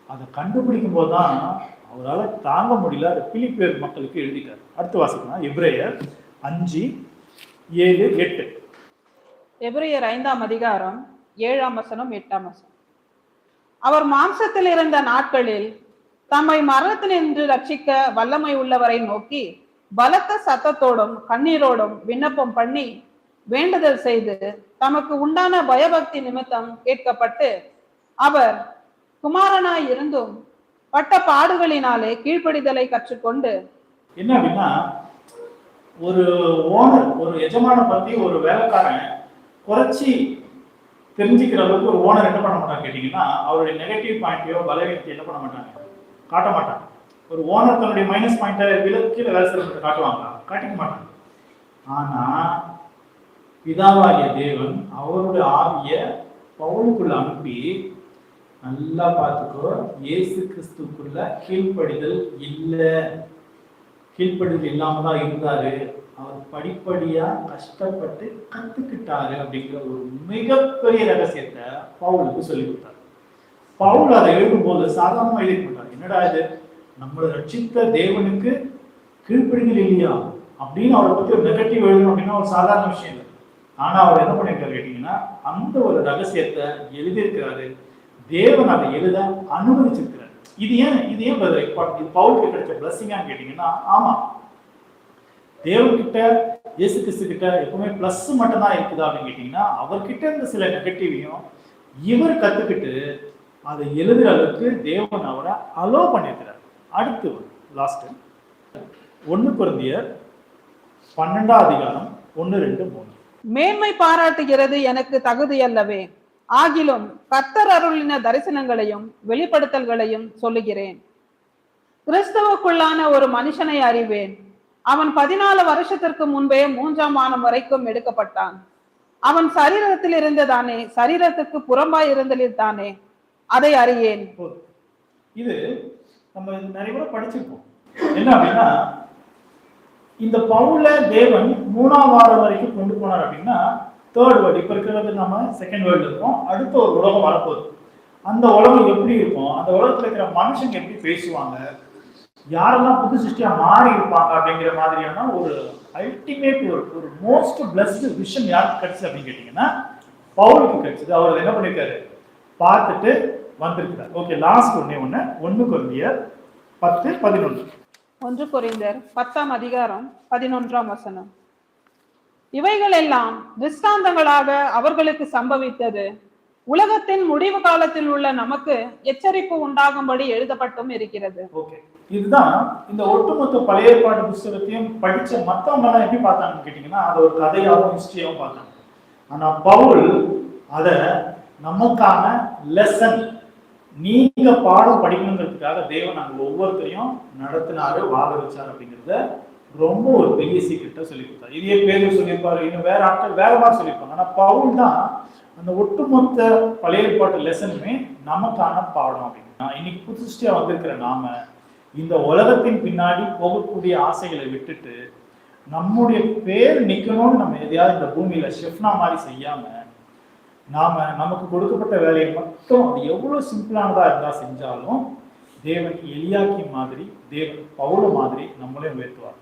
அதை கண்டுபிடிக்கும் போதுதான் அவரால் தாங்க முடியல. அதை பிலிப்பியர் மக்களுக்கு எழுதிட்டார். அடுத்த வாசிக்கலாம். எபிரேயர் 5:7-8. எபிரேயர் 5ஆம் அதிகாரம் 7ஆம் வசனம் 8ஆம் வசனம். அவர் மாம்சத்தில் இருந்த நாட்களில் தம்மை மரணத்தினின்று ரட்சிக்க வல்லமை உள்ளவரை நோக்கி பலத்த சத்தத்தோடும் கண்ணீரோடும் விண்ணப்பம் பண்ணி வேண்டுதல் செய்து தமக்கு உண்டான பயபக்தி நிமித்தம் கேட்கப்பட்டு அவர் குமாரனாய் இருந்தும் பட்ட பாடுகளினாலே கீழ்ப்படிதலை கற்றுக்கொண்டு. என்ன அப்படின்னா, ஒரு ஓனர், ஒரு எஜமான பத்தி ஒரு வேலைக்காரன் குறைச்சி தெரிஞ்சுக்கிற அளவுக்கு ஒரு ஓனர் என்ன பண்ண மாட்டாங்க கேட்டீங்கன்னா, அவருடைய நெகட்டிவ் பாயிண்டையோ பலவீனத்தை என்ன பண்ண மாட்டாங்க, காட்ட மாட்டாங்க. ஒரு ஓனர் தன்னுடைய மைனஸ் பாயிண்டை கீழே வேலை செய்யறதை காட்டுவாங்களா? காட்டிக்க மாட்டாங்க. ஆனா பிதாவாகிய தேவன் அவருடைய ஆவிய பவுலுக்குள்ள அனுப்பி, நல்லா பார்த்துக்கோ, இயேசு கிறிஸ்துக்குள்ள கீழ்ப்படிதல் இல்லை, கீழ்ப்படிதல் இல்லாம தான் இருந்தாரு, அவர் படிப்படியா கஷ்டப்பட்டு கத்துக்கிட்டாரு அப்படிங்கிற ஒரு மிகப்பெரிய ரகசியத்தை பவுலுக்கு சொல்லி கொடுத்தாரு. பவுல் அதை எழுதும்போது சாதாரணமா எழுதி கொடுத்தாரு. என்னடா இது, நம்மளை ரட்சித்த தேவனுக்கு கீழ்ப்படிதல் இல்லையா அப்படின்னு அவரை பத்தி ஒரு நெகட்டிவ் எழுதணும் அப்படின்னா ஒரு சாதாரண விஷயம் இல்லை. ஆனா அவர் என்ன பண்ணிருக்காரு கேட்டீங்கன்னா, அந்த ஒரு ரகசியத்தை எழுதியிருக்கிறாரு. தேவன் அதை எழுத அனுமதிச்சிருக்கிறார். இது ஏன் இது பவுலுக்கு கிடைச்ச பிளஸ்ஸிங்கான்னு கேட்டீங்கன்னா, ஆமா, தேவன்கிட்ட இயேசு கிறிஸ்து கிட்ட எப்பவுமே பிளஸ் மட்டும் தான் இருக்குதா அப்படின்னு கேட்டீங்கன்னா, அவர்கிட்ட இருந்த சில நெகட்டிவையும் இவர் கத்துக்கிட்டு அதை எழுதுற அளவுக்கு தேவன் அவரை அலோ பண்ணியிருக்கிறார். அடுத்து லாஸ்ட் 1 கொரிந்தியர் 12ஆம் அதிகாரம் 1-2-3. மேன்மை பாராட்டுகிறது எனக்கு தகுதி அல்லவே, ஆகிலும் கர்த்தர் அருளின தரிசனங்களையும் வெளிப்படுத்தல்களையும் சொல்லுகிறேன். கிறிஸ்தவுக்குள்ளான ஒரு மனுஷனை அறிவேன். அவன் 14 வருஷத்திற்கு முன்பே 3ஆம் வானம் வரைக்கும் எடுக்கப்பட்டான். அவன் சரீரத்தில் இருந்ததானே, சரீரத்துக்கு புறம்பாய் இருந்ததில் தானே, அதை அறியேன். இது நம்ம நிறைய பேர் படிச்சிருக்கோம். என்ன அப்படின்னா, இந்த பவுல தேவன் 3ஆம் வாரம் வரைக்கும் கொண்டு போனார் அப்படின்னா, தேர்ட் வேர்ல்டு, இப்ப இருக்கிறது நம்ம செகண்ட் வேர்ல்டு இருக்கோம், அடுத்த ஒரு உலகம் வரப்போகுது. அந்த உலகம் எப்படி இருக்கும், அந்த உலகத்துல இருக்கிற மனுஷங்க எப்படி பேசுவாங்க, யாரெல்லாம் புது சிருஷ்டியா மாறி இருப்பாங்க அப்படிங்கிற மாதிரியான ஒரு அல்டிமேட் ஒரு மோஸ்ட் பிளஸ்ட் விஷன் யாருக்கு கிடைச்சது அப்படின்னு கேட்டீங்கன்னா பவுலுக்கு கிடைச்சது. அவர் என்ன பண்ணிருக்காரு, பார்த்துட்டு வந்திருக்கிறார். ஓகே, லாஸ்ட் ஒண்ணு 1 கொரிந்தியர் 10:11. 1 கொரிந்தியர் 10ஆம் அதிகாரம் 11ஆம் வசனம். இவைகள் எல்லாம் திருஷ்டாந்தங்களாக அவர்களுக்கு சம்பவித்தது, உலகத்தின் முடிவு காலத்தில் உள்ள நமக்கு எச்சரிப்பு உண்டாகும்படி எழுதப்பட்டும் இருக்கிறது. ஓகே, இதுதான் இந்த ஒட்டுமொத்த பழைய ஏற்பாடு புஸ்தகத்தையும் படிச்ச மத்தவங்க எல்லாம் எப்படி பார்த்தாங்கன்னு கேட்டீங்கன்னா, அதை ஒரு கதையாகவும் ஹிஸ்டரியாகவும் பார்த்தாங்க. ஆனா பவுல் அத நமக்கான லெசன், நீங்க பாடம் படிக்கணுங்கிறதுக்காக தேவன் நாங்கள் ஒவ்வொருத்தரையும் நடத்தினாரு, வாழ வச்சார் அப்படிங்கிறத ரொம்ப ஒரு பெரிய சீக்கிரட்டா சொல்லி கொடுத்தாரு. இதே பேர் சொல்லியிருப்பாரு, இன்னும் வேற ஆட்கள் வேற மாதிரி சொல்லியிருப்பாங்க. ஆனா பவுல் தான் அந்த ஒட்டுமொத்த பழைய ஏற்பாட்டு லெசனுமே நமக்கான பாடம் அப்படின்னா, இன்னைக்கு புதுசியா வந்திருக்கிற நாம இந்த உலகத்தின் பின்னாடி போகக்கூடிய ஆசைகளை விட்டுட்டு நம்முடைய பேர் நிக்கணும்னு நம்ம எதையாவது இந்த பூமியில ஷெஃப்னா மாதிரி செய்யாம, நாம நமக்கு கொடுக்கப்பட்ட வேலையை மட்டும் அது எவ்வளவு சிம்பிளானதா இருந்தா செஞ்சாலும் தேவன் எலியாக்கி மாதிரி, தேவன் பவுல மாதிரி நம்மளையும் உயர்த்துவார்.